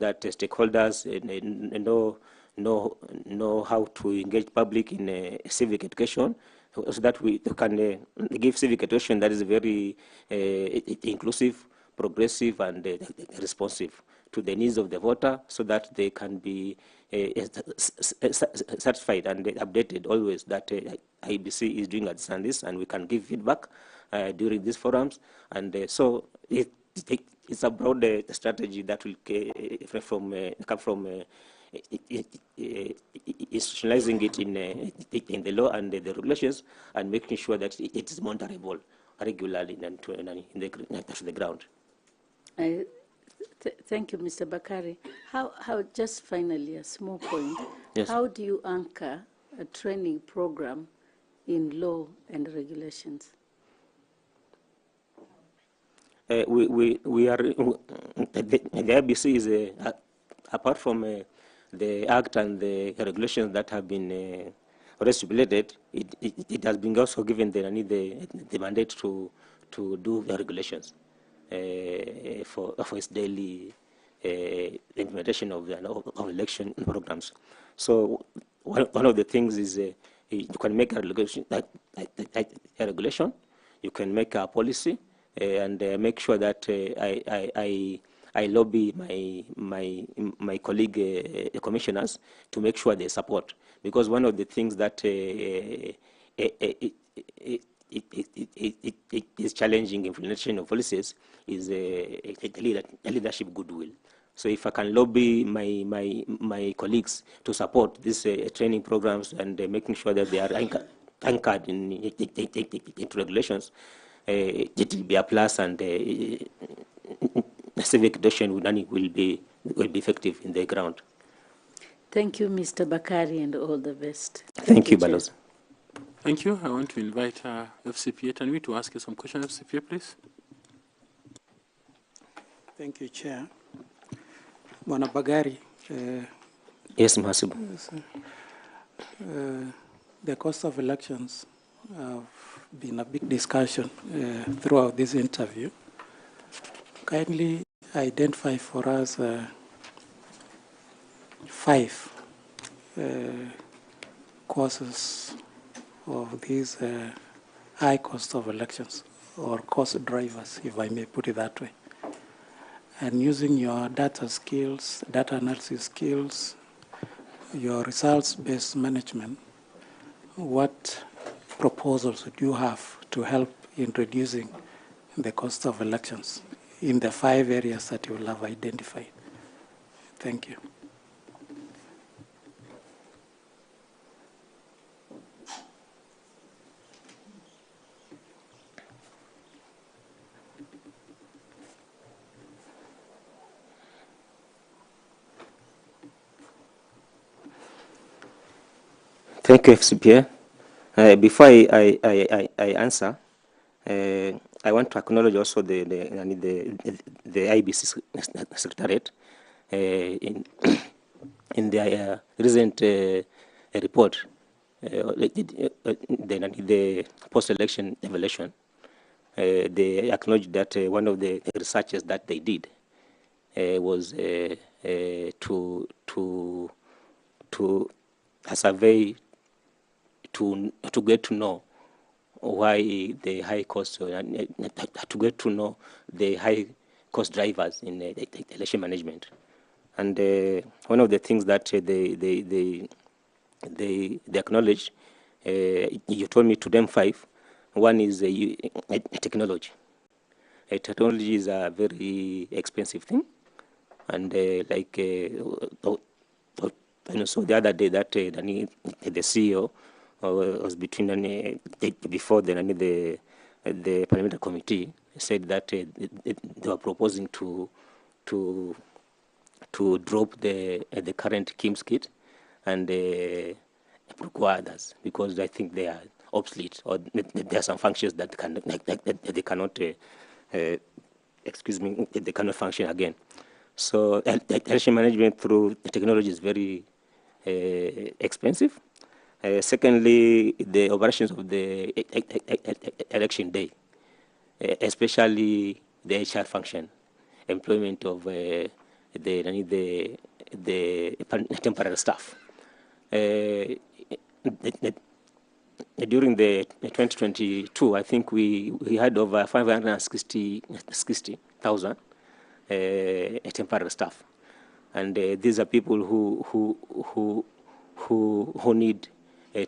that stakeholders know how to engage public in civic education, so that we can give civic education that is very inclusive, progressive, and responsive to the needs of the voter, so that they can be satisfied and updated always that IEBC is doing this and this, and we can give feedback during these forums. And so it's a broad strategy that will come from institutionalizing it in the law and the regulations, and making sure that it is monitorable regularly and to the ground. Thank you, Mr. Bakari. How just finally a small point. Yes. How do you anchor a training program in law and regulations? We are the IEBC is apart from the Act and the regulations that have been stipulated, it has been also given the mandate to do the regulations for its daily implementation of election programs. So one of the things is you can make a regulation, you can make a policy, and make sure that I lobby my colleague commissioners to make sure they support, because one of the things that it is challenging implementation of policies is leadership goodwill. So if I can lobby my colleagues to support these training programs and making sure that they are anchored into regulations, it will be a plus, and civic education will be effective in the ground. Thank you, Mr. Bakari, and all the best. Thank you, Balos. Thank you. I want to invite FCPA Tanwi to ask you some questions. FCPA, please. Thank you, Chair. Bwana Bagari. Yes, Mhasibu. The cost of elections have been a big discussion throughout this interview. Kindly identify for us 5 causes of these high cost of elections, or cost drivers, if I may put it that way. And using your data skills, data analysis skills, your results-based management, what proposals would you have to help in reducing the cost of elections in the 5 areas that you will have identified? Thank you. Thank you, FCPA. Before I answer, I want to acknowledge also the IEBC Secretariat in their recent report, the post-election evaluation. They acknowledged that one of the researches that they did was to a survey to get to know why the high cost, to get to know the high cost drivers in election management. And one of the things that they acknowledge, you told me to them 5. One is technology. Technology is a very expensive thing, and so the other day that the CEO was before the parliamentary committee said that they were proposing to drop the current KIMS kit and require others, because I think they are obsolete, or there are some functions that they cannot they cannot function again. So election management through technology is very expensive. Secondly, the operations of the election day, especially the HR function, employment of the temporary staff. During the 2022, I think we had over 560,000 temporary staff, and these are people who need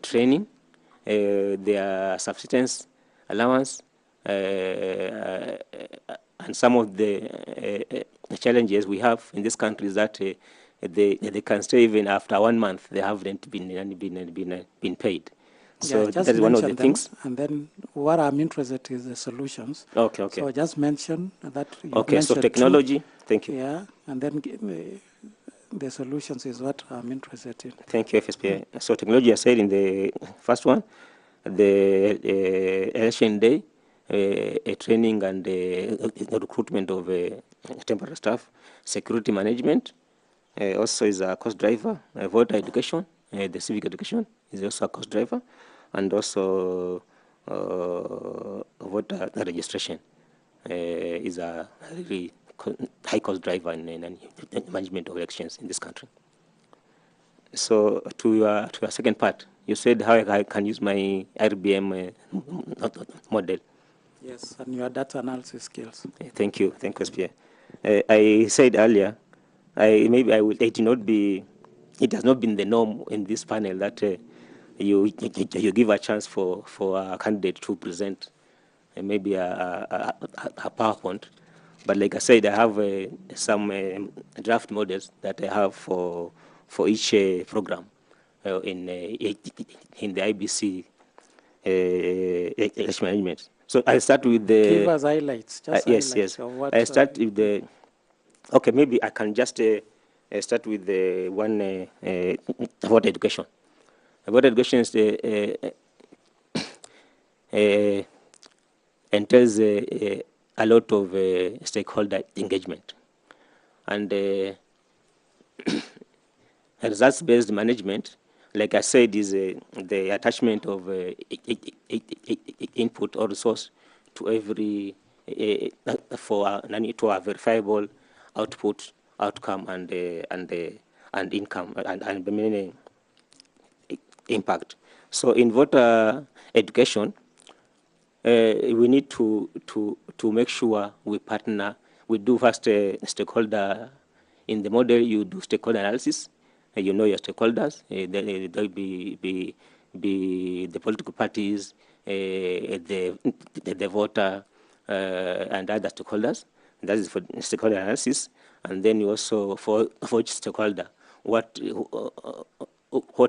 training, their subsistence allowance, and some of the challenges we have in this country is that they can stay even after 1 month. They haven't been paid. So just that is one of the them, things. And then what I'm interested in is the solutions. Okay, okay. So just mention that. Okay, so technology. Thank you. Yeah, and then the solutions is what I'm interested in. Thank you, FSPA. So technology, I said in the first one, the election day, training and recruitment of temporary staff, security management, also is a cost driver, voter education, the civic education is also a cost driver, and also voter registration is a really high cost driver in management of elections in this country. So to your second part, you said how I can use my RBM model. Yes, and your data analysis skills. Thank you, SPA. I said earlier, it has not been the norm in this panel that you give a chance for a candidate to present maybe a PowerPoint. But like I said, I have some draft models that I have for each program in the IBC election management. So I'll start with the... Give us highlights, just yes, highlights. yes. Of what, I'll start with the... Okay, maybe I can just start with the one about education. About education is entails a lot of stakeholder engagement. And results-based management, like I said, is the attachment of input or resource to every to a verifiable output, outcome, and income and impact. So in voter education, we need to make sure we partner. We do first stakeholder in the model. You do stakeholder analysis. You know your stakeholders. They'll be the political parties, the voter, and other stakeholders. That is for stakeholder analysis. And then you also for each stakeholder, what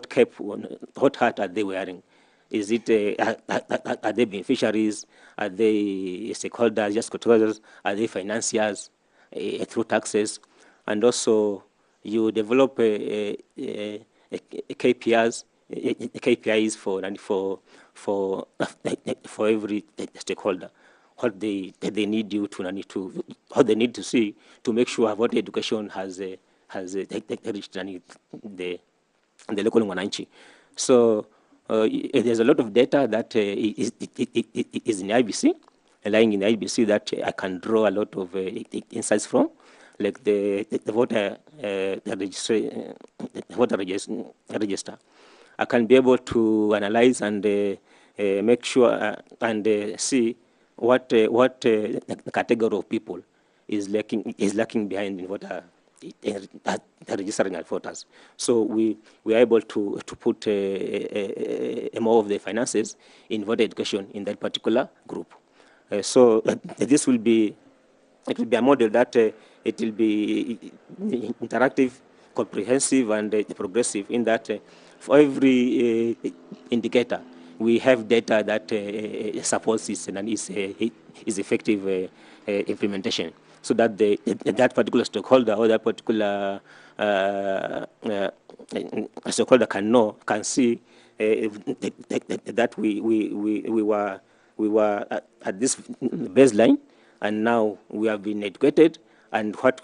cap, what hat are they wearing? Is it are they beneficiaries? Are they stakeholders, just stakeholders? Are they financiers through taxes? And also, you develop KPIs for every stakeholder. What they need you to what they need to see to make sure what education has reached the local wananchi. So there's a lot of data that is in IBC, lying in IBC, that I can draw a lot of insights from, like the voter register. I can be able to analyze and make sure and see what category of people is lacking behind in voter registering as voters. So we are able to put more of the finances in voter education in that particular group. So this will be a model that it will be interactive, comprehensive, and progressive, in that for every indicator we have data that supports this and is effective implementation, so that that particular stakeholder or that particular stakeholder can see that we were at this baseline, and now we have been educated, and what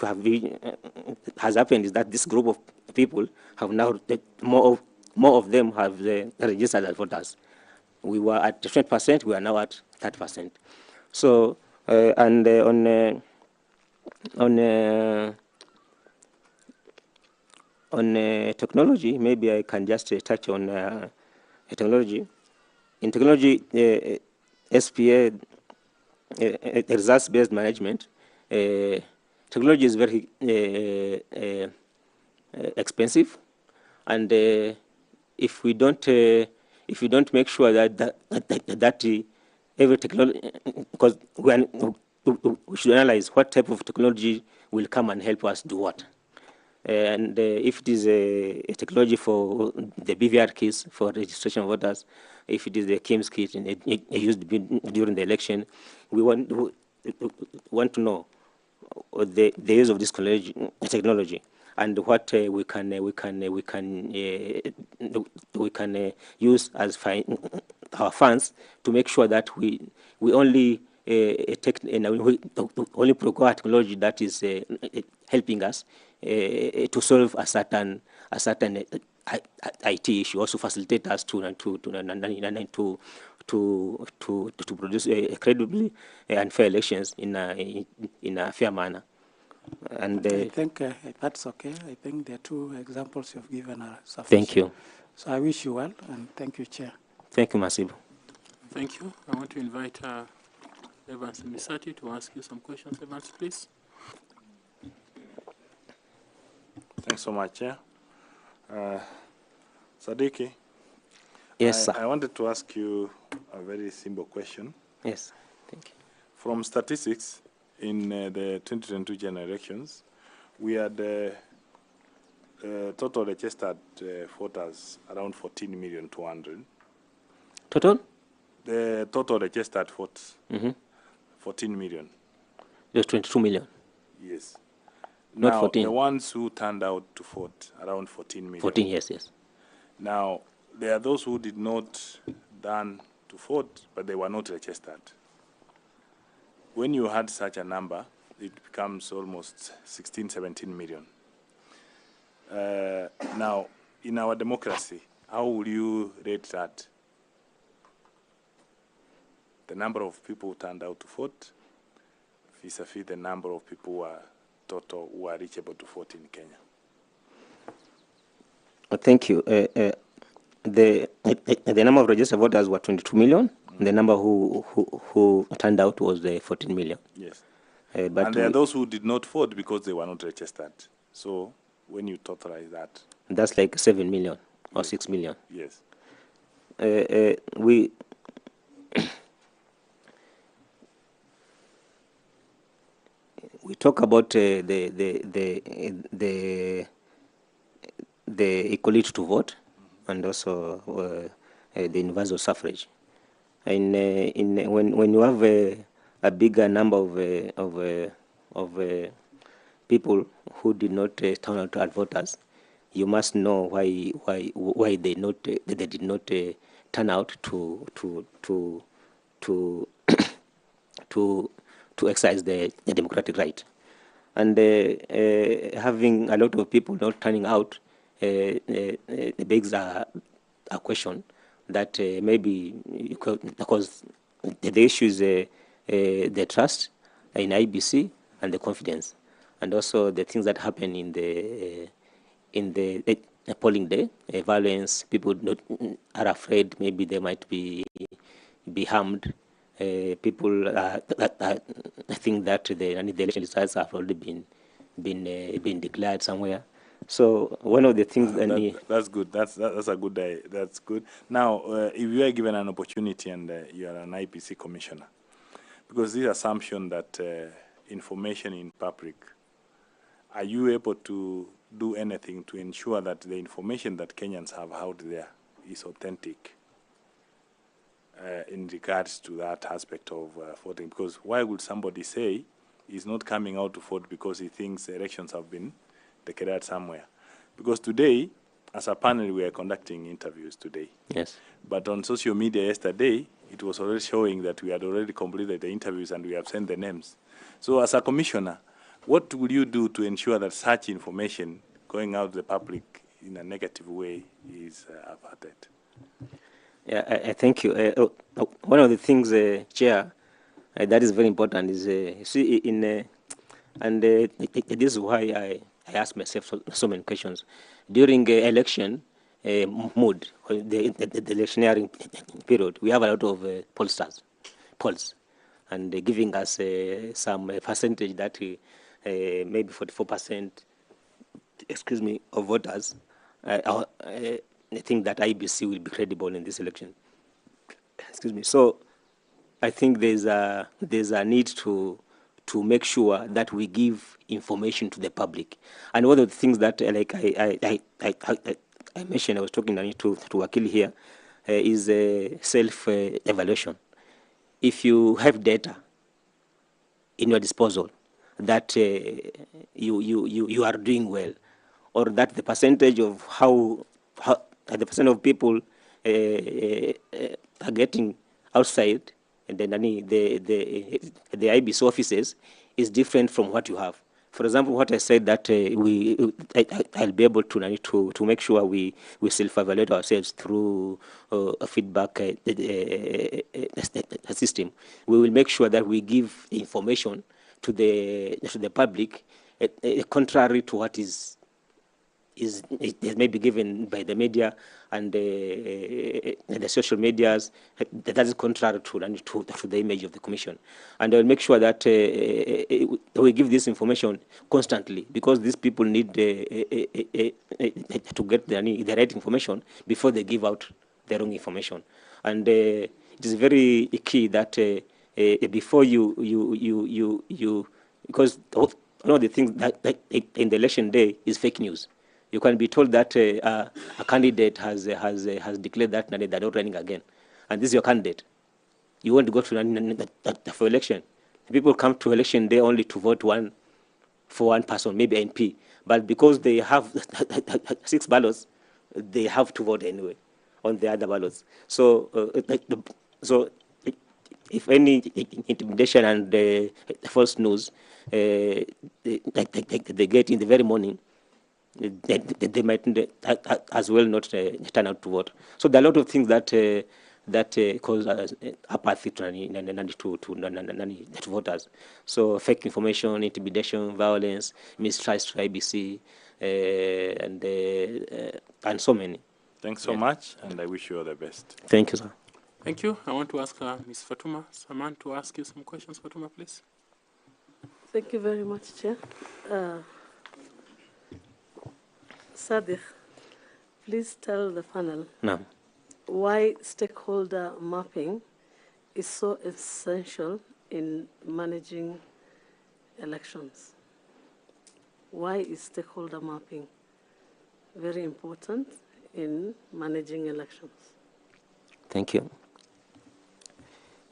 has happened is that this group of people have now more of them have registered as voters. We were at 20%, we are now at 30%. So on On technology, maybe I can just touch on technology. In technology, SPA, results-based management, technology is very expensive, and if we don't make sure that every technology, because we should analyze what type of technology will come and help us do what. And if it is a technology for the BVR keys for registration of voters, if it is the KIMS kit and used during the election, we want to know the use of this technology and what we can use as our funds to make sure that we only only procure technology that is helping us to solve a certain IT issue, also facilitate us to produce credibly and fair elections in a fair manner. And I think that's okay. I think the two examples you've given are sufficient. Thank you. So I wish you well, and thank you, Chair. Thank you, Masibu. Thank you. I want to invite Evans Misati to ask you some questions. Evans, please. Thanks so much, Chair. Sadiki. Yes, sir. I wanted to ask you a very simple question. Yes, thank you. From statistics, in the 2022 general elections, we had total registered voters around 14,200,000. Total? The total registered votes, 14 million. There's 22 million. Yes. Not now, 14. The ones who turned out to vote, around 14 million. 14, yes, yes. Now, there are those who did not turn to vote, but they were not registered. When you had such a number, it becomes almost 16, 17 million. Now, in our democracy, how will you rate that? The number of people who turned out to vote vis-a-vis the number of people who are total who are reachable to vote in Kenya. Thank you. The number of registered voters were 22 million. The number who turned out was 14 million. Yes. But and there are those who did not vote because they were not registered. So when you totalize that, that's like 7 million or 6 million. Yes. We talk about the equality to vote and also the universal suffrage. And when you have a bigger number of people who did not turn out as voters, you must know why they did not turn out to exercise the democratic right. And having a lot of people not turning out begs a question that maybe because the issue is the trust in IEBC and the confidence, and also the things that happen in the polling day, violence. People are afraid maybe they might be harmed. People I think that the election results have already been declared somewhere. So one of the things that's good. That's a good. That's good. Now, if you are given an opportunity and you are an IEBC commissioner, because this assumption that information in public, are you able to do anything to ensure that the information that Kenyans have out there is authentic? In regards to that aspect of voting, because why would somebody say he's not coming out to vote because he thinks elections have been declared somewhere? Because today, as a panel, we are conducting interviews today. Yes. But on social media yesterday, it was already showing that we had already completed the interviews and we have sent the names. So as a commissioner, what will you do to ensure that such information going out to the public in a negative way is averted? Yeah, I thank you. One of the things, Chair, that is very important is, you see, and this is why I ask myself so many questions. During election mood, the electioneering period, we have a lot of pollsters, polls, and giving us some percentage that maybe 44%, excuse me, of voters. I think that IEBC will be credible in this election. Excuse me. So I think there's a need to make sure that we give information to the public. And one of the things that like I mentioned, I was talking to Wakili here, is self-evaluation. If you have data in your disposal that you are doing well, or that the percentage of how the percent of people are getting outside and then the IEBC offices is different from what you have. For example, what I said that I'll be able to make sure we self-evaluate ourselves through a feedback system. We will make sure that we give information to the public, contrary to what is may be given by the media and the social medias. That is contrary to the image of the Commission. And I will make sure that we give this information constantly, because these people need to get the right information before they give out the wrong information. And it is very key that before you because one of the things that in the election day is fake news. You can be told that a candidate has declared that they're not running again, and this is your candidate. You want to go to for election. People come to election day only to vote for one person, maybe MP, but because they have 6 ballots, they have to vote anyway on the other ballots. So, if any intimidation and false news they get in the very morning, they might as well not turn out to vote. So there are a lot of things that cause apathy to voters. So fake information, intimidation, violence, mistrust to IEBC, and so many. Thanks so much, and I wish you all the best. Thank you, sir. Thank you. I want to ask Ms. Fatuma Saman to ask you some questions. Fatuma, please. Thank you very much, Chair. Sadiq, please tell the panel why stakeholder mapping is so essential in managing elections. Why is stakeholder mapping very important in managing elections? Thank you.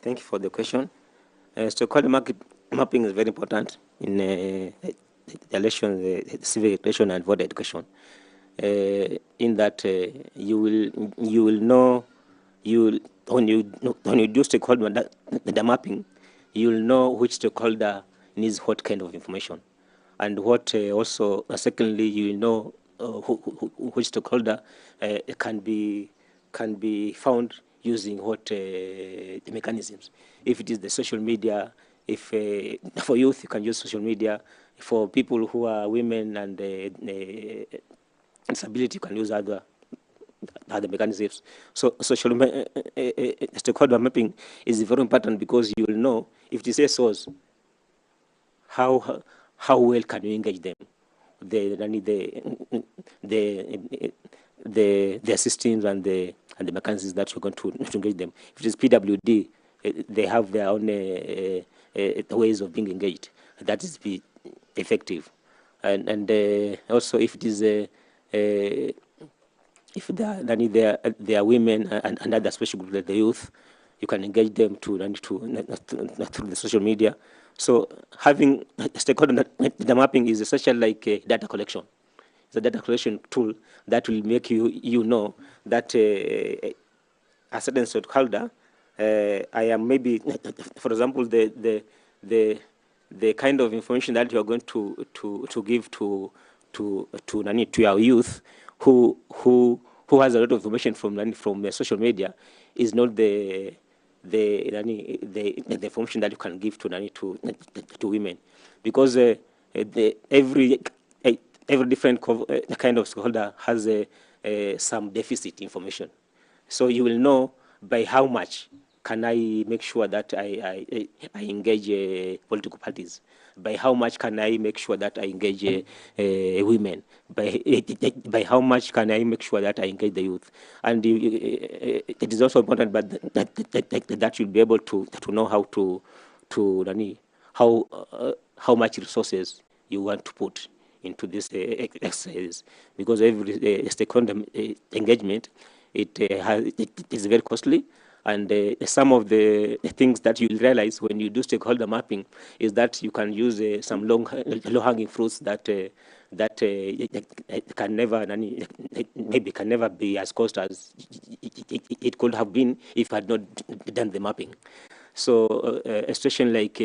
Thank you for the question. Stakeholder mapping is very important in the election, the civic education and voter education. In that you will know, when you do stakeholder the mapping, you will know which stakeholder needs what kind of information, and what also secondly you will know which stakeholder can be found using what mechanisms. If it is the social media, if for youth you can use social media, for people who are women and disability you can use other mechanisms. So social stakeholder mapping is very important, because you will know if it is a source, how well can you engage them, the systems and the mechanisms that you're going to engage them. If it is PWD, they have their own ways of being engaged. That is be effective. And also if it is if they are women and other special groups like the youth, you can engage them through the social media. So having stakeholder mapping is essential, like data collection. It's a data collection tool that will make you know that a certain stakeholder, I am maybe, for example, the kind of information that you are going to give to your youth who has a lot of information from social media is not the information that you can give to women, because every different kind of stakeholder has some deficit information. So you will know by how much can I make sure that I engage political parties. By how much can I make sure that I engage women? By how much can I make sure that I engage the youth? And it is also important, but that you'll be able to know how how much resources you want to put into this exercise, because every stakeholder engagement it is very costly. And some of the things that you'll realize when you do stakeholder mapping is that you can use some low-hanging fruits that can never maybe can never be as cost as it could have been if I had not done the mapping. So a situation like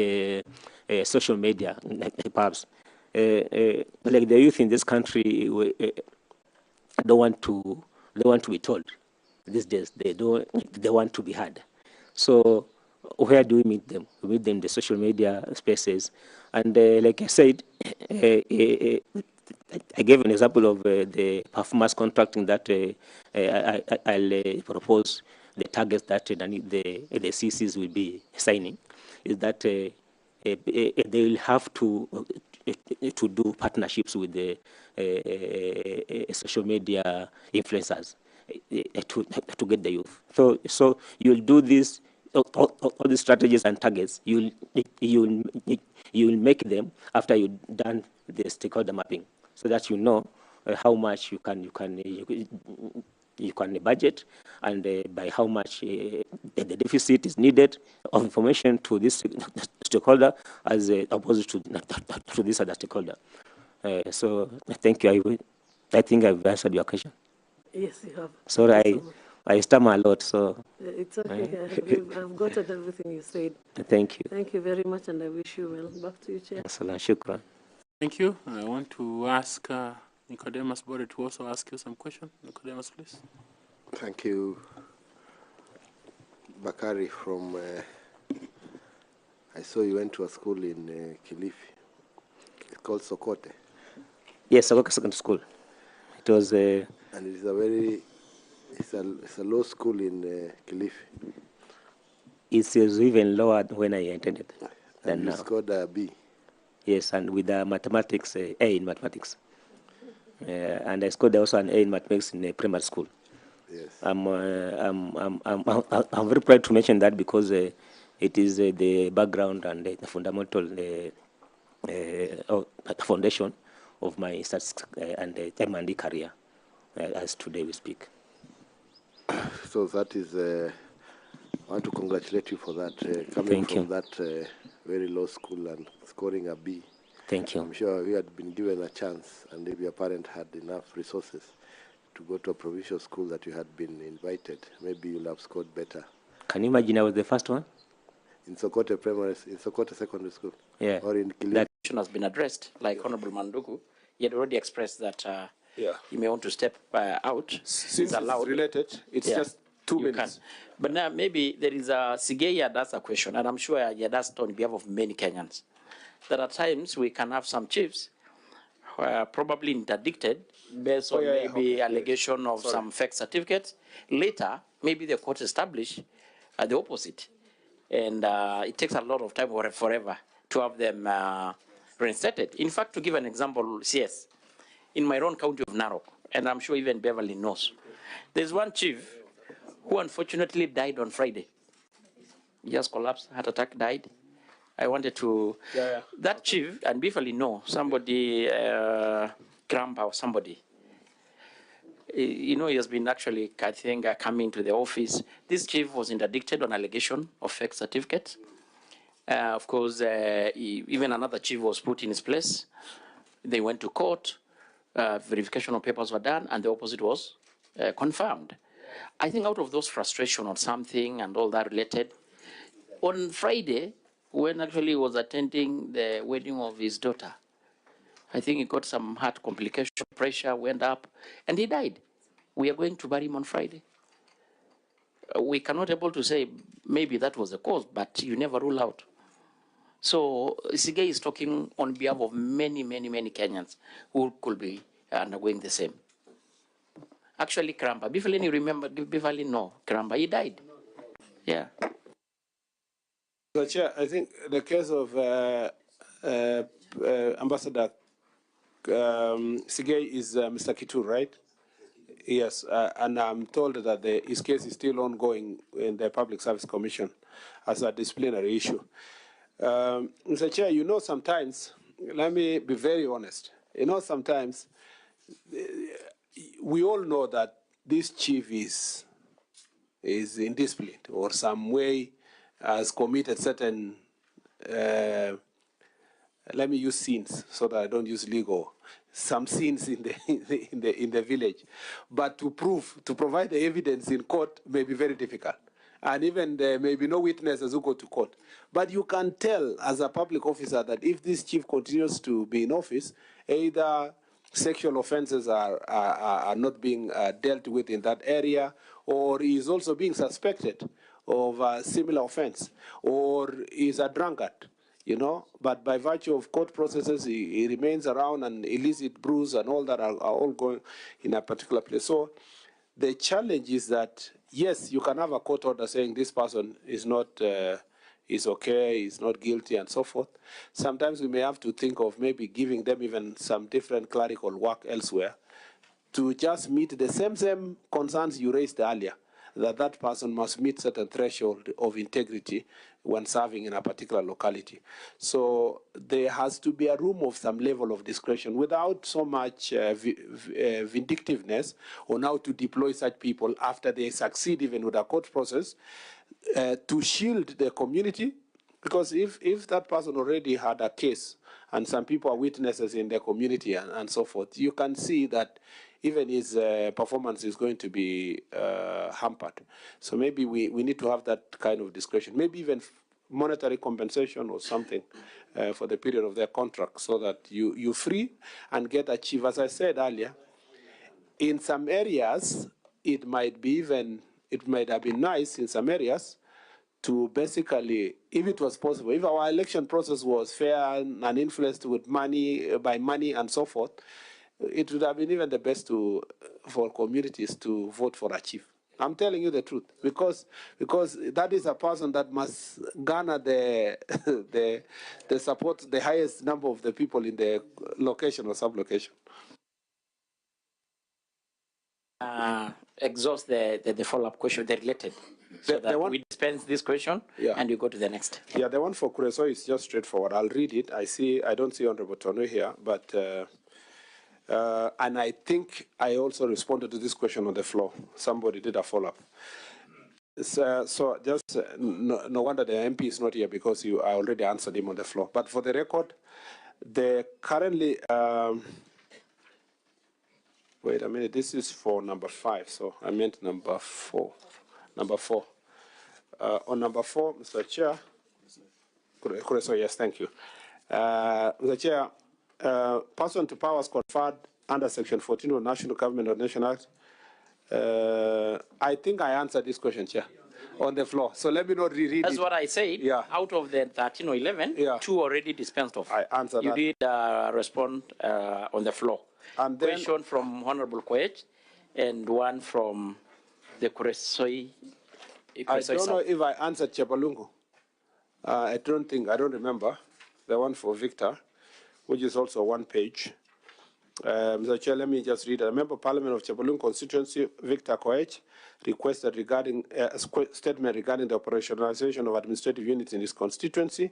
social media, perhaps, like the youth in this country don't want to be told these days. They want to be heard. So where do we meet them? We meet them in the social media spaces. And like I said, I gave an example of the performance contracting that I'll propose. The targets that the CCs will be signing is that they will have to do partnerships with the social media influencers to get the youth. So you'll do this, all these strategies and targets. You'll make them after you've done the stakeholder mapping, so that you know how much you can budget, and by how much the deficit is needed of information to this stakeholder as opposed to this other stakeholder. So thank you. I think I've answered your question. Yes, you have. Sorry, I stammer a lot, so. It's okay. I've gotten everything you said. Thank you. Thank you very much, and I wish you well. Back to you, Chair. Shukran. Thank you. I want to ask Nicodemus Bode to also ask you some questions. Nicodemus, please. Thank you, Bakari from, I saw you went to a school in Kilifi. It's called Sokote. Yes, Sokote Secondary School. It was and it's a very, it's a low school in Kilifi. It was even lower when I attended than and you now. Scored a B. Yes, and with mathematics, A in mathematics. And I scored also an A in mathematics in primary school. Yes. I'm very proud to mention that, because it is the background and the fundamental foundation of my statistics and M&D career, as today we speak. So that is, I want to congratulate you for that, coming from that very low school and scoring a B. Thank you. I'm sure you had been given a chance, and if your parent had enough resources to go to a provincial school that you had been invited, maybe you'll have scored better. Can you imagine I was the first one? In Sokote Secondary School? Yeah. Or in Kilifi? That question has been addressed, like Honorable Manduku. He had already expressed that he may want to step out. Since it's related, it's just 2 minutes. But now maybe there is a Sigei had asked a question, and I'm sure he had asked on behalf of many Kenyans. There are times we can have some chiefs who are probably interdicted based on maybe allegation of some fake certificates. Later, maybe the court establish the opposite. And it takes a lot of time or forever to have them reinstated. In fact, to give an example, CS, in my own county of Narok, and I'm sure even Beverly knows, there's one chief who unfortunately died on Friday. He just collapsed, heart attack, died. I wanted to, that chief, and Beverly know, somebody, Grandpa or somebody, you know, he has been actually, I think, coming to the office. This chief was interdicted on allegation of fake certificates. Of course, even another chief was put in his place. They went to court, verification of papers were done, and the opposite was confirmed. I think out of those frustration or something and all that related, on Friday, when actually he was attending the wedding of his daughter, I think he got some heart complication, pressure went up, and he died. We are going to bury him on Friday. We cannot able to say maybe that was the cause, but you never rule out. So Sige is talking on behalf of many, many, many Kenyans who could be undergoing the same. Actually, Kramba, Bifalini, remember, Bifalini, no, Kramba, he died. Yeah. So, Chair, I think the case of Ambassador Sige is Mr. Kitu, right? Yes, and I'm told that his case is still ongoing in the Public Service Commission as a disciplinary issue. Mr. Chair, you know sometimes, let me be very honest, you know sometimes we all know that this chief is indisciplined or some way has committed certain, let me use sins so that I don't use legal, some sins in the village. But to provide the evidence in court may be very difficult. And even there may be no witnesses who go to court. But you can tell as a public officer that if this chief continues to be in office, either sexual offenses are not being dealt with in that area, or he is also being suspected of a similar offense, or is a drunkard, you know, but by virtue of court processes, he remains around, and illicit brews and all that are all going in a particular place. So the challenge is that, yes, you can have a court order saying this person is not, is okay, is not guilty, and so forth. Sometimes we may have to think of maybe giving them even some different clerical work elsewhere to just meet the same concerns you raised earlier, that person must meet certain threshold of integrity when serving in a particular locality. So there has to be a room of some level of discretion without so much vindictiveness on how to deploy such people after they succeed even with a court process to shield the community. Because if that person already had a case and some people are witnesses in their community and so forth, you can see that even his performance is going to be hampered. So maybe we need to have that kind of discretion, maybe even monetary compensation or something for the period of their contract, so that you free and get a chief. As I said earlier, in some areas, it might have been nice in some areas to basically, if it was possible, if our election process was fair and influenced with money, by money and so forth, it would have been even the best for communities to vote for a chief. I'm telling you the truth, because that is a person that must garner the support, the highest number of the people in the location or sub-location. Exhaust the follow-up question, the related. So that we dispense this question, and you go to the next. Yeah, the one for Kureso is just straightforward. I'll read it. I don't see Honorable Tonu here, but and I think I also responded to this question on the floor. Somebody did a follow-up. So just no wonder the MP is not here, because I already answered him on the floor. But for the record, currently. Wait a minute, this is for number 5, so I meant number 4. Number 4. On number 4, Mr. Chair, Kureso, yes, thank you. Mr. Chair, person to powers conferred under Section 14 of National Government of Nation Act. I think I answered this question, Chair, on the floor. So let me not reread it. That's what I said. Yeah. Out of the 13 or 11, 2 already dispensed of. I answered you that. You did respond on the floor. And then, question from Honorable Koech and one from the Kuresoi. I don't know if I answered Chepalungu. I don't remember. The one for Victor, which is also one page. Mr. Chair, let me just read it. A member of Parliament of Chepalungu constituency, Victor Koech, requested regarding a statement regarding the operationalization of administrative units in his constituency,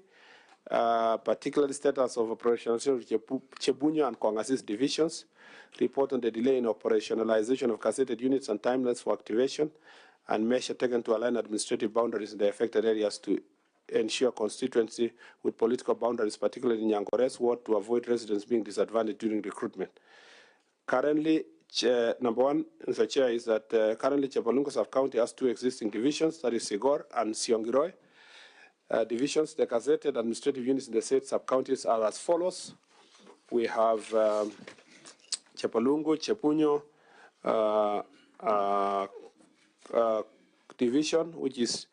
particularly status of operationalization of Chebunyo and Kongasis divisions, report on the delay in operationalization of casseted units and timelines for activation, and measure taken to align administrative boundaries in the affected areas to ensure constituency with political boundaries, particularly in Nyangores ward, to avoid residents being disadvantaged during recruitment. Currently, number 1, Mr. Chair, is that currently Chepalungu sub-county has 2 existing divisions, that is Sigor and Siongiroi. Divisions, the gazetted administrative units in the said sub-counties are as follows. We have Chepalungu, Chepunyo division, which is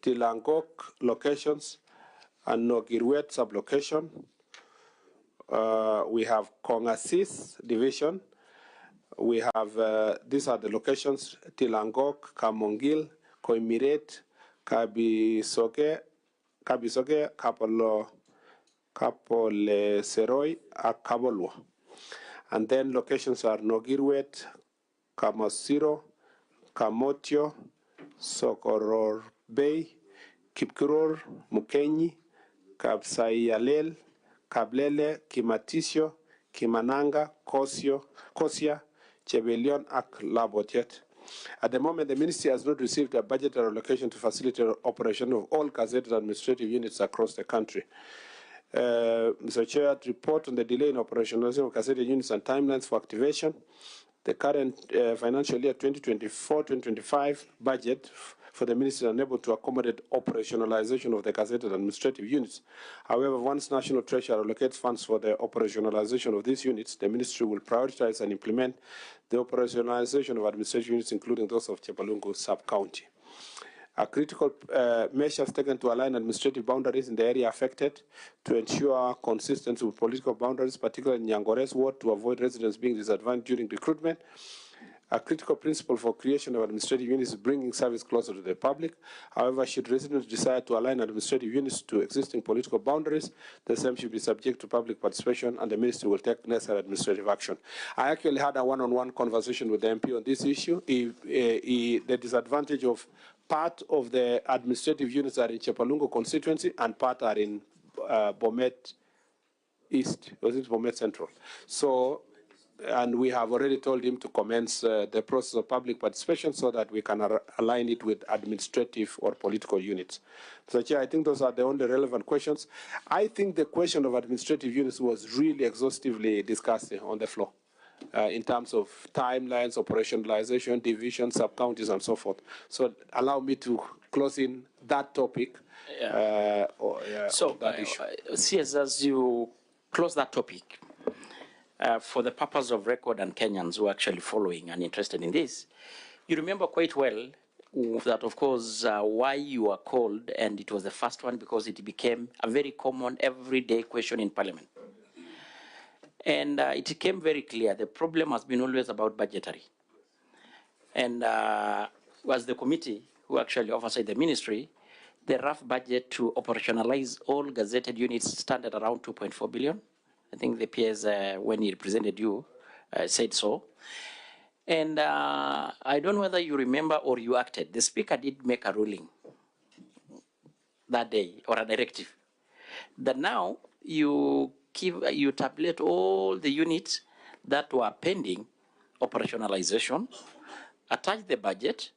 Tilangok locations, and Nogirwet sublocation. We have Kongasis division. We have, these are the locations, Tilangok, Kamongil, Koimiret, Kabisoke, Kapole Seroi, and Kabolwa. And then locations are Nogirwet, Kamasiro, Kamotio, Sokoror Bay, Kipkuror, Mukenyi, Kapsaiyalel, Kablele, Kimatisio, Kimananga, Kosia, Chebelion, Ak Labotiet. At the moment, the ministry has not received a budgetary allocation to facilitate operation of all gazetted administrative units across the country. Mr. Chair, report on the delay in operationalization of gazetted units and timelines for activation. The current financial year 2024-2025 budget for the ministry is unable to accommodate operationalization of the gazetted administrative units. However, once National Treasury allocates funds for the operationalization of these units, the ministry will prioritize and implement the operationalization of administrative units, including those of Chepalungu sub-county. Critical measures taken to align administrative boundaries in the area affected to ensure consistency with political boundaries, particularly in Nyangore's ward, to avoid residents being disadvantaged during recruitment. A critical principle for creation of administrative units is bringing service closer to the public. However, should residents desire to align administrative units to existing political boundaries, the same should be subject to public participation, and the ministry will take necessary administrative action. I actually had a one-on-one conversation with the MP on this issue. The disadvantage of part of the administrative units are in Chepalungu constituency and part are in Bomet East, was it Bomet Central? So, and we have already told him to commence the process of public participation so that we can align it with administrative or political units. So, Chair, I think those are the only relevant questions. I think the question of administrative units was really exhaustively discussed on the floor. In terms of timelines, operationalization, division, sub-counties, and so forth. So allow me to close in that topic. So, that issue. CS, as you close that topic, for the purpose of record and Kenyans who are actually following and interested in this, you remember quite well that, of course, why you were called, and it was the first one because it became a very common everyday question in Parliament. And it became very clear the problem has been always about budgetary. And was the committee who actually oversight the ministry, the rough budget to operationalize all gazetted units stand at around 2.4 billion. I think the PS, when he represented you, said so. And I don't know whether you remember or you acted. The speaker did make a ruling that day, or a directive, that now you tabulate all the units that were pending operationalization, attach the budget,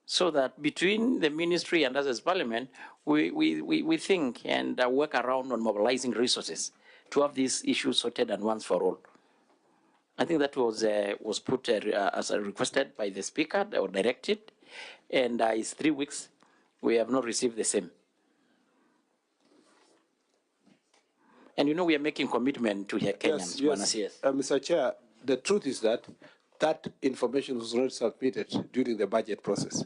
so that between the ministry and us as Parliament, we think and work around on mobilizing resources to have these issues sorted and once for all. I think that was put as requested by the Speaker or directed, and it's 3 weeks. We have not received the same. And you know we are making commitment to hear Kenyans. Yes. Mr. Chair, the truth is that that information was not submitted during the budget process.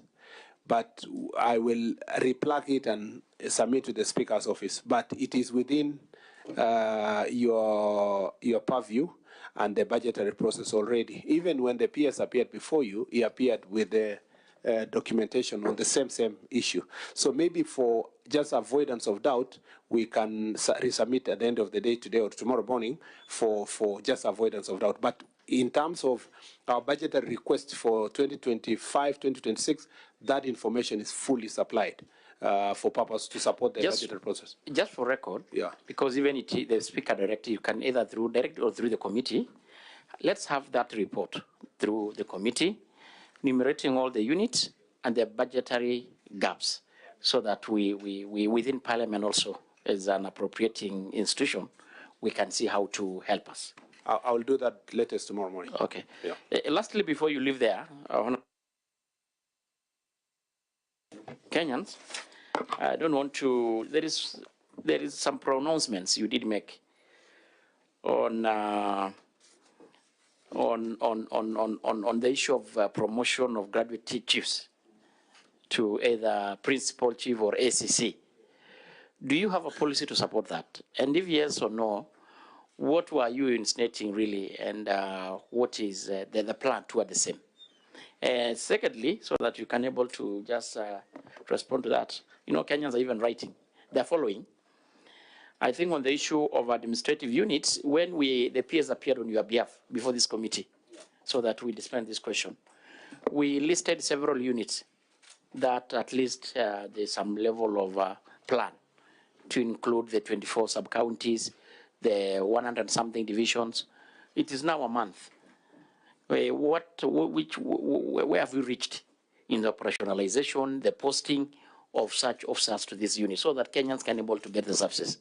But I will replug it and submit to the Speaker's office. But it is within your purview and the budgetary process already. Even when the PS appeared before you, he appeared with the documentation on the same issue. So maybe for just avoidance of doubt, we can resubmit at the end of the day today or tomorrow morning for just avoidance of doubt. But in terms of our budgetary request for 2025, 2026, that information is fully supplied for purpose to support the budgetary process. Just for record, because even the Speaker directed, you can either through direct or through the committee. Let's have that report through the committee, enumerating all the units and the budgetary gaps, so that we within Parliament also, as an appropriating institution, we can see how to help us. I'll do that latest tomorrow morning. Okay. Lastly, before you leave there, Kenyans, I don't want to. There is some pronouncements you did make on the issue of promotion of graduate chiefs to either principal chief or ACC. Do you have a policy to support that? And if yes or no, what were you insinuating really, and what is the plan toward the same? Secondly, so that you can able to just respond to that, you know, Kenyans are even writing. They're following. I think on the issue of administrative units, when the peers appeared on your behalf before this committee, so that we dispense this question, we listed several units that at least there's some level of plan to include the 24 sub-counties, the 100-something divisions. It is now a month. Where have we reached in the operationalization, the posting of such officers to this unit, so that Kenyans can be able to get the services?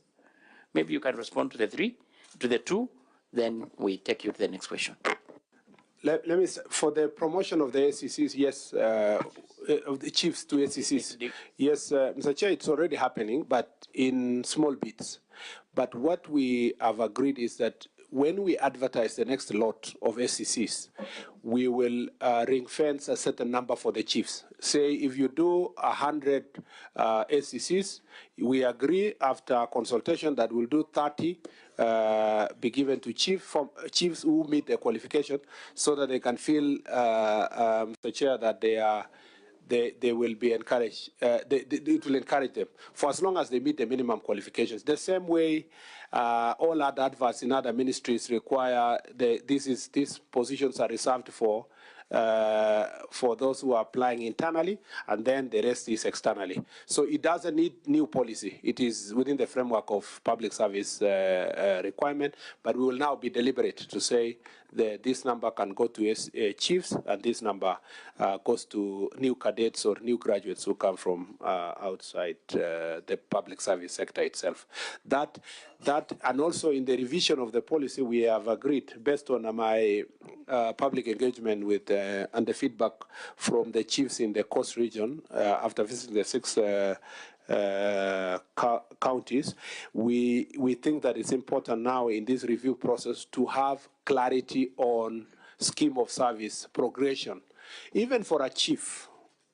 Maybe you can respond to the two, then we take you to the next question. Let me, for the promotion of the ACCs, yes, of the chiefs to ACCs, yes, Mr. Chair, it's already happening, but in small bits. But what we have agreed is that when we advertise the next lot of ACCs, we will ring fence a certain number for the chiefs. Say if you do 100 ACCs, we agree after consultation that we'll do 30 be given to chiefs who meet the qualification, so that they can feel, Mr. Chair, that they will be encouraged. It will encourage them for as long as they meet the minimum qualifications. The same way all other adverts in other ministries require these positions are reserved for those who are applying internally, and then the rest is externally. So it doesn't need new policy. It is within the framework of public service requirement, but we will now be deliberate to say that this number can go to chiefs, and this number goes to new cadets or new graduates who come from outside the public service sector itself. That, and also in the revision of the policy, we have agreed, based on my public engagement with and the feedback from the chiefs in the Coast region after visiting the 6 counties, we think that it's important now in this review process to have clarity on scheme of service progression. Even for a chief,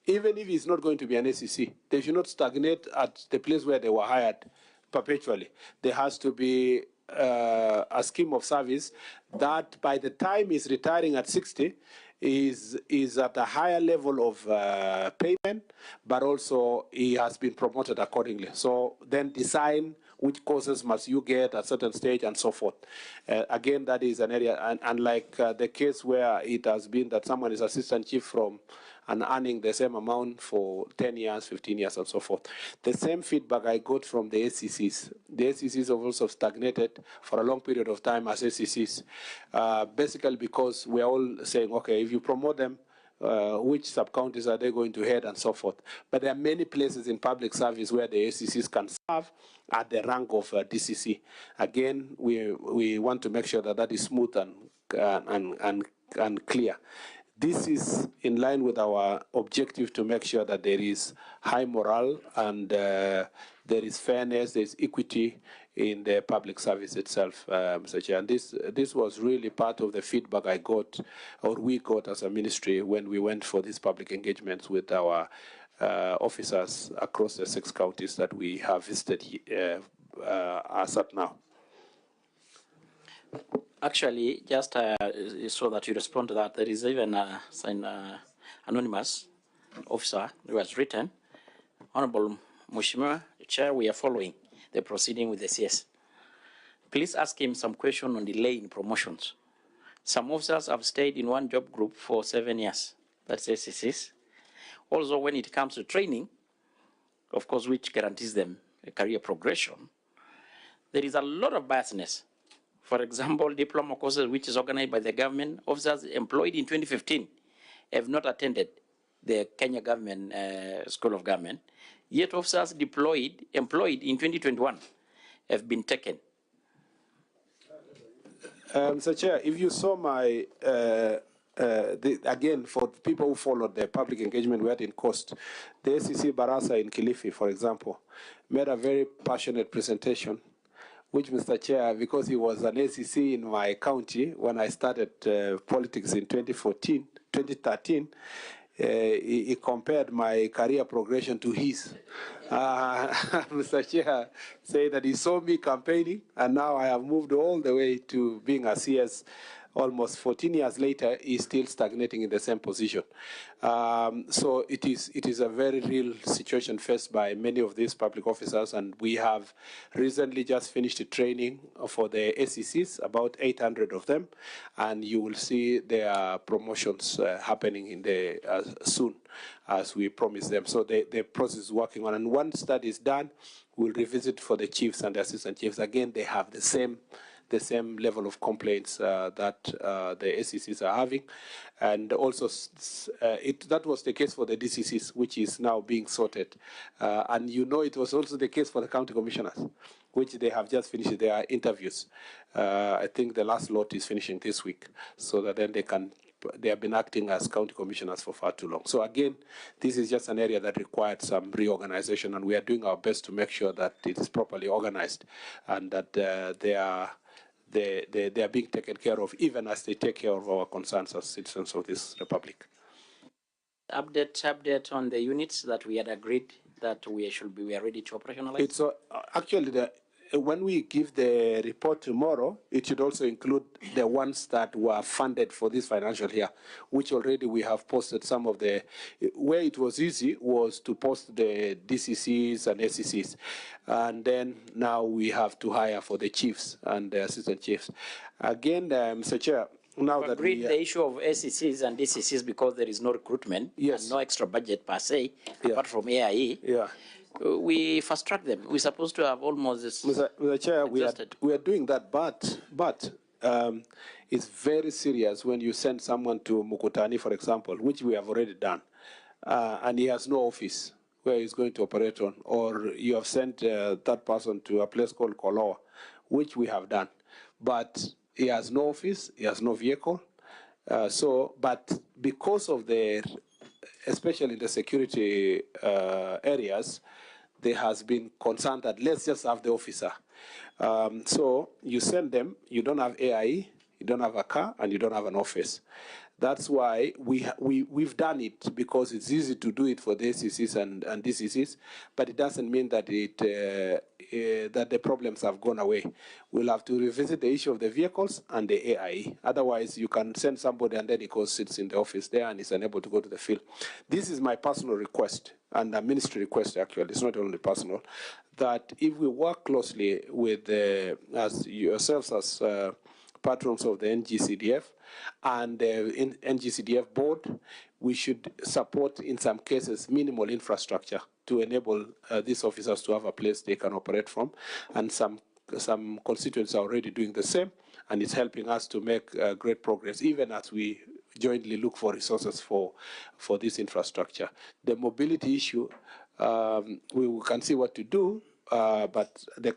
even if he's not going to be an ACC, they should not stagnate at the place where they were hired perpetually. There has to be a scheme of service that by the time he's retiring at 60 is at a higher level of payment, but also he has been promoted accordingly. So then design which courses must you get at a certain stage and so forth. Again, that is an area, and unlike the case where it has been that someone is assistant chief from and earning the same amount for 10 years, 15 years, and so forth. The same feedback I got from the ACCs. The ACCs have also stagnated for a long period of time as ACCs, basically because we're all saying, okay, if you promote them, which sub-counties are they going to head and so forth. But there are many places in public service where the ACCs can serve at the rank of DCC. Again, we want to make sure that that is smooth and clear. This is in line with our objective to make sure that there is high morale and there is fairness, there is equity in the public service itself, Mr. Chair. And this was really part of the feedback I got, or we got as a ministry when we went for these public engagements with our officers across the 6 counties that we have visited as at now. Actually, just so that you respond to that, there is even an anonymous officer who has written, Honorable Mheshimiwa Chair, we are following the proceeding with the CS. Please ask him some question on delay in promotions. Some officers have stayed in one job group for 7 years. That's SCCs. Also, when it comes to training, of course, which guarantees them a career progression, there is a lot of biasness. For example, diploma courses, which is organized by the government, officers employed in 2015 have not attended the Kenya government School of Government. Yet officers employed in 2021 have been taken. Mr. Chair, if you saw my, again, for people who followed the public engagement we had in Coast, the ACC Barasa in Kilifi, for example, made a very passionate presentation, which Mr. Chair, because he was an ACC in my county when I started politics in 2013, he compared my career progression to his. Mr. Chair said that he saw me campaigning, and now I have moved all the way to being a CS. Almost 14 years later, he's still stagnating in the same position. So it is a very real situation faced by many of these public officers, and we have recently just finished a training for the SECs, about 800 of them, and you will see their promotions happening in the soon, as we promised them. So the process is working on, and once that is done, we'll revisit for the chiefs and the assistant chiefs. Again, they have the same level of complaints that the SECs are having. And also, that was the case for the DCCs, which is now being sorted. And you know it was also the case for the county commissioners, which they have just finished their interviews. I think the last lot is finishing this week, so that then they have been acting as county commissioners for far too long. So again, this is just an area that required some reorganization, and we are doing our best to make sure that it is properly organized and that they are being taken care of, even as they take care of our concerns as citizens of this republic. Update on the units that we had agreed that we are ready to operationalize? It's actually when we give the report tomorrow, it should also include the ones that were funded for this financial year, which already we have posted some of the. Where it was easy was to post the DCCs and SCCs, and then now we have to hire for the chiefs and the assistant chiefs. Again, Mr. Chair, now that agreed the issue of SCCs and DCCs because there is no recruitment, yes, and no extra budget per se, apart from AIE. Yeah. We fast track them. We're supposed to have almost this. Mr. Chair, we are doing that, but it's very serious when you send someone to Mukutani, for example, which we have already done, and he has no office where he's going to operate on, or you have sent that person to a place called Koloa, which we have done, but he has no office, he has no vehicle, but because of especially the security areas, there has been concern that let's just have the officer. So you send them, you don't have AIE, you don't have a car, and you don't have an office. That's why we've done it, because it's easy to do it for the SCCs and DCCs, but it doesn't mean that that the problems have gone away. We'll have to revisit the issue of the vehicles and the AIE. Otherwise, you can send somebody and then he sits in the office there and is unable to go to the field. This is my personal request, and a ministry request actually. It's not only personal, that if we work closely with as yourselves as patrons of the NGCDF and the NGCDF board, we should support, in some cases, minimal infrastructure to enable these officers to have a place they can operate from. And some constituents are already doing the same, and it's helping us to make great progress, even as we jointly look for resources for this infrastructure. The mobility issue, we can see what to do, but the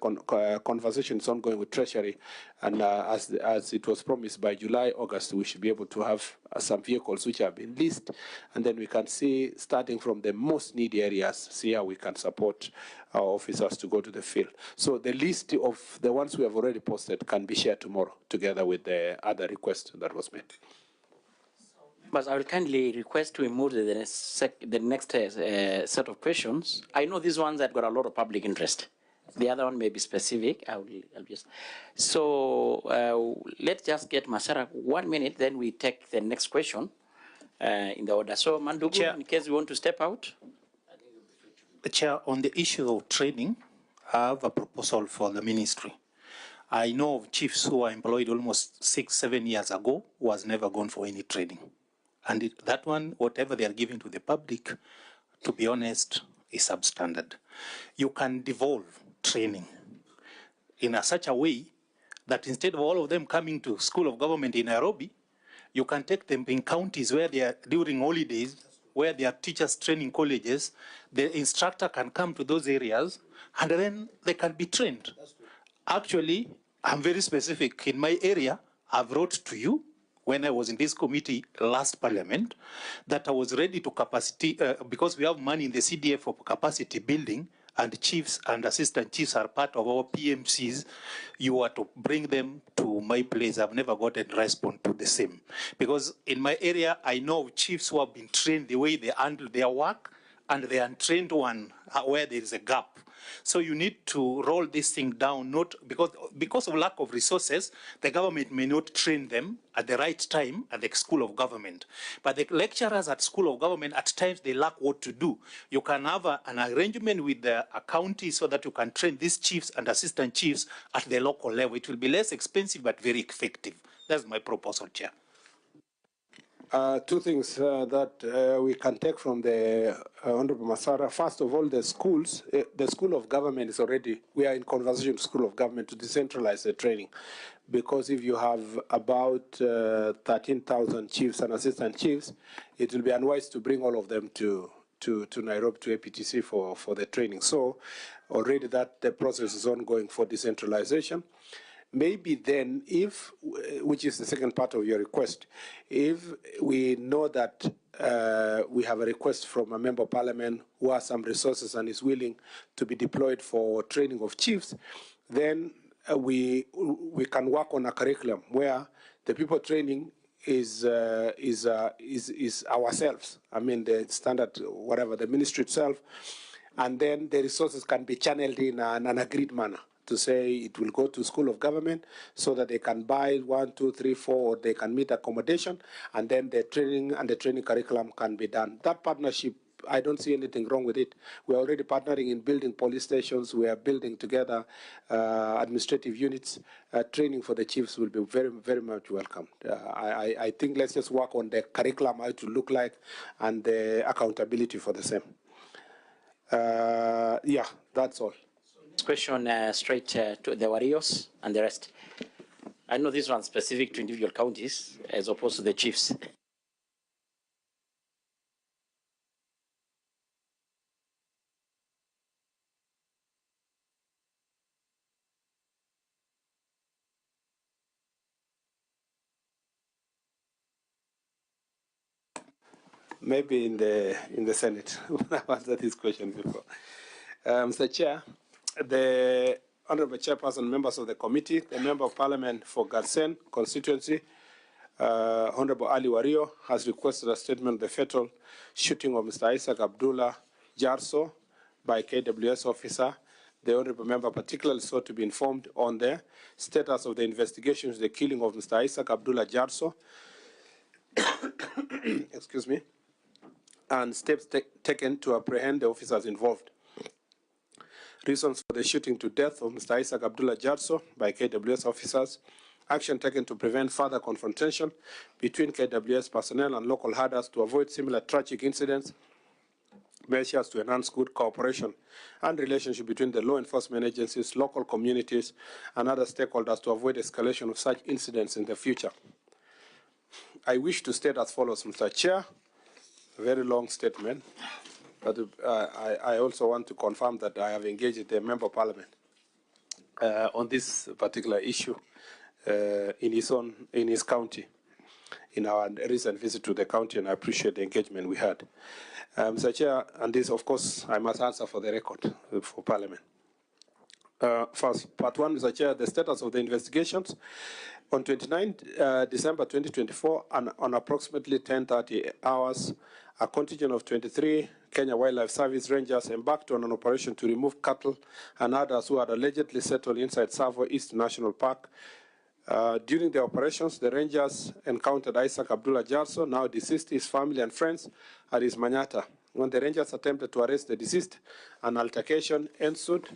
conversation is ongoing with Treasury, and as it was promised, by July, August, we should be able to have some vehicles which have been leased, and then we can see, starting from the most needy areas, see how we can support our officers to go to the field. So the list of the ones we have already posted can be shared tomorrow, together with the other request that was made. But I will kindly request to move to the next set of questions. I know these ones that got a lot of public interest. The other one may be specific. I'll just. So let's just get Masara 1 minute, then we take the next question in the order. So Mandugu, Chair, in case you want to step out. Chair, on the issue of training, I have a proposal for the ministry. I know of chiefs who were employed almost 6-7 years ago who has never gone for any training. And that one, whatever they are giving to the public, to be honest, is substandard. You can devolve training in such a way that instead of all of them coming to School of Government in Nairobi, you can take them in counties where they are during holidays, where there are teachers training colleges. The instructor can come to those areas and then they can be trained. Actually, I'm very specific. In my area, I've wrote to you when I was in this committee last parliament, that I was ready to capacity, because we have money in the CDF for capacity building, and chiefs and assistant chiefs are part of our PMCs, you are to bring them to my place. I've never gotten a response to the same. Because in my area, I know chiefs who have been trained the way they handle their work, and the untrained one where there is a gap. So you need to roll this thing down, not because of lack of resources, the government may not train them at the right time at the school of government. But the lecturers at school of government, at times they lack what to do. You can have an arrangement with the county so that you can train these chiefs and assistant chiefs at the local level. It will be less expensive but very effective. That's my proposal, Chair. Two things that we can take from the Honorable Masara. First of all, the schools, the school of government is already, we are in conversation with school of government to decentralize the training. Because if you have about 13,000 chiefs and assistant chiefs, it will be unwise to bring all of them to Nairobi, to APTC for the training. So already the process is ongoing for decentralization. Maybe then, if, which is the second part of your request, if we know that we have a request from a member of parliament who has some resources and is willing to be deployed for training of chiefs, then we can work on a curriculum where the people training is ourselves. I mean, the standard, whatever, the ministry itself, and then the resources can be channeled in an agreed manner, to say it will go to school of government so that they can buy 1, 2, 3, 4, or they can meet accommodation, and then the training and the training curriculum can be done. That partnership, I don't see anything wrong with it. We're already partnering in building police stations. We are building together administrative units. Training for the chiefs will be very, very much welcomed. I think let's just work on the curriculum, how it will look like, and the accountability for the same. Yeah, that's all. Question straight to the warriors and the rest. I know this one specific to individual counties as opposed to the chiefs. Maybe in the Senate. I've answered this question before. Mr. Chair, the Honourable Chairperson, members of the committee, the Member of Parliament for Garsen constituency, Honourable Ali Wario, has requested a statement of the fatal shooting of Mr. Isaac Abdullah Jarso by KWS officer. The Honourable Member particularly sought to be informed on the status of the investigation into the killing of Mr. Isaac Abdullah Jarso, excuse me, and steps taken to apprehend the officers involved. Reasons for the shooting to death of Mr. Isaac Abdullah Jarso by KWS officers, action taken to prevent further confrontation between KWS personnel and local herders to avoid similar tragic incidents, measures to enhance good cooperation and relationship between the law enforcement agencies, local communities, and other stakeholders to avoid escalation of such incidents in the future. I wish to state as follows, Mr. Chair, a very long statement, but I also want to confirm that I have engaged the Member of Parliament on this particular issue in his county, in our recent visit to the county, and I appreciate the engagement we had. Mr. Chair, and this, of course, I must answer for the record for Parliament. First, part one, Mr. Chair, the status of the investigations. On 29 December 2024, on approximately 10:30 hours, a contingent of 23 Kenya Wildlife Service Rangers embarked on an operation to remove cattle and others who had allegedly settled inside Savo East National Park. During the operations, the Rangers encountered Isaac Abdullah Jarso, now deceased, his family and friends at his Manyata. When the Rangers attempted to arrest the deceased, an altercation ensued,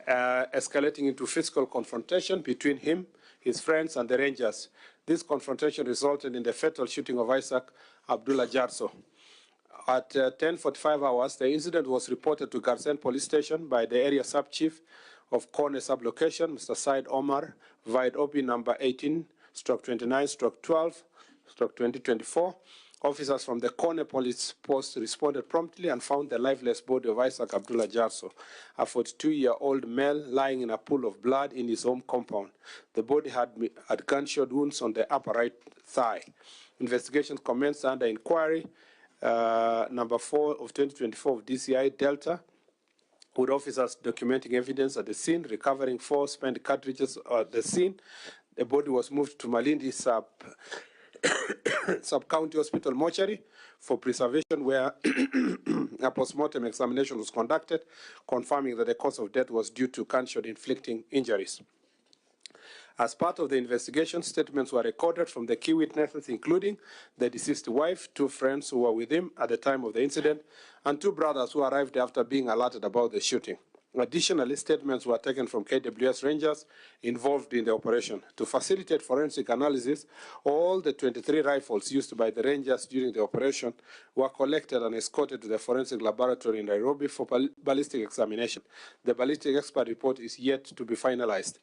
escalating into physical confrontation between him, his friends, and the Rangers. This confrontation resulted in the fatal shooting of Isaac Abdullah Jarso. At 10:45 hours, the incident was reported to Garsen Police Station by the area sub-chief of Kone sublocation, Mr. Said Omar, Vide OP number 18/29/12/2024. Officers from the Kone Police Post responded promptly and found the lifeless body of Isaac Abdullah Jarso, a 42-year-old male lying in a pool of blood in his home compound. The body had gunshot wounds on the upper right thigh. Investigations commenced under inquiry number 4 of 2024 of DCI Delta with officers documenting evidence at the scene, recovering 4 spent cartridges at the scene. The body was moved to Malindi Sub-County Hospital mortuary for preservation, where a post-mortem examination was conducted, confirming that the cause of death was due to gunshot inflicting injuries. As part of the investigation, statements were recorded from the key witnesses, including the deceased wife, 2 friends who were with him at the time of the incident, and 2 brothers who arrived after being alerted about the shooting. Additionally, statements were taken from KWS Rangers involved in the operation. To facilitate forensic analysis, all the 23 rifles used by the Rangers during the operation were collected and escorted to the forensic laboratory in Nairobi for ballistic examination. The ballistic expert report is yet to be finalized.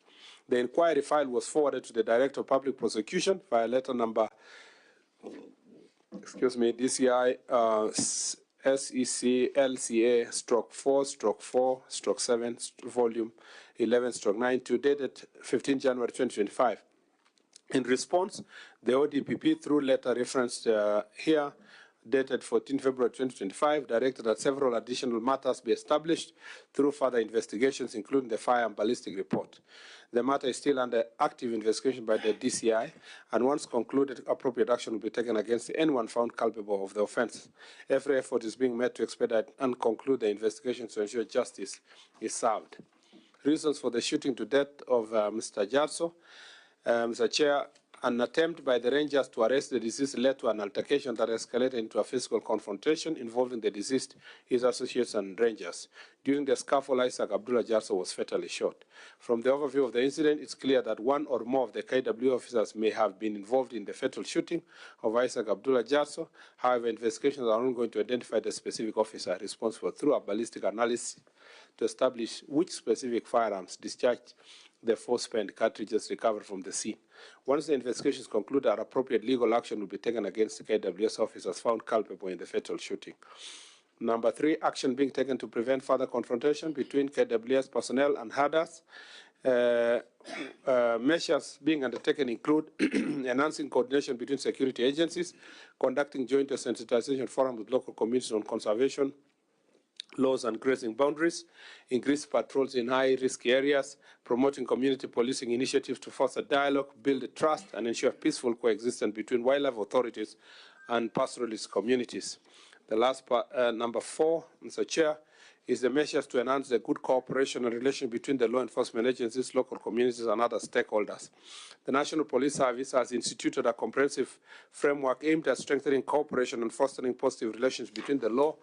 The inquiry file was forwarded to the Director of Public Prosecution via letter number, DCI SEC LCA /4/4/7 volume 11/92 dated 15 January 2025. In response, the ODPP, through letter referenced here, dated 14 February 2025, directed that several additional matters be established through further investigations, including the fire and ballistic report. The matter is still under active investigation by the DCI, and once concluded, appropriate action will be taken against anyone found culpable of the offense. Every effort is being made to expedite and conclude the investigation to ensure justice is served. Reasons for the shooting to death of Mr. Jarso. Mr. Chair, an attempt by the Rangers to arrest the deceased led to an altercation that escalated into a physical confrontation involving the deceased, his associates, and Rangers. During the scuffle, Isaac Abdullah Jarso was fatally shot. From the overview of the incident, it's clear that one or more of the KW officers may have been involved in the fatal shooting of Isaac Abdullah Jarso. However, investigations are ongoing to identify the specific officer responsible through a ballistic analysis to establish which specific firearms discharged the 4 spent cartridges recovered from the scene. Once the investigation is concluded, our appropriate legal action will be taken against the KWS officers found culpable in the fatal shooting. Number 3, action being taken to prevent further confrontation between KWS personnel and herders. Measures being undertaken include enhancing coordination between security agencies, conducting joint sensitization forums with local communities on conservation laws and grazing boundaries, increase patrols in high-risk areas, promoting community policing initiatives to foster dialogue, build trust, and ensure peaceful coexistence between wildlife authorities and pastoralist communities. The last part, number 4, Mr. Chair, is the measures to enhance the good cooperation and relation between the law enforcement agencies, local communities, and other stakeholders. The National Police Service has instituted a comprehensive framework aimed at strengthening cooperation and fostering positive relations between the law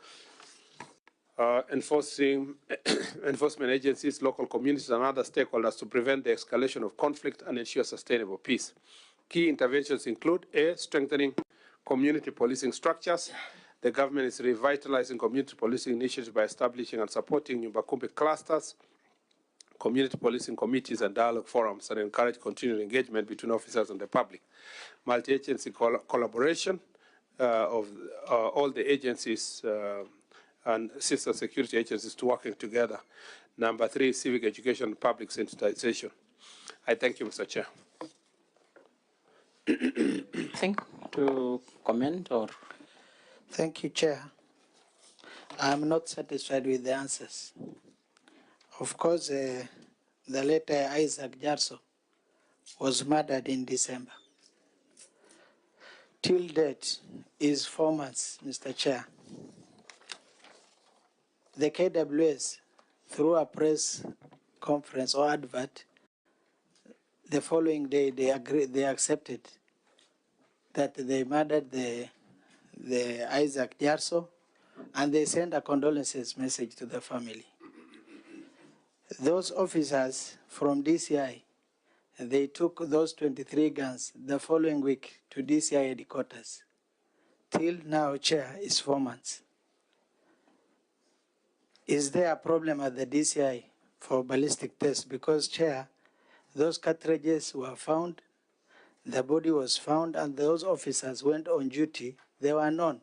enforcement agencies, local communities, and other stakeholders to prevent the escalation of conflict and ensure sustainable peace. Key interventions include A, strengthening community policing structures. The government is revitalizing community policing initiatives by establishing and supporting Nyumbakumbi clusters, community policing committees, and dialogue forums that encourage continued engagement between officers and the public. Multi-agency collaboration of all the agencies and sister security agencies to working together. Number 3, civic education and public sensitization. I thank you, Mr. Chair. Think to comment or? Thank you, Chair. I'm not satisfied with the answers. Of course, the late Isaac Jarso was murdered in December. Till date is 4 months, Mr. Chair. The KWS, through a press conference or advert, the following day they accepted that they murdered the Isaac Jarso, and they sent a condolences message to the family. Those officers from DCI, they took those 23 guns the following week to DCI headquarters. Till now, Chair, is 4 months. Is there a problem at the DCI for ballistic tests? Because, Chair, those cartridges were found, the body was found, and those officers went on duty. They were known.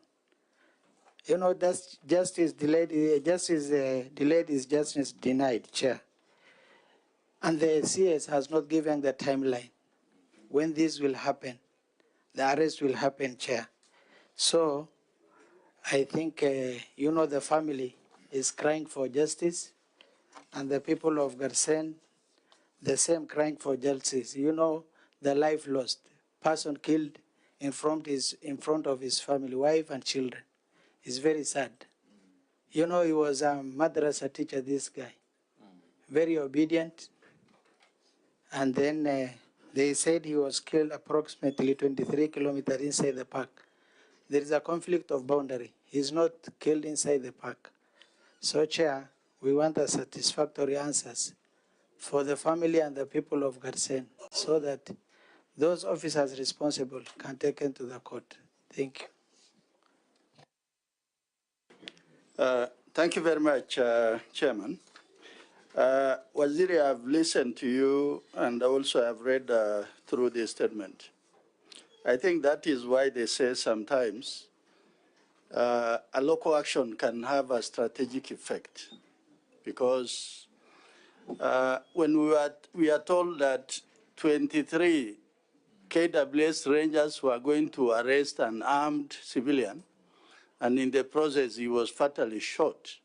You know, that's justice delayed. Justice delayed is justice denied, Chair. And the CS has not given the timeline when this will happen. The arrest will happen, Chair. So I think, you know, the family is crying for justice. and the people of Garsen, the same crying for justice. You know, the life lost, person killed in front of his family, wife and children. It's very sad. You know, he was a madrasa teacher, this guy, very obedient. And then they said he was killed approximately 23 kilometers inside the park. There is a conflict of boundary. He's not killed inside the park. So, Chair, we want a satisfactory answers for the family and the people of Garsen so that those officers responsible can take into the court. Thank you. Thank you very much, Chairman. Waziri, I've listened to you and also I've read through the statement. I think that is why they say sometimes a local action can have a strategic effect, because when we are told that 23 KWS Rangers were going to arrest an armed civilian, and in the process he was fatally shot,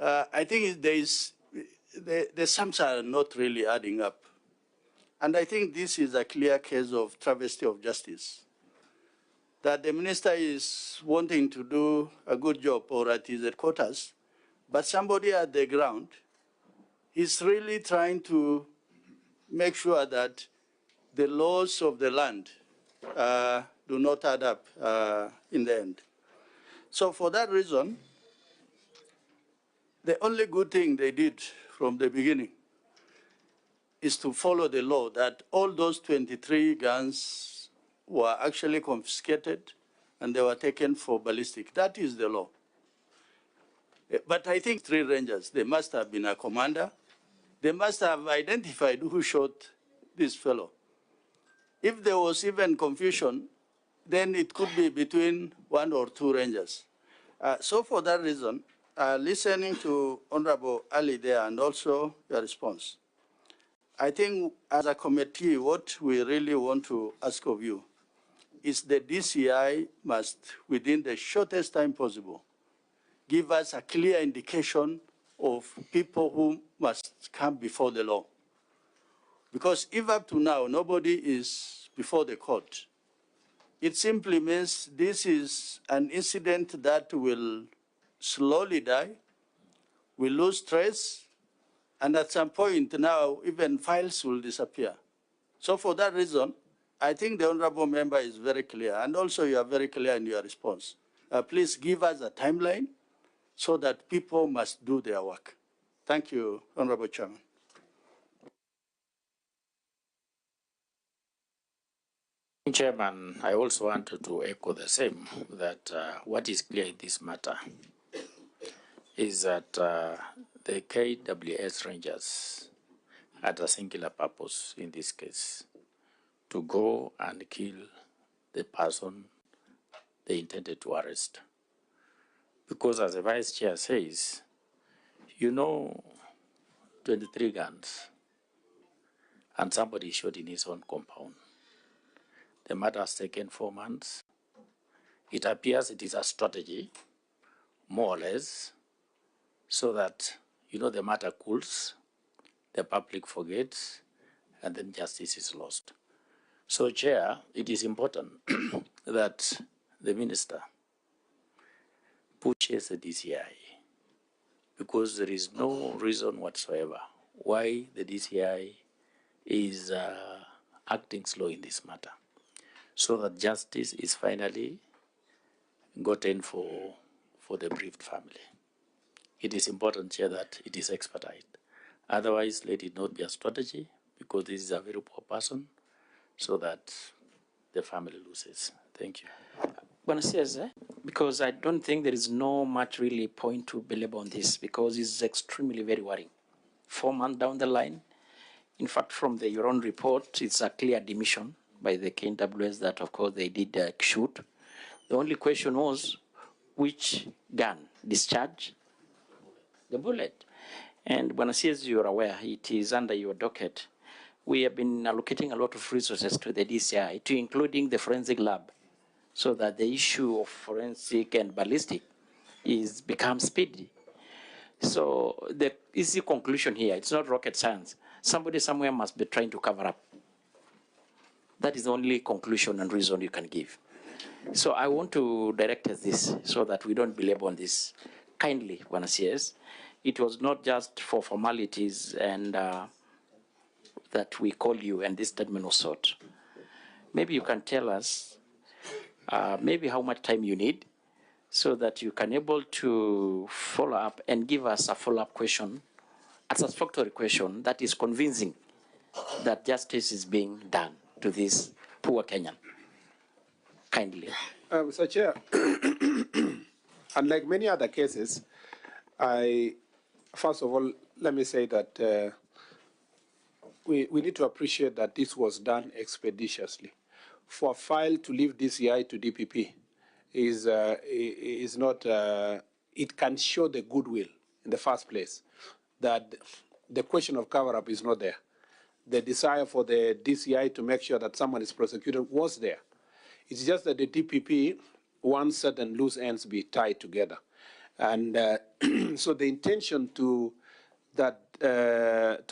I think the sums are not really adding up. And I think this is a clear case of travesty of justice, that the minister is wanting to do a good job or at his headquarters, but somebody at the ground is really trying to make sure that the laws of the land do not add up in the end. So for that reason, the only good thing they did from the beginning is to follow the law, that all those 23 guns were actually confiscated and they were taken for ballistic. That is the law. But I think 3 rangers, they must have been a commander. They must have identified who shot this fellow. If there was even confusion, then it could be between 1 or 2 rangers. So for that reason, listening to Honorable Ali there and also your response, I think as a committee, what we really want to ask of you is the DCI must, within the shortest time possible, give us a clear indication of people who must come before the law. Because if up to now nobody is before the court, it simply means this is an incident that will slowly die, will lose trace, and at some point now even files will disappear. So for that reason, I think the honorable member is very clear, and also you are very clear in your response. Please give us a timeline so that people must do their work. Thank you, Honorable Chairman. Chairman, I also wanted to echo the same, that what is clear in this matter is that the KWS Rangers had a singular purpose in this case, to go and kill the person they intended to arrest. Because as the Vice Chair says, you know, 23 guns, and somebody shot in his own compound. The matter has taken 4 months. It appears it is a strategy, more or less, so that, you know, the matter cools, the public forgets, and then justice is lost. So, Chair, it is important that the Minister pushes the DCI, because there is no reason whatsoever why the DCI is acting slow in this matter, so that justice is finally gotten for the bereaved family. It is important, Chair, that it is expedited. Otherwise, let it not be a strategy, because this is a very poor person, so that the family loses. Thank you. Because I don't think there is no much really point to belabor on this, because it's extremely very worrying. 4 months down the line, in fact, from your own report, it's a clear admission by the KWS that, of course, they did shoot. The only question was, which gun discharged the bullet? And when as you're aware, it is under your docket. We have been allocating a lot of resources to the DCI, to including the forensic lab, so that the issue of forensic and ballistic becomes speedy. So the easy conclusion here, it's not rocket science. Somebody somewhere must be trying to cover up. That is the only conclusion and reason you can give. So I want to direct us this so that we don't belabor on this. Kindly, Bwana CS, it was not just for formalities and that we called you and this statement was sought. Maybe you can tell us maybe how much time you need so that you can able to follow up and give us a follow-up question, a satisfactory question that is convincing that justice is being done to this poor Kenyan. Kindly. Mr. Chair, unlike many other cases, first of all, let me say that we need to appreciate that this was done expeditiously. For a file to leave DCI to DPP is not, it can show the goodwill in the first place, that the question of cover-up is not there. The desire for the DCI to make sure that someone is prosecuted was there. It's just that the DPP wants certain loose ends be tied together. And so the intention to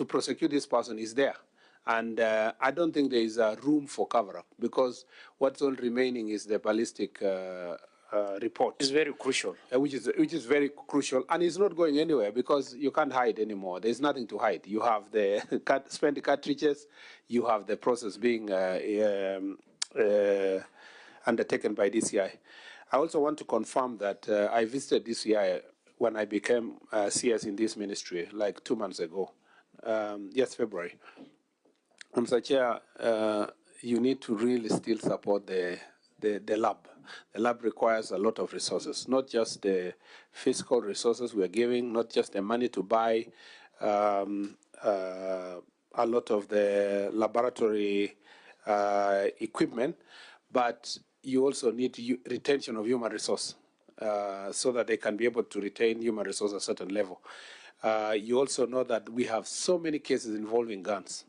prosecute this person is there. And I don't think there is room for cover-up, because what's all remaining is the ballistic report. It's very crucial. Which is very crucial, and it's not going anywhere because you can't hide anymore. There's nothing to hide. You have the spent cartridges, you have the process being undertaken by DCI. I also want to confirm that I visited DCI when I became CS in this ministry, like 2 months ago. Yes, February. Mr. Chair, you need to really still support the lab. The lab requires a lot of resources, not just the fiscal resources we are giving, not just the money to buy a lot of the laboratory equipment, but you also need retention of human resource so that they can be able to retain human resource at a certain level. You also know that we have so many cases involving guns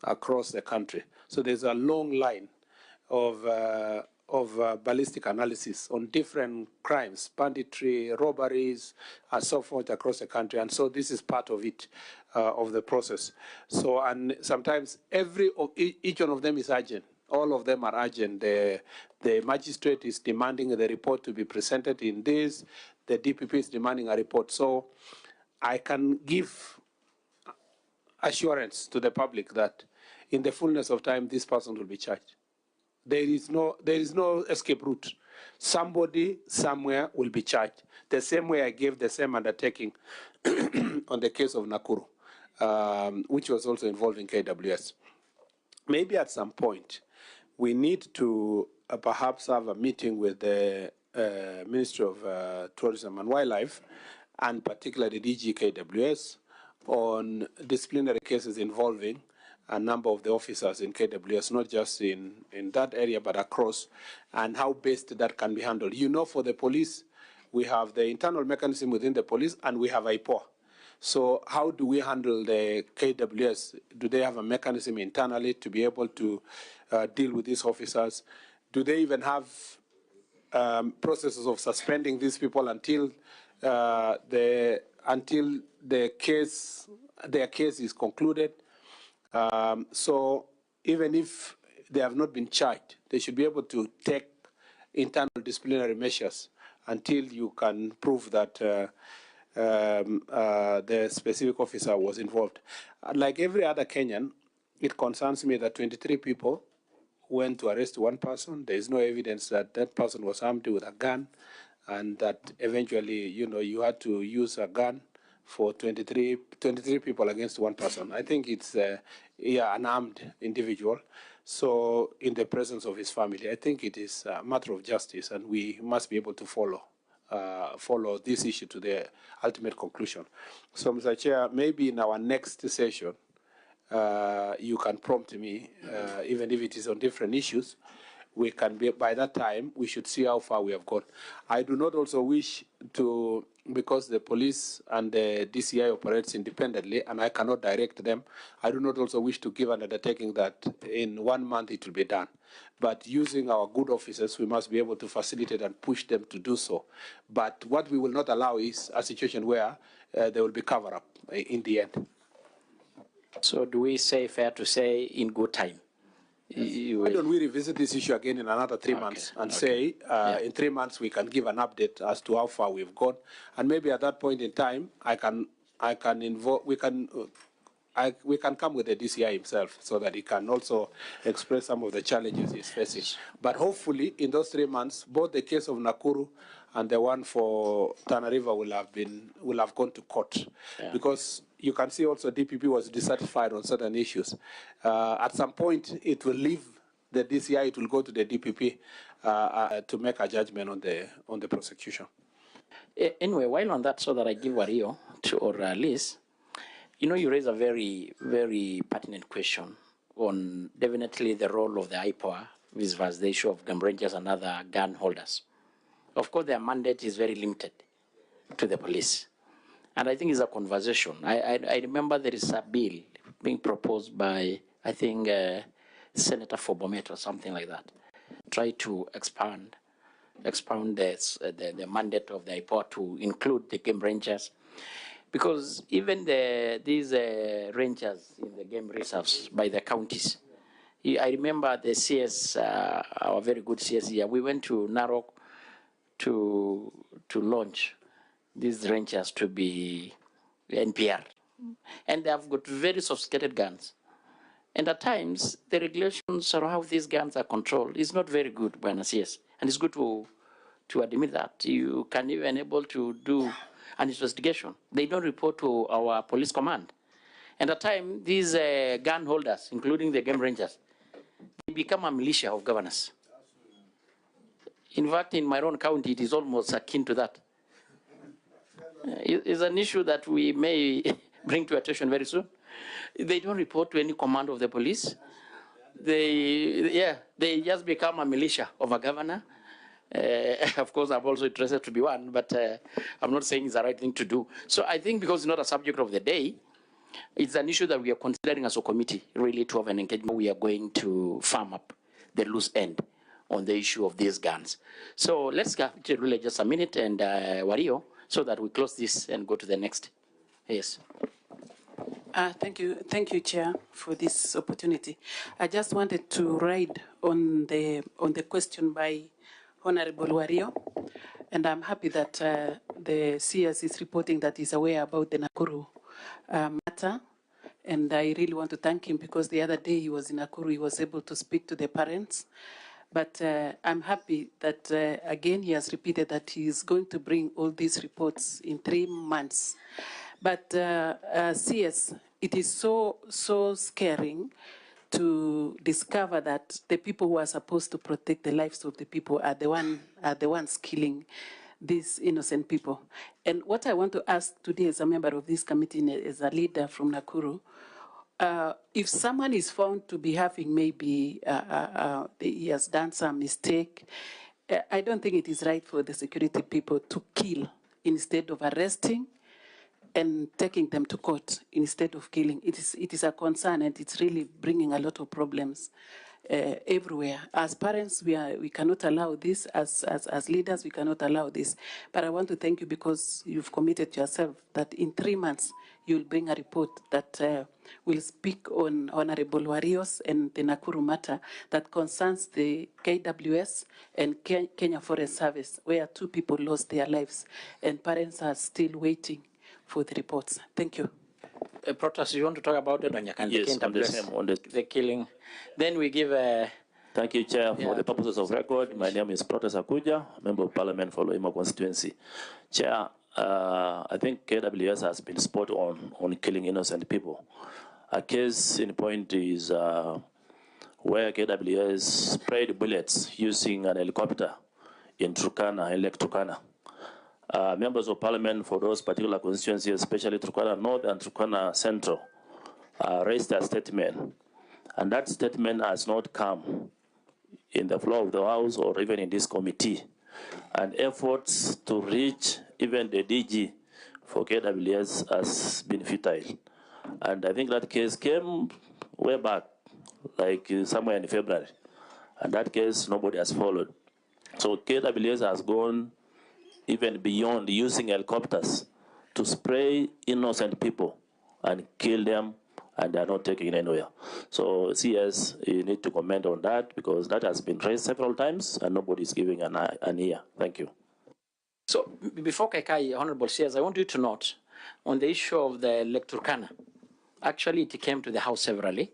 across the country. So there's a long line of ballistic analysis on different crimes, banditry, robberies, and so forth across the country. And so this is part of it, of the process. So, and sometimes each one of them is urgent. All of them are urgent. The magistrate is demanding the report to be presented in this. The DPP is demanding a report. So I can give assurance to the public that in the fullness of time, this person will be charged. There is no escape route. Somebody somewhere will be charged. The same way I gave the same undertaking on the case of Nakuru, which was also involving KWS. Maybe at some point, we need to perhaps have a meeting with the Ministry of Tourism and Wildlife, and particularly DG KWS, on disciplinary cases involving a number of the officers in KWS, not just in that area, but across, and how best that can be handled. You know, for the police, we have the internal mechanism within the police, and we have IPOA. So how do we handle the KWS? Do they have a mechanism internally to be able to deal with these officers? Do they even have processes of suspending these people until their case is concluded? So even if they have not been charged, they should be able to take internal disciplinary measures until you can prove that the specific officer was involved. Like every other Kenyan, it concerns me that 23 people went to arrest one person. There is no evidence that that person was armed with a gun, and that eventually, you know, you had to use a gun for 23 people against one person. I think it's an armed individual. So in the presence of his family, I think it is a matter of justice, and we must be able to follow this issue to the ultimate conclusion. So, Mr. Chair, maybe in our next session, you can prompt me, even if it is on different issues, we can be, by that time, we should see how far we have gone. I do not also wish to, because the police and the DCI operates independently, and I cannot direct them, I do not also wish to give an undertaking that in 1 month it will be done. But using our good officers, we must be able to facilitate and push them to do so. But what we will not allow is a situation where there will be cover-up in the end. So do we say, fair to say, in good time? Why don't we revisit this issue again in another 3 months and say in 3 months we can give an update as to how far we've gone, and maybe at that point in time we can come with the DCI himself so that he can also express some of the challenges he's facing. But hopefully in those 3 months, both the case of Nakuru and the one for Tana River will have gone to court, because you can see also DPP was dissatisfied on certain issues. At some point, it will leave the DCI, it will go to the DPP to make a judgment on the prosecution. Anyway, while on that, so that I give Wario or Liz, you know, you raise a very, very pertinent question on definitely the role of the IPOA vis-a-vis the issue of gun rangers and other gun holders. Of course, their mandate is very limited to the police. And I think it's a conversation. I remember there is a bill being proposed by, I think, Senator for Bomet or something like that. Try to expound the mandate of the IPOA to include the game rangers. Because even these rangers in the game reserves by the counties, I remember the CS, our very good CS here, we went to Narok to launch these rangers to be NPR. And they have got very sophisticated guns. And at times, the regulations around how these guns are controlled is not very good by CS. And it's good to admit that. You can even able to do an investigation. They don't report to our police command. And at times, these gun holders, including the game rangers, they become a militia of governors. In fact, in my own county, it is almost akin to that. It's an issue that we may bring to attention very soon. They don't report to any command of the police. They just become a militia of a governor. Of course, I'm also interested to be one, but I'm not saying it's the right thing to do. So I think because it's not a subject of the day, it's an issue that we are considering as a committee, really to have an engagement. We are going to farm up the loose end on the issue of these guns. So let's really just a minute and Wario, so that we close this and go to the next. Yes. Thank you, Chair, for this opportunity. I just wanted to ride on the question by Honorable Wario, and I'm happy that the CS is reporting that he's aware about the Nakuru matter, and I really want to thank him because the other day he was in Nakuru, he was able to speak to the parents. But I'm happy that, again, he has repeated that he is going to bring all these reports in 3 months. But CS, it is so scaring to discover that the people who are supposed to protect the lives of the people are the ones killing these innocent people. And what I want to ask today as a member of this committee, as a leader from Nakuru, if someone is found to be having maybe he has done some mistake, I don't think it is right for the security people to kill instead of arresting and taking them to court instead of killing. It is a concern, and it's really bringing a lot of problems everywhere. As parents, we cannot allow this. As leaders, we cannot allow this. But I want to thank you because you've committed yourself that in 3 months you'll bring a report that will speak on Honorable Wario's and the Nakuru matter that concerns the KWS and Kenya Forest Service, where 2 people lost their lives, and parents are still waiting for the reports. Thank you. Protas, you want to talk about it? Yes, on the killing. Then we give Thank you, Chair. For the purposes of record, my name is Protas Akuja, Member of Parliament for Loima constituency. Chair, I think KWS has been spot on killing innocent people. A case in point is where KWS sprayed bullets using an helicopter in Turkana, Lake Turkana. Members of Parliament for those particular constituencies, especially Turkana North and Turkana Central, raised a statement, and that statement has not come in the floor of the House or even in this committee. And efforts to reach even the DG for KWS has been futile. And I think that case came way back, like somewhere in February. And that case, nobody has followed. So KWS has gone even beyond using helicopters to spray innocent people and kill them, and they are not taking it anywhere. So CS, you need to comment on that, because that has been raised several times and nobody is giving an ear. Thank you. So before Kaikai, Honorable CS, I want you to note on the issue of the electoral. Actually, it came to the House severally,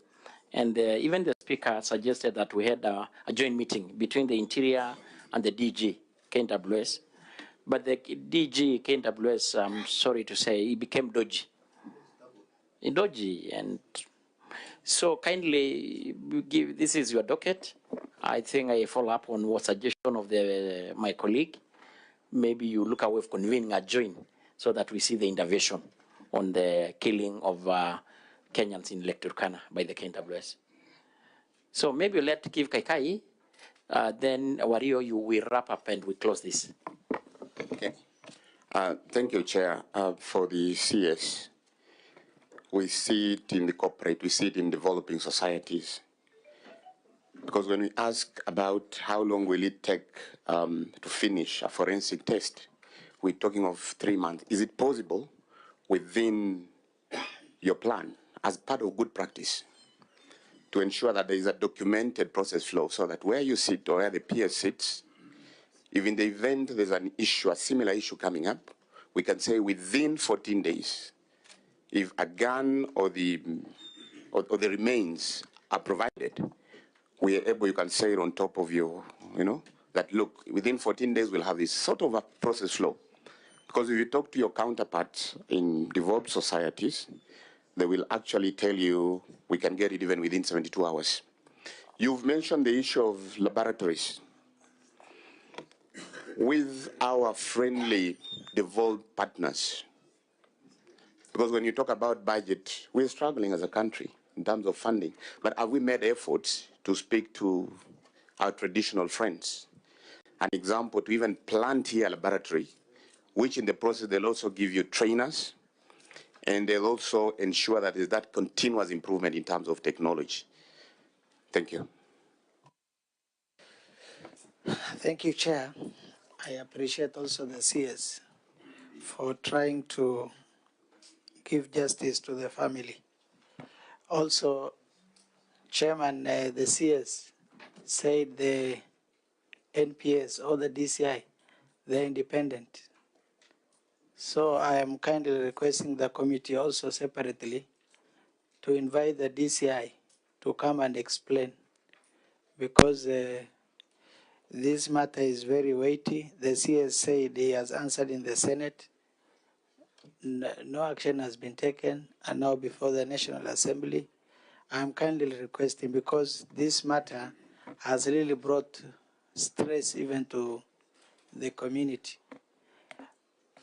and even the Speaker suggested that we had a joint meeting between the Interior and the DG, KWS. But the DG, KWS, I'm sorry to say, he became dodgy. And so kindly give, this is your docket. I think I follow up on what suggestion of my colleague. Maybe you look away of convening a joint so that we see the intervention on the killing of Kenyans in Lake Turkana by the KWS. So maybe let's give Kaikai, then Wario, you will wrap up and we close this. Okay. Thank you, Chair. For the CS, we see it in the corporate, we see it in developing societies. Because when we ask about how long will it take to finish a forensic test, we're talking of 3 months. Is it possible within your plan, as part of good practice, to ensure that there is a documented process flow so that where you sit or where the PS sits, if in the event there's an issue, a similar issue coming up, we can say within 14 days, if a gun or the remains are provided, we are able, you can say it on top of your, that look, within 14 days we'll have this sort of a process flow. Because if you talk to your counterparts in developed societies, they will actually tell you we can get it even within 72 hours. You've mentioned the issue of laboratories. With our friendly devolved partners, because when you talk about budget, we're struggling as a country in terms of funding, but have we made efforts to speak to our traditional friends? An example, to even plant here a laboratory, which in the process they'll also give you trainers, and they'll also ensure that there's that continuous improvement in terms of technology. Thank you. Thank you, Chair. I appreciate also the CS for trying to give justice to the family. Also, Chairman, the CS said the NPS or the DCI, they're independent. So I am kindly requesting the committee also separately to invite the DCI to come and explain, because this matter is very weighty. The CS said he has answered in the Senate. No action has been taken, and now before the National Assembly, I'm kindly requesting, because this matter has really brought stress even to the community.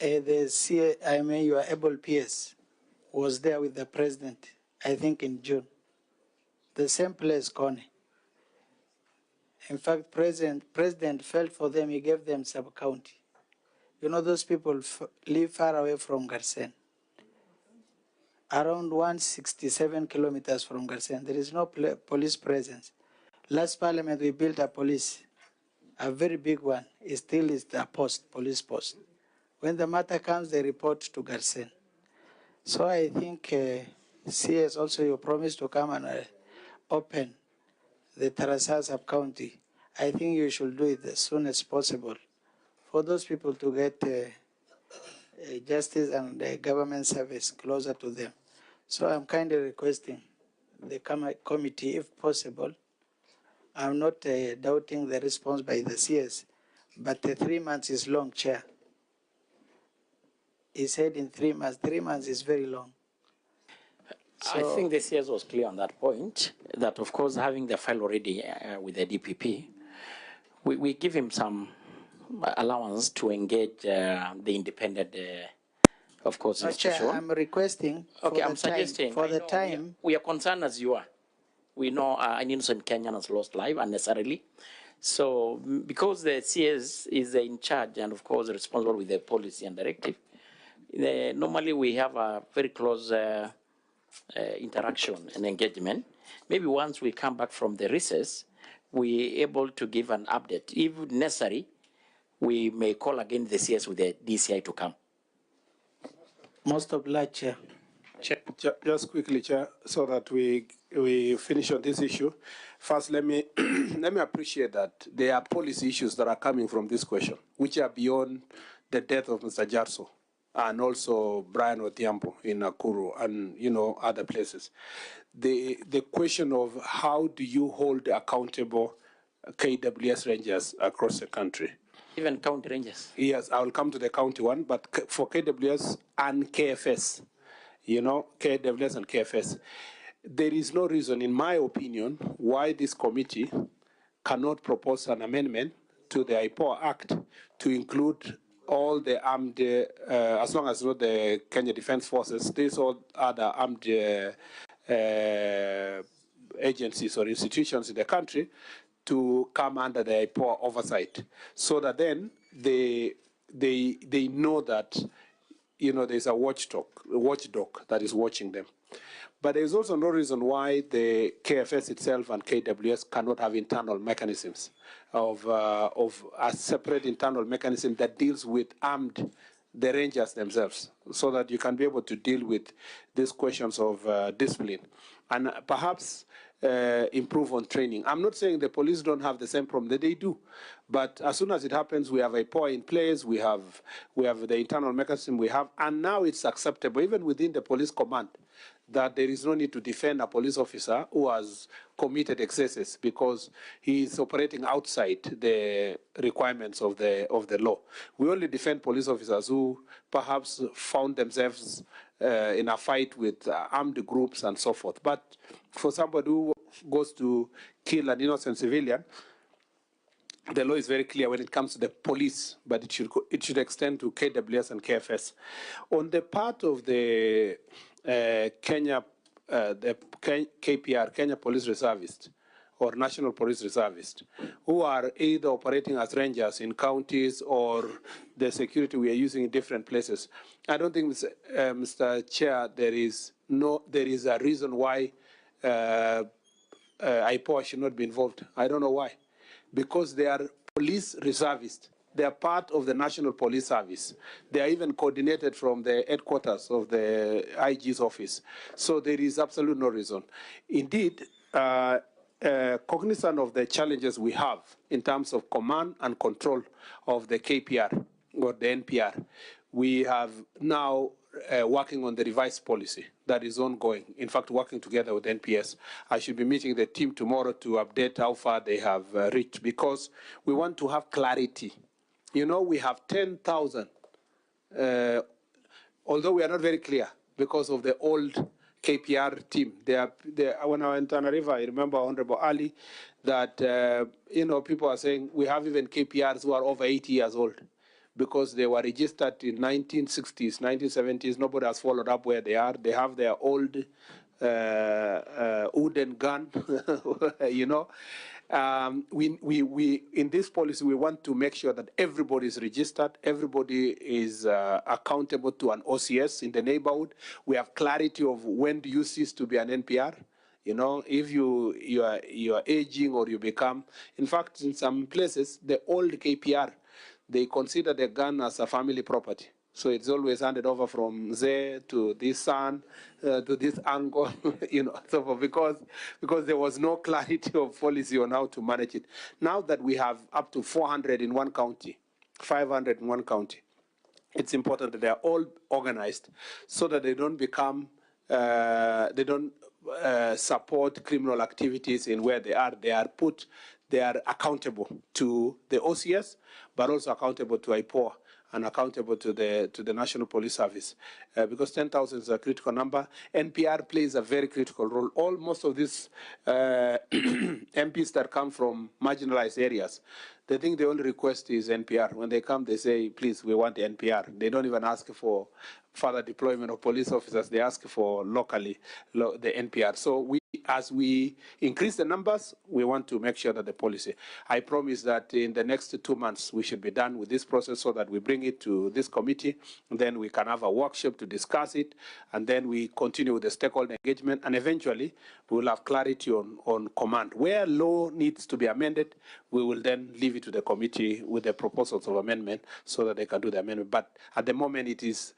Your able PS was there with the president, I think in June. The same place, Connie. In fact, president felt for them, he gave them sub-county. You know, those people live far away from Garsen. Around 167 kilometers from Garsen. There is no police presence. Last parliament, we built a police, a very big one. It still is a police post. When the matter comes, they report to Garsen. So I think, CS, also you promised to come and open the Tarasa sub-county. I think you should do it as soon as possible for those people to get justice and government service closer to them. So I'm kindly requesting the committee, if possible. I'm not doubting the response by the CS, but 3 months is long, Chair. He said in 3 months. 3 months is very long. So, I think the CS was clear on that point, that of course having the file already with the DPP, we give him some allowance to engage the independent, of course, institution. Chair, I'm requesting okay, I'm suggesting, for the time. We are concerned as you are. We know an innocent Kenyan has lost life unnecessarily. So because the CS is in charge and of course responsible with the policy and directive, normally we have a very close interaction and engagement. Maybe once we come back from the recess, we're able to give an update. If necessary, we may call again the CS with the DCI to come. Most obliged, Chair. Just quickly, Chair, so that we finish on this issue. First, let me let me appreciate that there are policy issues that are coming from this question, which are beyond the death of Mr. Jarso and also Brian Odhiambo in Nakuru and other places. The question of how do you hold accountable KWS rangers across the country? Even county rangers. Yes, I will come to the county one, but for KWS and KFS, KWS and KFS, there is no reason, in my opinion, why this committee cannot propose an amendment to the IPOA Act to include all the armed, as long as not the Kenya Defense Forces, these all other armed agencies or institutions in the country to come under the IPOA oversight, so that then they know that there's a watchdog that is watching them. But there's also no reason why the KFS itself and KWS cannot have internal mechanisms of a separate internal mechanism that deals with the rangers themselves, so that you can be able to deal with these questions of discipline and perhaps improve on training. I'm not saying the police don't have the same problem, that they do, but as soon as it happens, we have a POA in place, we have the internal mechanism we have, and now it's acceptable, even within the police command, that there is no need to defend a police officer who has committed excesses because he is operating outside the requirements of the law. We only defend police officers who perhaps found themselves in a fight with armed groups and so forth. But for somebody who goes to kill an innocent civilian, the law is very clear when it comes to the police, but it should extend to KWS and KFS. On the part of the Kenya, the KPR, Kenya Police Reservist, or National Police Reservist, who are either operating as rangers in counties or the security we are using in different places, I don't think, Mr. Chair, there is a reason why IPOA should not be involved. I don't know why. Because they are police reservists. They are part of the National Police Service. They are even coordinated from the headquarters of the IG's office. So there is absolutely no reason. Indeed, cognizant of the challenges we have in terms of command and control of the KPR or the NPR, we have now working on the revised policy that is ongoing. In fact, working together with NPS. I should be meeting the team tomorrow to update how far they have reached, because we want to have clarity. We have 10,000, although we are not very clear because of the old KPR team. When I went to Tana River, I remember Honorable Ali, that people are saying we have even KPRs who are over 80 years old, because they were registered in 1960s, 1970s. Nobody has followed up where they are. They have their old wooden gun, We in this policy, we want to make sure that everybody is registered, everybody is accountable to an OCS in the neighborhood. We have clarity of when do you cease to be an NPR. If you are aging or you become, in fact, in some places, the old KPR, they consider the gun as a family property. So it's always handed over from there to this son, to this uncle, so because there was no clarity of policy on how to manage it. Now that we have up to 400 in one county, 500 in one county, it's important that they are all organized so that they don't become, they don't support criminal activities in where they are. They are accountable to the OCS, but also accountable to IPOA and accountable to the National Police Service, because 10,000 is a critical number. NPR plays a very critical role. Most of these MPs that come from marginalized areas, they think the only request is NPR. When they come, they say, please, we want the NPR. They don't even ask for further deployment of police officers. They ask for locally the NPR. So we as we increase the numbers, we want to make sure that the policy. I promise that in the next 2 months, we should be done with this process so that we bring it to this committee, and then we can have a workshop to discuss it, and then we continue with the stakeholder engagement, and eventually we will have clarity on command. Where law needs to be amended, we will then leave it to the committee with the proposals of amendment so that they can do the amendment. But at the moment, it is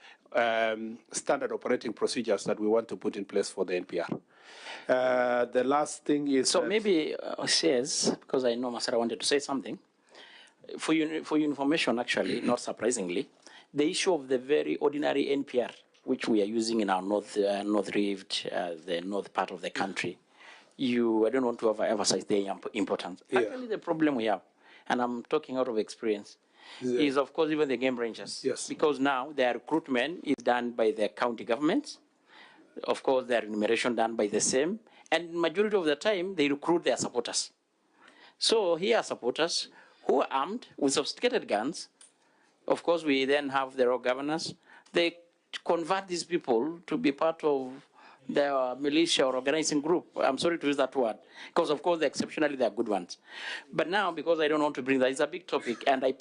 standard operating procedures that we want to put in place for the NPR. The last thing is... So maybe says, because I know Masara wanted to say something, for your information, actually, not surprisingly, the issue of the very ordinary NPR, which we are using in our north Rift, the north part of the country, I don't want to emphasize the importance. Yeah. Actually, the problem we have, and I'm talking out of experience, is of course even the game rangers. Yes. Because now their recruitment is done by the county governments. Of course, their remuneration done by the same, and majority of the time they recruit their supporters. So here are supporters who are armed with sophisticated guns. Of course, we then have the rogue governors. They convert these people to be part of their militia or organizing group. I'm sorry to use that word, because of course, exceptionally, they are good ones. But now, because I don't want to bring that, it's a big topic, and I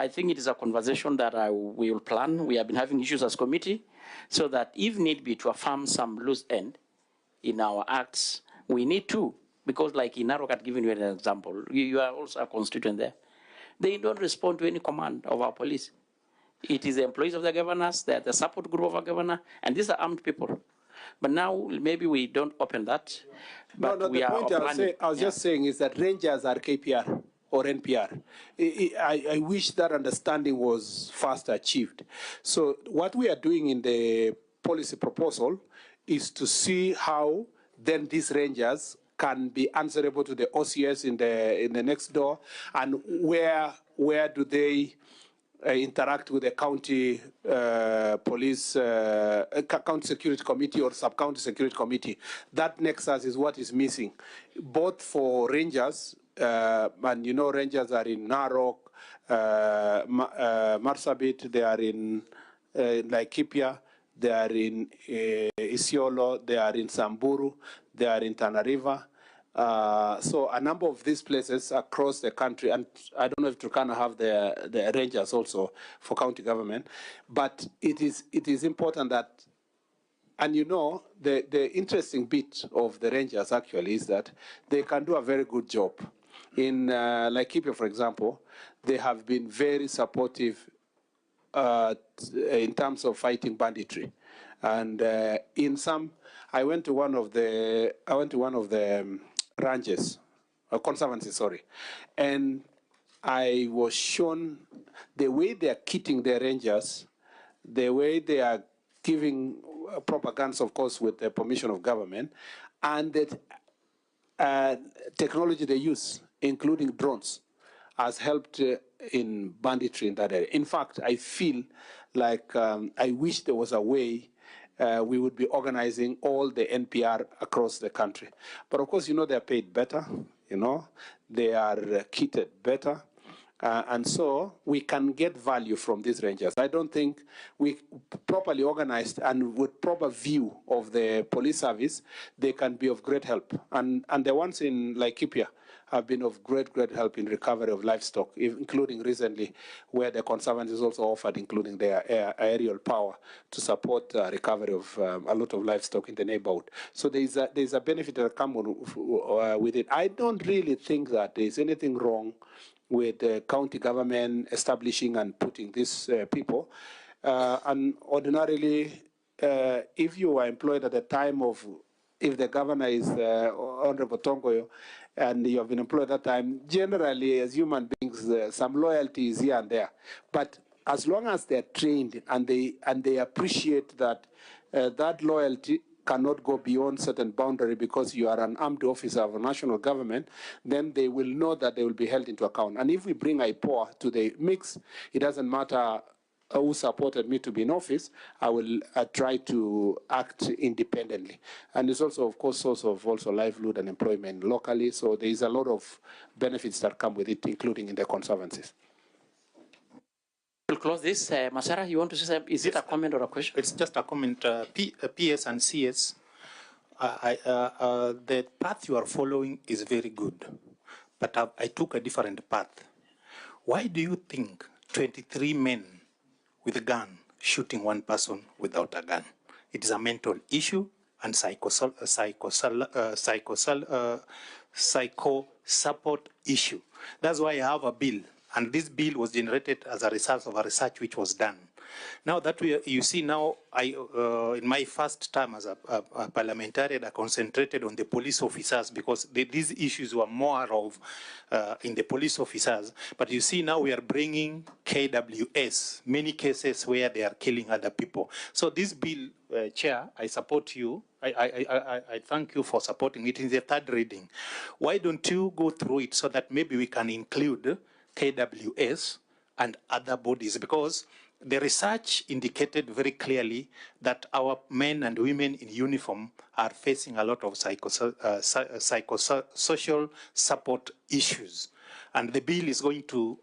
think it is a conversation that we will plan. We have been having issues as committee, so that if need be to affirm some loose end in our acts, we need to, because like in Narok, I've given you an example, you are also a constituent there. They don't respond to any command of our police. It is the employees of the governors, they're the support group of our governor, and these are armed people. But now maybe we don't open that. But no, the point I was just saying is that rangers are KPR or NPR. I wish that understanding was fast achieved. So what we are doing in the policy proposal is to see how then these rangers can be answerable to the OCS in the next door, and where do they interact with the county police, county security committee or sub-county security committee. That nexus is what is missing, both for rangers, and you know rangers are in Narok, Marsabit, they are in Laikipia, they are in Isiolo, they are in Samburu, they are in Tana River. So a number of these places across the country, and I don't know if Turkana have the rangers also for county government, but it is important that, and you know, the interesting bit of the rangers actually is that they can do a very good job. In Laikipia, for example, they have been very supportive in terms of fighting banditry, and in some, I went to one of the ranches, conservancy, sorry, and I was shown the way they are kitting their rangers, the way they are giving propaganda, of course, with the permission of government, and the technology they use, including drones, has helped in banditry in that area. In fact, I feel like I wish there was a way we would be organizing all the NPR across the country. But of course, you know, they're paid better, you know, they are kitted better. And so we can get value from these rangers. I don't think we properly organized and with proper view of the police service, they can be of great help. And the ones in Laikipia have been of great help in recovery of livestock, including recently where the Conservancy is also offered, including their aerial power to support recovery of a lot of livestock in the neighborhood. So there's a benefit that comes with it. I don't really think that there's anything wrong with the county government establishing and putting these people. And ordinarily, if you are employed at the time of, if the governor is Honorable Tongoyo, and you have been employed at that time, generally, as human beings, some loyalty is here and there. But as long as they're trained and they appreciate that that loyalty cannot go beyond certain boundary because you are an armed officer of a national government, then they will know that they will be held into account. And if we bring IPOA to the mix, it doesn't matter who supported me to be in office, I will try to act independently. And it's also, of course, source of also livelihood and employment locally. So there is a lot of benefits that come with it, including in the conservancies. We'll close this. Masara, you want to say something? Is it a comment or a question? It's just a comment. PS and CS The path you are following is very good, but I took a different path. Why do you think 23 men with a gun shooting one person without a gun? It is a mental issue and psycho support issue. That's why I have a bill, and this bill was generated as a result of a research which was done. Now that you see now, in my first term as a parliamentarian, I concentrated on the police officers because these issues were more of in the police officers. But you see now we are bringing KWS, many cases where they are killing other people. So this bill, Chair, I support you. I thank you for supporting it in the third reading. Why don't you go through it so that maybe we can include KWS and other bodies, because the research indicated very clearly that our men and women in uniform are facing a lot of psychosocial support issues. And the bill is going to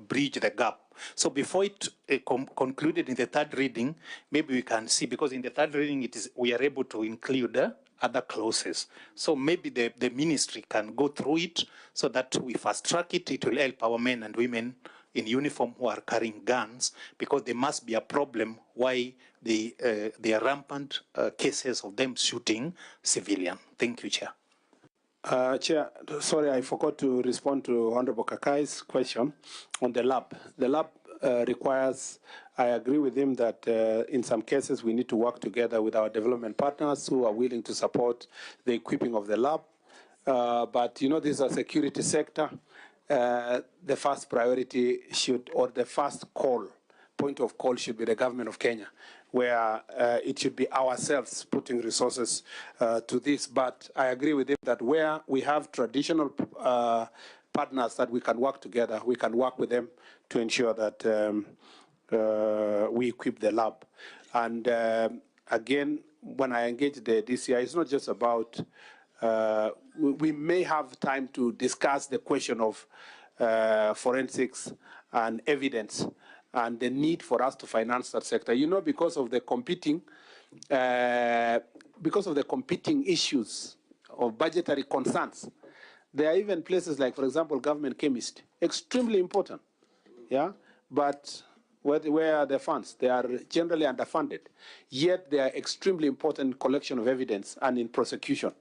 bridge the gap. So before it concluded in the third reading, maybe we can see, because in the third reading we are able to include other clauses. So maybe the ministry can go through it so that we fast track it. It will help our men and women in uniform who are carrying guns, because there must be a problem why there are rampant cases of them shooting civilian. Thank you, Chair. Chair, sorry, I forgot to respond to Honorable Kakai's question on the lab. The lab requires, I agree with him that in some cases we need to work together with our development partners who are willing to support the equipping of the lab. But you know, this is a security sector. The first priority should, or the first point of call should be the government of Kenya, where it should be ourselves putting resources to this. But I agree with him that where we have traditional partners that we can work together, we can work with them to ensure that we equip the lab. And again, when I engage the DCI, it's not just about we may have time to discuss the question of forensics and evidence and the need for us to finance that sector. You know, because of the competing issues of budgetary concerns, there are even places like, for example, government chemist, extremely important, yeah, but where are the funds? They are generally underfunded, yet they are extremely important in collection of evidence and in prosecution.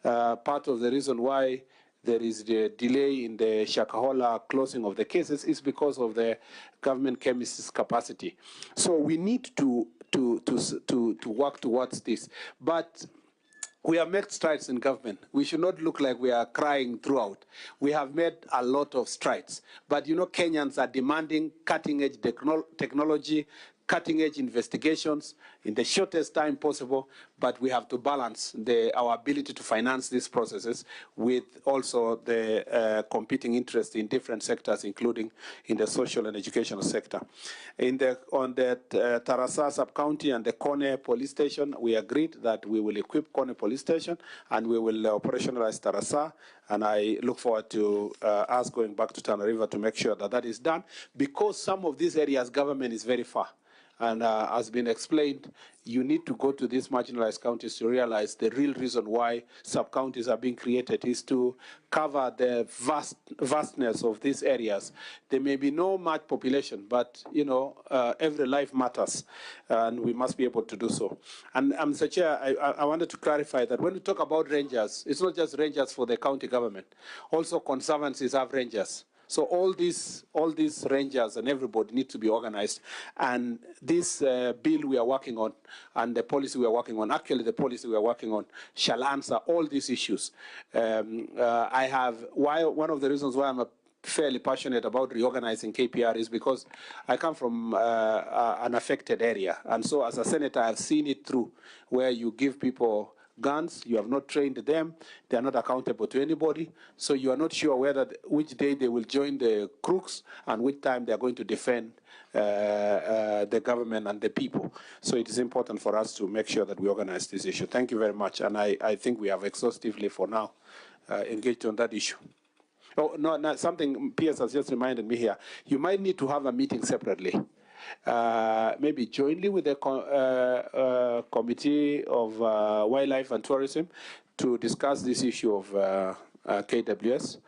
Part of the reason why there is the delay in the Shakahola closing of the cases is because of the government chemist's capacity. So we need to work towards this. But we have made strides in government. We should not look like we are crying throughout. We have made a lot of strides. But you know, Kenyans are demanding cutting-edge technology, cutting-edge investigations in the shortest time possible, but we have to balance our ability to finance these processes with also the competing interests in different sectors, including in the social and educational sector. On the Tarasa sub-county and the Kone police station, we agreed that we will equip Kone police station and we will operationalize Tarasa, and I look forward to us going back to Tana River to make sure that that is done, because some of these areas government is very far. And as been explained, you need to go to these marginalized counties to realize the real reason why sub-counties are being created is to cover the vastness of these areas. There may be no much population, but you know, every life matters, and we must be able to do so. And Mr. Chair, I wanted to clarify that when we talk about rangers, it's not just rangers for the county government. Also conservancies have rangers. So all these rangers and everybody need to be organized. And this bill we are working on and the policy we are working on, actually the policy we are working on, shall answer all these issues. One of the reasons why I'm fairly passionate about reorganizing KPR is because I come from an affected area. And so as a senator, I've seen it through, where you give people guns, you have not trained them, they are not accountable to anybody, so you are not sure which day they will join the crooks and which time they are going to defend the government and the people. So it is important for us to make sure that we organize this issue. Thank you very much, and I think we have exhaustively for now engaged on that issue. Oh, no, something Pierce has just reminded me here. You might need to have a meeting separately maybe jointly with the Committee of Wildlife and Tourism to discuss this issue of KWS,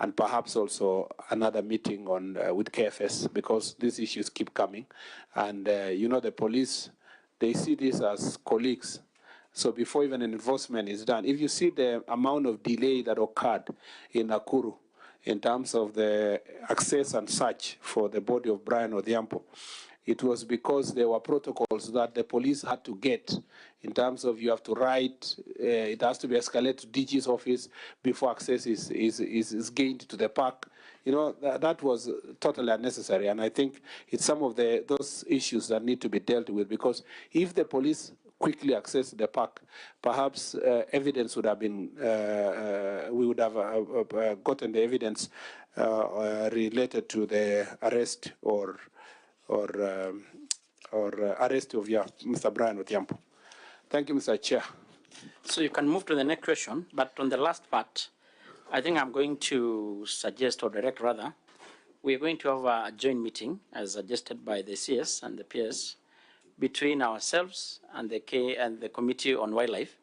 and perhaps also another meeting on with KFS, because these issues keep coming. And you know, the police, they see this as colleagues. So before even an enforcement is done, if you see the amount of delay that occurred in Nakuru in terms of the access and search for the body of Brian Odhiambo, it was because there were protocols that the police had to get in terms of you have to write, it has to be escalated to DG's office before access is gained to the park. You know, that was totally unnecessary, and I think it's some of those issues that need to be dealt with, because if the police quickly access the park, perhaps evidence would have been, we would have gotten the evidence related to the arrest or arrest of Mr. Brian Odhiambo. Thank you, Mr. Chair. So you can move to the next question, but on the last part, I think I'm going to suggest, or direct rather, we're going to have a joint meeting as suggested by the CS and the PS between ourselves and the Committee on Wildlife,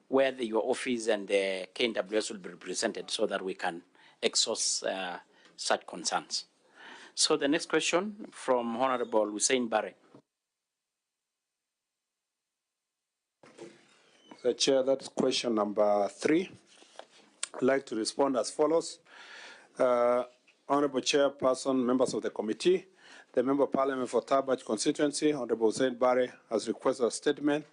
where your office and the KWS will be represented so that we can exhaust such concerns. So the next question from Honorable Hussein Barre. The Chair, that's question number 3. I'd like to respond as follows. Honorable Chairperson, members of the committee, the Member of Parliament for Tabaj constituency, Honorable Hussein Barre, has requested a statement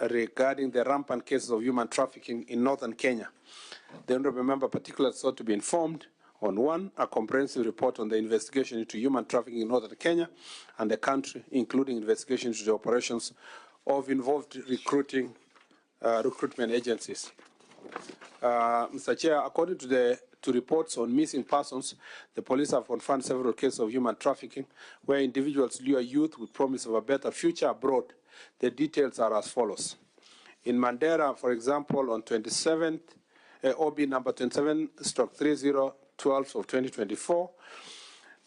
regarding the rampant cases of human trafficking in northern Kenya. The Honorable Member particularly sought to be informed on 1, a comprehensive report on the investigation into human trafficking in northern Kenya and the country, including investigation into the operations of involved recruitment agencies. Mr. Chair, according to reports on missing persons, the police have confirmed several cases of human trafficking where individuals lure youth with promise of a better future abroad. The details are as follows. In Mandera, for example, on 27th, OB number 27/3012 of 2024,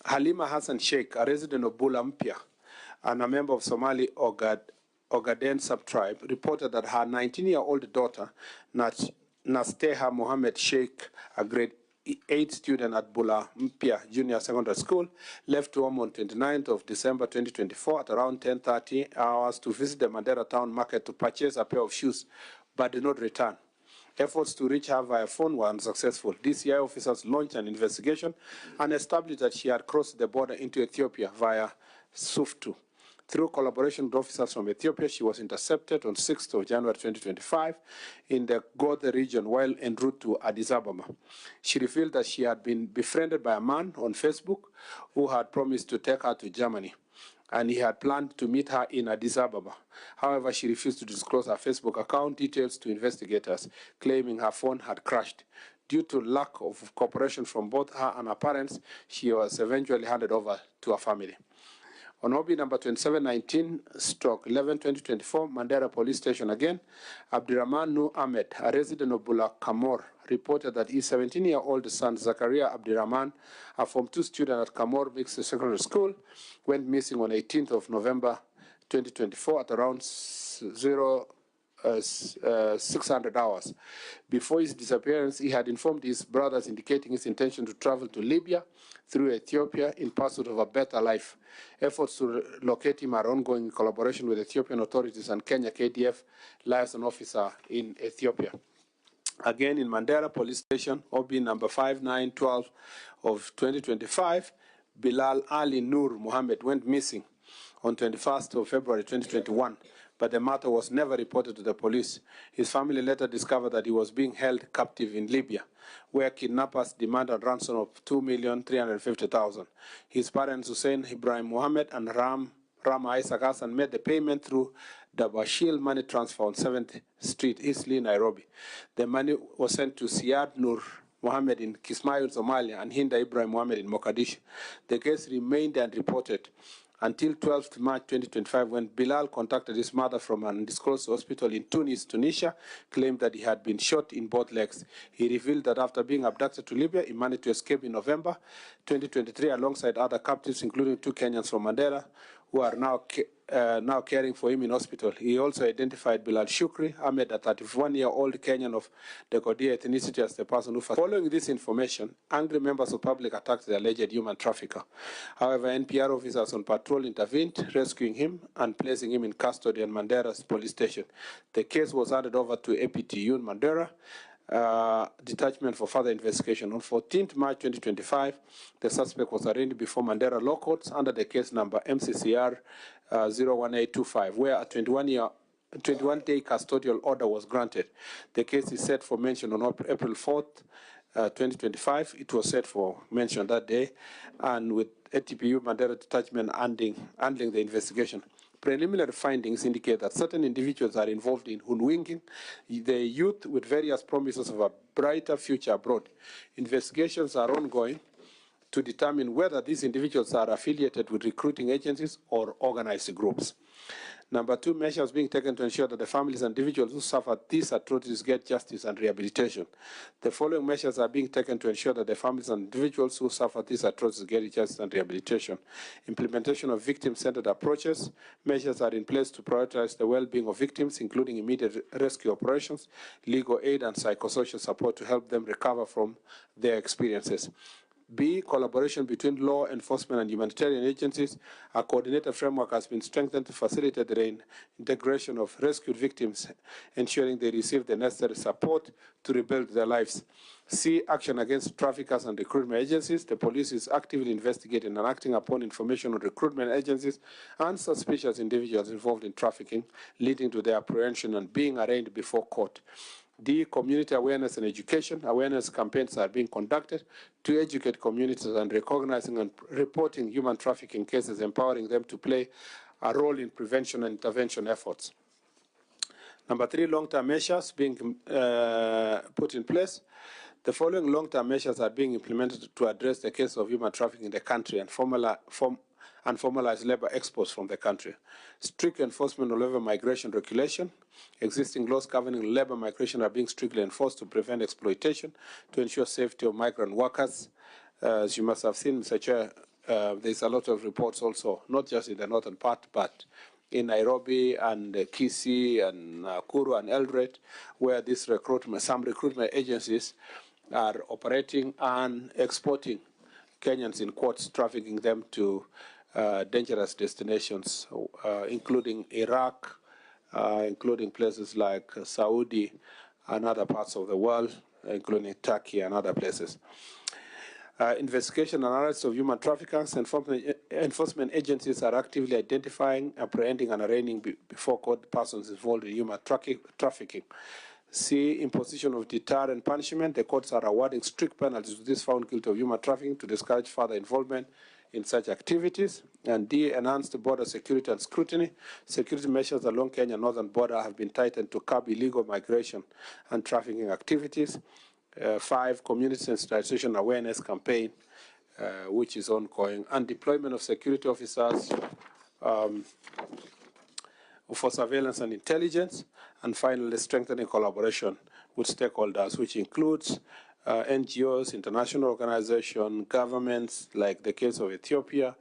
Halima Hassan Sheikh, a resident of Bula Mpya and a member of Somali Ogaden subtribe, reported that her 19-year-old daughter, Nasteha Mohammed Sheikh, a grade 8 student at Bula Mpya Junior Secondary School, left home on 29th of December 2024 at around 10:30 hours to visit the Mandera town market to purchase a pair of shoes, but did not return. Efforts to reach her via phone were unsuccessful. DCI officers launched an investigation and established that she had crossed the border into Ethiopia via Suftu. Through collaboration with officers from Ethiopia, she was intercepted on 6th of January 2025 in the Gode region while en route to Addis Ababa. She revealed that she had been befriended by a man on Facebook who had promised to take her to Germany, and he had planned to meet her in Addis Ababa. However, she refused to disclose her Facebook account details to investigators, claiming her phone had crashed. Due to lack of cooperation from both her and her parents, she was eventually handed over to her family. On OB number 2719/11/2024, Mandera Police Station again, Abdirahman Nur Ahmed, a resident of Bula Kamor, reported that his 17-year-old son, Zakaria Abdirahman, a Form 2 student at Kamor Mixed Secondary School, went missing on 18th of November 2024 at around 600 hours. Before his disappearance, he had informed his brothers, indicating his intention to travel to Libya through Ethiopia in pursuit of a better life. Efforts to locate him are ongoing in collaboration with Ethiopian authorities and Kenya KDF liaison officer in Ethiopia. Again, in Mandera Police Station, OB number 5912 of 2025, Bilal Ali Nur Mohammed went missing on 21st of February 2021, but the matter was never reported to the police. His family later discovered that he was being held captive in Libya, where kidnappers demanded a ransom of 2,350,000. His parents, Hussein Ibrahim Mohammed and Rama Isaac Hassan, made the payment through the BOMBSHELL money transfer on 7th Street, Eastleigh, Nairobi. The money was sent to Siad Nur Mohammed in Kismayo, Somalia, and Hinda Ibrahim Mohammed in Mogadishu. The case remained unreported until 12th March 2025, when Bilal contacted his mother from an undisclosed hospital in Tunis, Tunisia, claimed that he had been shot in both legs. He revealed that after being abducted to Libya, he managed to escape in November 2023, alongside other captives, including 2 Kenyans from Mandera, who are now caring for him in hospital. He also identified Bilal Shukri Ahmed, a 31-year-old Kenyan of the Kodia ethnicity, as the person who following this information, angry members of public attacked the alleged human trafficker. However, NPR officers on patrol intervened, rescuing him and placing him in custody in Mandera's police station. The case was handed over to APTU in Mandera detachment for further investigation. On 14th March 2025, the suspect was arraigned before Mandera Law Courts under the case number MCCR 01825, where a 21-day custodial order was granted. The case is set for mention on April 4th, 2025. It was set for mention that day, and with ATPU Mandera detachment handling the investigation. Preliminary findings indicate that certain individuals are involved in hoodwinking the youth with various promises of a brighter future abroad. Investigations are ongoing to determine whether these individuals are affiliated with recruiting agencies or organized groups. Number 2, measures being taken to ensure that the families and individuals who suffered these atrocities get justice and rehabilitation. The following measures are being taken to ensure that the families and individuals who suffered these atrocities get justice and rehabilitation. Implementation of victim-centered approaches. Measures are in place to prioritize the well-being of victims, including immediate rescue operations, legal aid, and psychosocial support to help them recover from their experiences. B, collaboration between law enforcement and humanitarian agencies. A coordinated framework has been strengthened to facilitate the reintegration of rescued victims, ensuring they receive the necessary support to rebuild their lives. C, action against traffickers and recruitment agencies. The police is actively investigating and acting upon information on recruitment agencies and suspicious individuals involved in trafficking, leading to their apprehension and being arraigned before court. D, community awareness and education. Awareness campaigns are being conducted to educate communities and recognizing and reporting human trafficking cases, empowering them to play a role in prevention and intervention efforts. Number 3, long-term measures being put in place. The following long-term measures are being implemented to address the case of human trafficking in the country and formalize labor exports from the country. Strict enforcement of labor migration regulation. Existing laws governing labor migration are being strictly enforced to prevent exploitation, to ensure safety of migrant workers. As you must have seen, Mr. Chair, there's a lot of reports also, not just in the northern part, but in Nairobi and Kisii and Karua and Eldoret, where this some recruitment agencies are operating and exporting Kenyans in quotes, trafficking them to dangerous destinations, including Iraq, including places like Saudi and other parts of the world, including Turkey and other places. Investigation and analysis of human traffickers. Enforcement agencies are actively identifying, apprehending, and arraigning before court persons involved in human trafficking. C, imposition of deterrent punishment. The courts are awarding strict penalties to those found guilty of human trafficking to discourage further involvement in such activities. And D, enhanced border security and scrutiny. Security measures along Kenya northern border have been tightened to curb illegal migration and trafficking activities. 5, community sensitization awareness campaign, which is ongoing, and deployment of security officers for surveillance and intelligence, and finally strengthening collaboration with stakeholders, which includes NGOs, international organizations, governments, like the case of Ethiopia,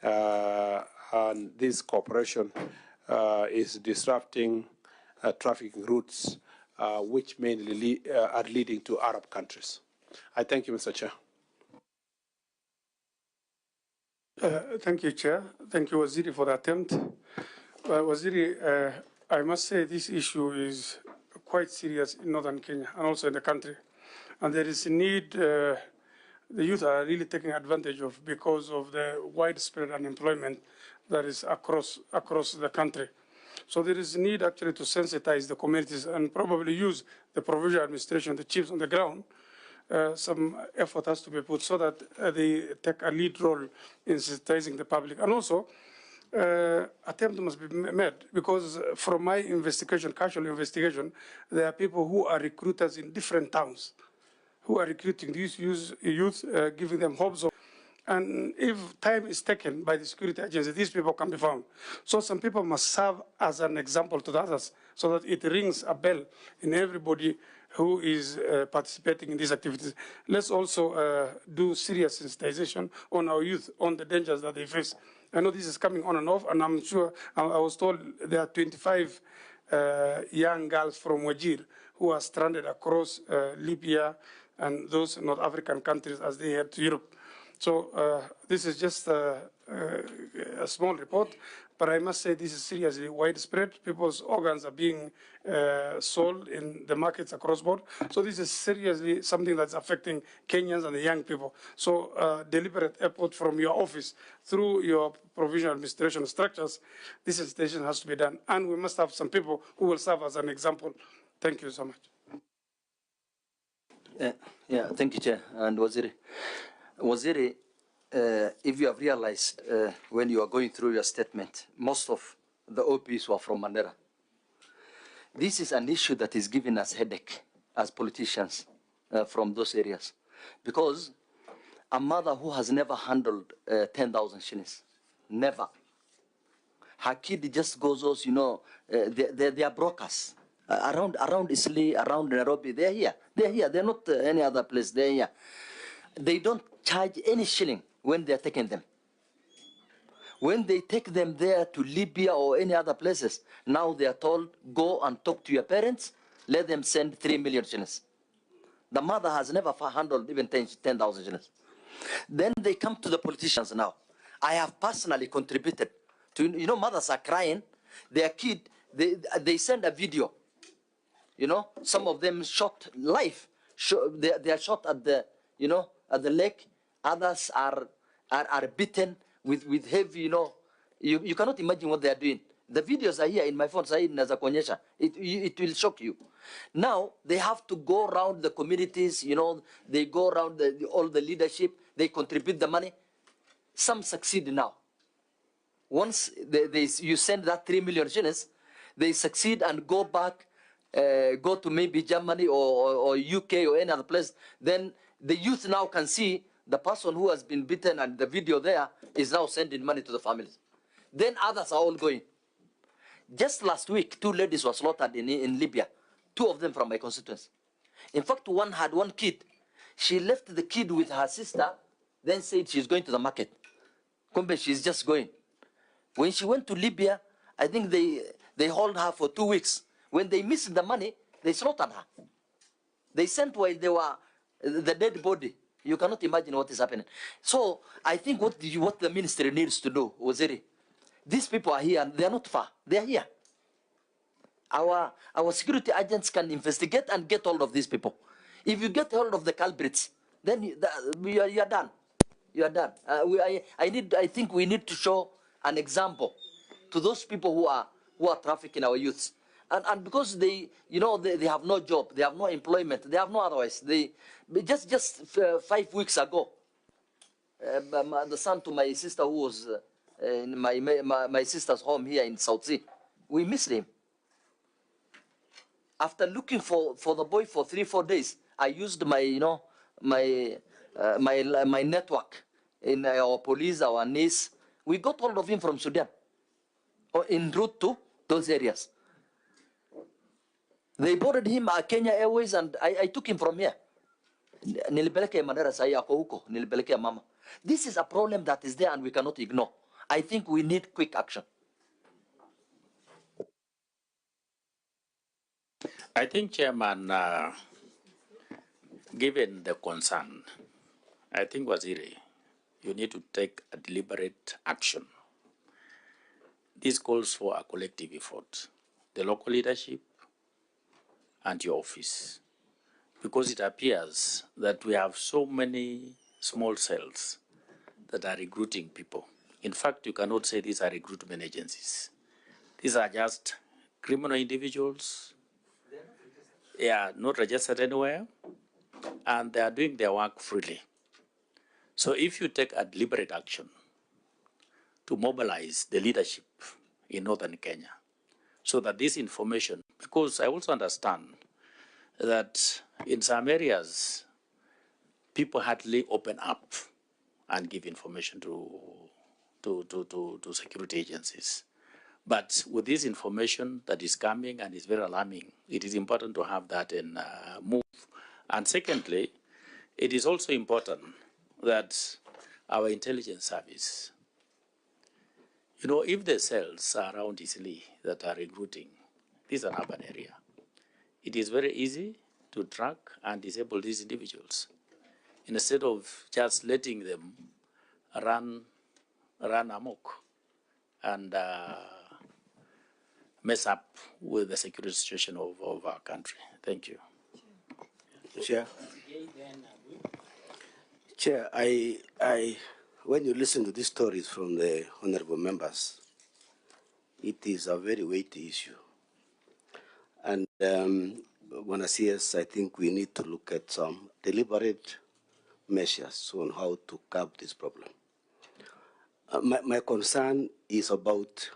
and this cooperation is disrupting trafficking routes, which mainly are leading to Arab countries. I thank you, Mr. Chair. Thank you, Chair. Thank you, Waziri, for the attempt. Waziri, I must say this issue is quite serious in northern Kenya and also in the country. And there is a need, the youth are really taking advantage of because of the widespread unemployment that is across the country. So there is a need actually to sensitize the communities and probably use the provincial administration, the chiefs on the ground. Some effort has to be put so that they take a lead role in sensitizing the public. And also, attempt must be made because from my investigation, casual investigation, there are people who are recruiters in different towns who are recruiting these youth, giving them hopes of. And if time is taken by the security agency, these people can be found. So some people must serve as an example to the others so that it rings a bell in everybody who is participating in these activities. Let's also do serious sensitization on our youth on the dangers that they face. I know this is coming on and off, and I'm sure I was told there are 25 young girls from Wajir who are stranded across Libya and those North African countries as they head to Europe. So this is just a small report, but I must say this is seriously widespread. People's organs are being sold in the markets across board. So this is seriously something that's affecting Kenyans and the young people. So deliberate effort from your office through your provisional administration structures, this station has to be done. And we must have some people who will serve as an example. Thank you so much. Yeah, thank you, Chair. And Waziri, if you have realized when you are going through your statement, most of the OPs were from Mandera. This is an issue that is giving us headache as politicians from those areas, because a mother who has never handled 10,000 shillings, never. Her kid just goes, you know, they are brokers. Around Isli, around Nairobi, they're here. They're here. They're not any other place. They're here. They don't charge any shilling when they're taking them. When they take them there to Libya or any other places, now they are told, go and talk to your parents, let them send 3 million shillings. The mother has never handled even 10,000 shillings. Then they come to the politicians now. I have personally contributed to, you know, mothers are crying. Their kid, they send a video. You know, some of them shot live. They are shot at the, you know, at the lake. Others are beaten with heavy, you know. You cannot imagine what they are doing. The videos are here in my phone. It will shock you. Now they have to go around the communities. You know, they go around all the leadership. They contribute the money. Some succeed now. Once you send that 3 million shillings, they succeed and go back. Go to maybe Germany or UK or any other place, then the youth now can see the person who has been beaten and the video there is now sending money to the families. Then others are all going. Just last week, 2 ladies were slaughtered in Libya, 2 of them from my constituency. In fact, one had 1 kid. She left the kid with her sister, then said she's going to the market. Kumbe, she's just going. When she went to Libya, I think they hold her for 2 weeks. When they missed the money, they slaughtered her. They sent while they were the dead body. You cannot imagine what is happening. So I think what the ministry needs to do, Waziri, these people are here, they are not far. They are here. Our security agents can investigate and get hold of these people. If you get hold of the culprits, then you are done. You are done. I think we need to show an example to those people who are trafficking our youths. And because they have no job, they have no employment, they have no otherwise. Just 5 weeks ago, the son to my sister who was in my sister's home here in South Sea, we missed him. After looking for the boy for 3-4 days, I used my network in our police, our NIS. We got hold of him from Sudan, or en route to those areas. They boarded him at Kenya Airways, and I took him from here. This is a problem that is there and we cannot ignore. I think we need quick action. I think, Chairman, given the concern, I think, Waziri, you need to take a deliberate action. This calls for a collective effort, the local leadership and your office, because it appears that we have so many small cells that are recruiting people. In fact, you cannot say these are recruitment agencies. These are just criminal individuals. They are not registered anywhere, and they are doing their work freely. So if you take a deliberate action to mobilize the leadership in northern Kenya, so that this information, because I also understand that in some areas, people hardly open up and give information to security agencies. But with this information that is coming and is very alarming, it is important to have that and move. And secondly, it is also important that our intelligence service, you know, if the cells are around Kisii that are recruiting, this is an urban area, it is very easy to track and disable these individuals instead of just letting them run amok and mess up with the security situation of our country. Thank you. Chair. Chair, when you listen to these stories from the honorable members, it is a very weighty issue. And when I see us, I think we need to look at some deliberate measures on how to curb this problem. My concern is about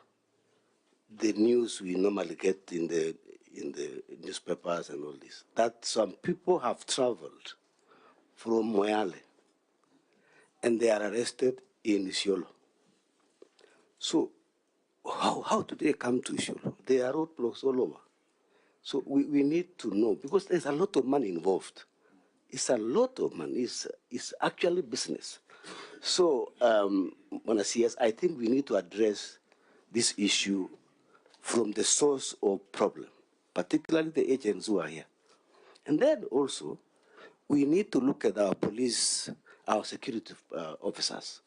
the news we normally get in the newspapers and all this, that some people have traveled from Moyale and they are arrested in Isiolo. So how do they come to Isiolo? There are roadblocks all over. So we need to know, because there's a lot of money involved. It's a lot of money. It's actually business. So when I see us, I think we need to address this issue from the source of problem, particularly the agents who are here. And then also, we need to look at our police, our security officers,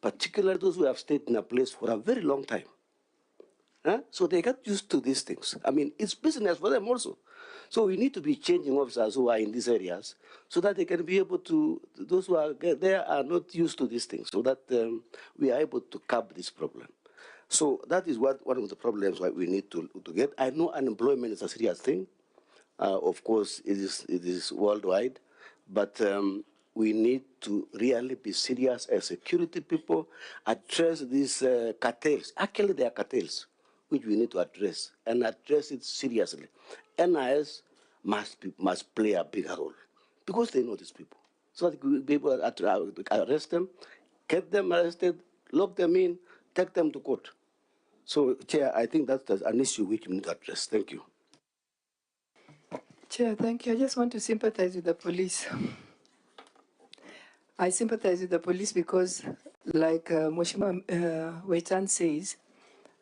particularly those who have stayed in a place for a very long time. So they get used to these things. I mean, it's business for them also. So we need to be changing officers who are in these areas so that they can be able to, those who are there are not used to these things, so that we are able to curb this problem. So that is one of the problems why we need to get. I know unemployment is a serious thing. Of course, it is worldwide, but we need to really be serious as security people, address these cartels. Actually, they are cartels, which we need to address, and address it seriously. NIS must play a bigger role, because they know these people. So that we will be able to arrest them, get them arrested, lock them in, take them to court. So, Chair, I think that's an issue which we need to address. Thank you. Chair, thank you. I just want to sympathize with the police. I sympathize with the police because, like Mheshimiwa Waitan says,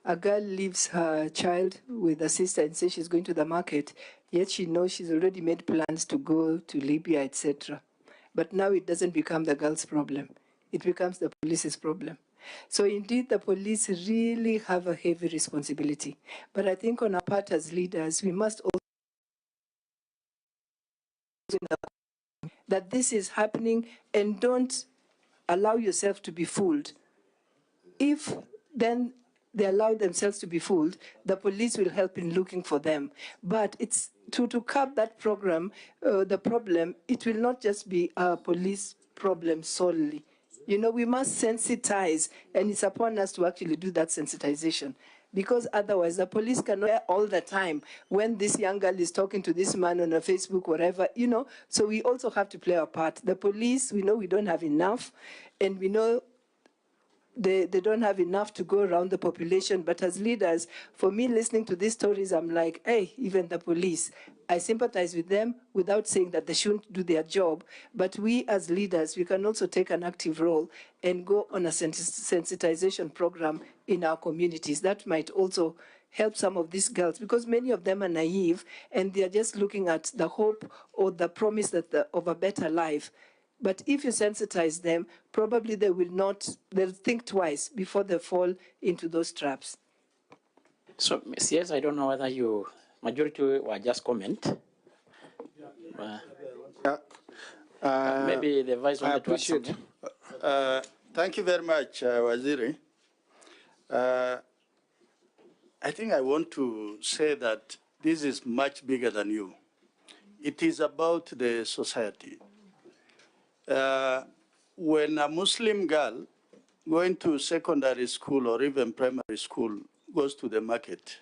a girl leaves her child with a sister and says she's going to the market, yet she knows she's already made plans to go to Libya, etc. But now it doesn't become the girl's problem. It becomes the police's problem. So indeed, the police really have a heavy responsibility. But I think on our part as leaders, we must also that this is happening, and don't allow yourself to be fooled. If then they allow themselves to be fooled, the police will help in looking for them. But it's to curb that program, the problem, it will not just be a police problem solely. You know, we must sensitize, and it's upon us to actually do that sensitization. Because otherwise, the police cannot hear all the time when this young girl is talking to this man on a Facebook, whatever, you know. So we also have to play our part. The police, we know we don't have enough, and we know they don't have enough to go around the population. But as leaders, for me, listening to these stories, I'm like, hey, even the police, I sympathize with them without saying that they shouldn't do their job. But we as leaders, we can also take an active role and go on a sensitization program in our communities. That might also help some of these girls, because many of them are naive and they're just looking at the hope or the promise that of a better life. But if you sensitize them, probably they will not, they'll think twice before they fall into those traps. So, yes, I don't know whether you, majority were just comment. Maybe the vice wanted to add something. Thank you very much, Waziri. I think I want to say that this is much bigger than you. It is about the society. When a Muslim girl going to secondary school or even primary school goes to the market,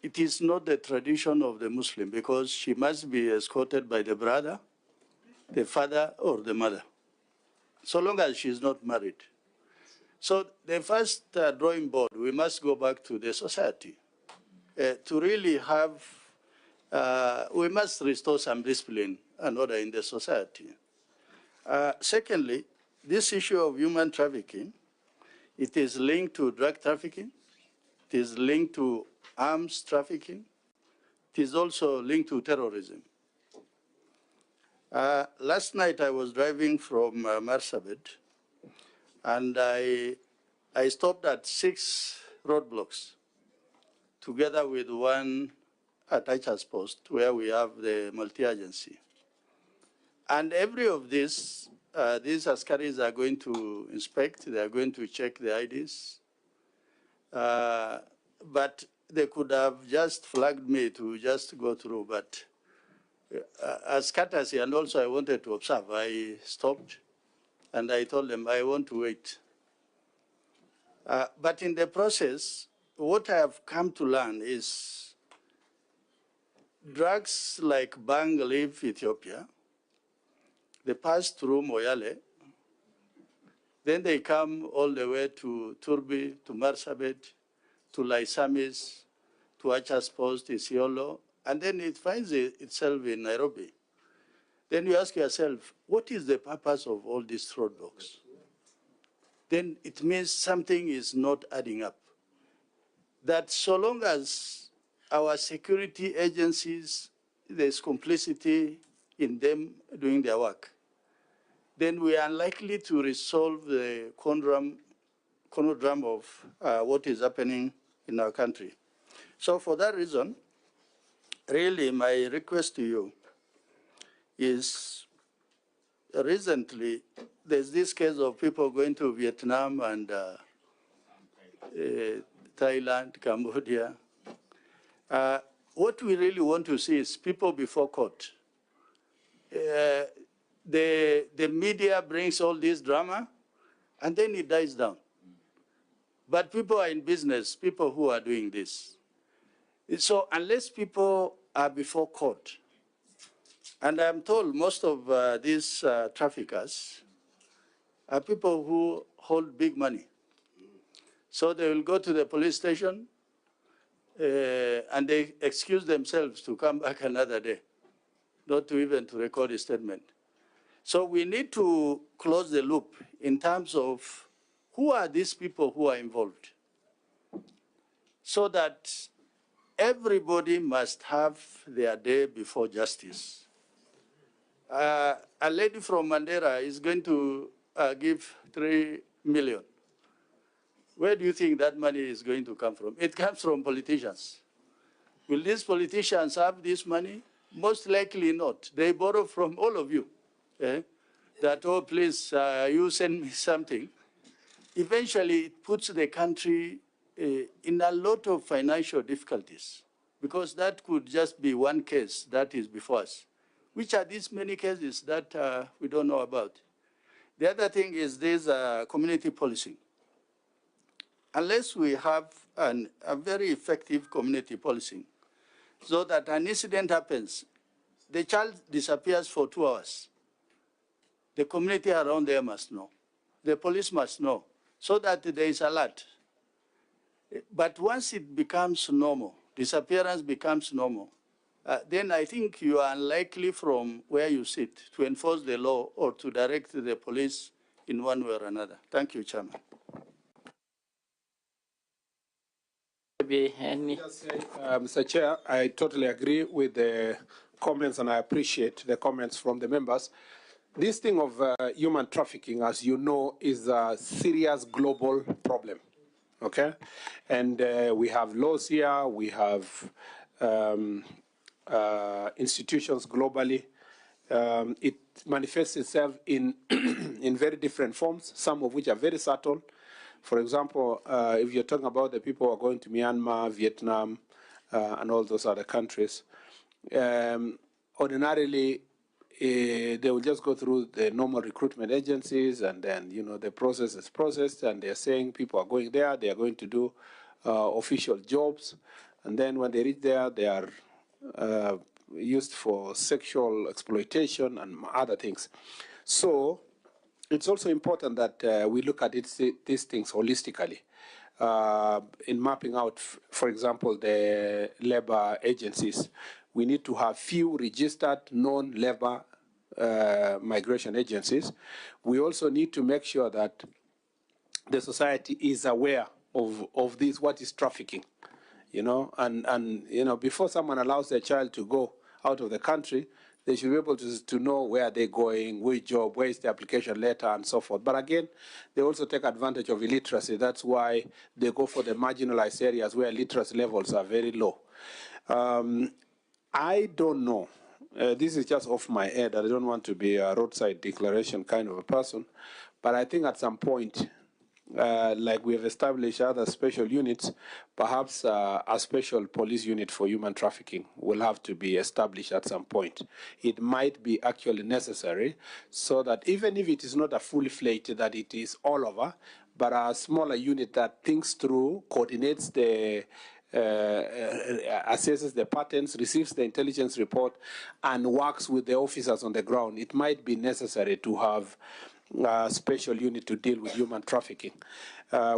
it is not the tradition of the Muslim, because she must be escorted by the brother, the father, or the mother, so long as she is not married. So the first drawing board, we must go back to the society to really have, we must restore some discipline and order in the society. Secondly, this issue of human trafficking, it is linked to drug trafficking, it is linked to arms trafficking, it is also linked to terrorism. Last night I was driving from Marsabit, and I stopped at 6 roadblocks, together with one at Achas Post, where we have the multi-agency. And every of these askaris are going to inspect, they are going to check the IDs. But they could have just flagged me to just go through, but as courtesy, and also I wanted to observe, I stopped and I told them I want to wait. But in the process, what I have come to learn is drugs like Bang leave Ethiopia, they pass through Moyale, then they come all the way to Turbi, to Marsabit, to Laisamis, to Achas Post, Isiolo, and then it finds itself in Nairobi. Then you ask yourself, what is the purpose of all these roadblocks? Then it means something is not adding up. That so long as our security agencies, there's complicity in them doing their work, then we are unlikely to resolve the conundrum of what is happening in our country. So for that reason, really my request to you is, recently there's this case of people going to Vietnam and Thailand, Cambodia. What we really want to see is people before court. The media brings all this drama, and then it dies down. But people are in business, people who are doing this. So unless people are before court, and I'm told most of these traffickers are people who hold big money. So they will go to the police station and they excuse themselves to come back another day, not to even to record a statement. So we need to close the loop in terms of who are these people who are involved, so that everybody must have their day before justice. A lady from Mandera is going to give 3 million. Where do you think that money is going to come from? It comes from politicians. Will these politicians have this money? Most likely not. They borrow from all of you. That, oh, please, you send me something. Eventually, it puts the country in a lot of financial difficulties, because that could just be one case that is before us. Which are these many cases that we don't know about? The other thing is this community policing. Unless we have a very effective community policing, so that an incident happens, the child disappears for 2 hours, the community around there must know. The police must know, so that there is alert. But once it becomes normal, disappearance becomes normal, then I think you are unlikely from where you sit to enforce the law or to direct the police in one way or another. Thank you, Chairman. Mr. Chair, I totally agree with the comments, and I appreciate the comments from the members. This thing of human trafficking, as you know, is a serious global problem, okay? And we have laws here, we have institutions globally. It manifests itself in, in very different forms, some of which are very subtle. For example, if you're talking about the people who are going to Myanmar, Vietnam, and all those other countries, ordinarily, they will just go through the normal recruitment agencies, and then, you know, the process is processed, and they're saying people are going there, they are going to do official jobs, and then when they reach there, they are used for sexual exploitation and other things. So it's also important that we look at these things holistically. In mapping out, for example, the labor agencies, we need to have few registered non-labor migration agencies. We also need to make sure that the society is aware of this, what is trafficking, and before someone allows their child to go out of the country, they should be able to know where they're going, which job, where is the application letter, and so forth. But again, they also take advantage of illiteracy. That's why they go for the marginalized areas where literacy levels are very low. I don't know. This is just off my head. I don't want to be a roadside declaration kind of a person. But I think at some point, like we have established other special units, perhaps a special police unit for human trafficking will have to be established at some point. It might be actually necessary so that even if it is not a full-fledged, that it is all over, but a smaller unit that thinks through, coordinates the assesses the patterns, receives the intelligence report, and works with the officers on the ground. It might be necessary to have a special unit to deal with human trafficking.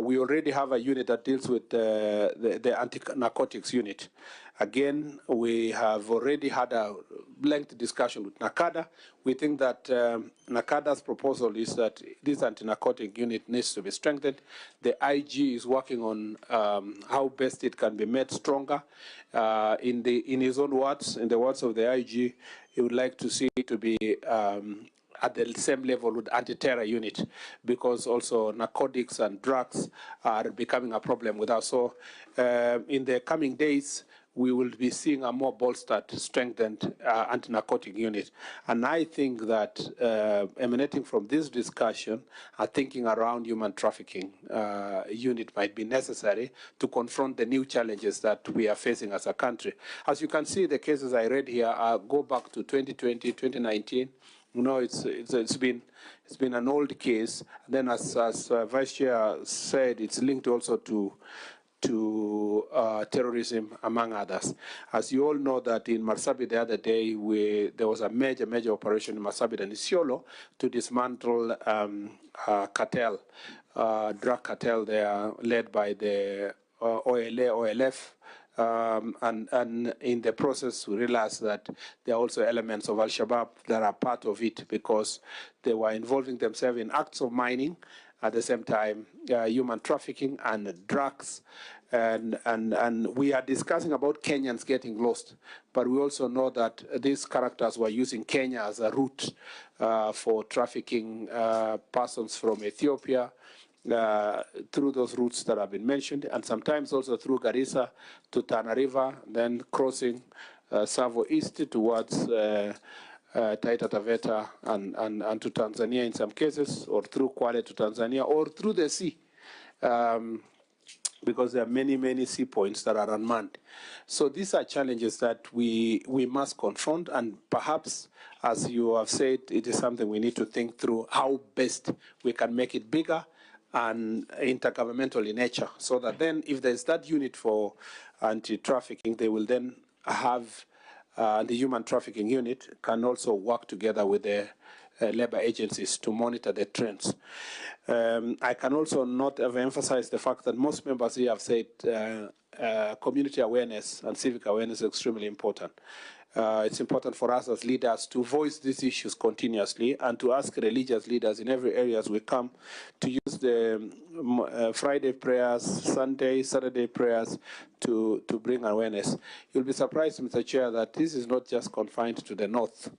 We already have a unit that deals with the anti-narcotics unit. Again, we have already had a lengthy discussion with NACADA. We think that NACADA's proposal is that this anti-narcotic unit needs to be strengthened. The IG is working on how best it can be made stronger. In his own words, in the words of the IG, he would like to see it to be at the same level with anti-terror unit, because also narcotics and drugs are becoming a problem with us. So in the coming days, we will be seeing a more bolstered, strengthened anti-narcotic unit. And I think that emanating from this discussion, a thinking around human trafficking unit might be necessary to confront the new challenges that we are facing as a country. As you can see, the cases I read here go back to 2020, 2019. It's been an old case. Then, as Vice Chair said, it's linked also to terrorism, among others. As you all know, that in Marsabit the other day, there was a major operation in Marsabit and Isiolo to dismantle cartel, drug cartel there, led by the OLF. And in the process, we realized that there are also elements of Al-Shabaab that are part of it, because they were involving themselves in acts of mining, at the same time human trafficking and drugs. And we are discussing about Kenyans getting lost, but we also know that these characters were using Kenya as a route for trafficking persons from Ethiopia, through those routes that have been mentioned, and sometimes also through Garissa to Tana River, then crossing Savo East towards Taita Taveta and to Tanzania in some cases, or through Kwale to Tanzania, or through the sea, because there are many sea points that are unmanned. So these are challenges that we must confront, and perhaps, as you have said, it is something we need to think through how best we can make it bigger and intergovernmental in nature, so that then if there's that unit for anti-trafficking, they will then have the human trafficking unit can also work together with the labor agencies to monitor the trends. I can also not emphasize the fact that most members here have said community awareness and civic awareness is extremely important. It's important for us as leaders to voice these issues continuously and to ask religious leaders in every area as we come to use the Friday prayers, Sunday, Saturday prayers to bring awareness. You'll be surprised, Mr. Chair, that this is not just confined to the north.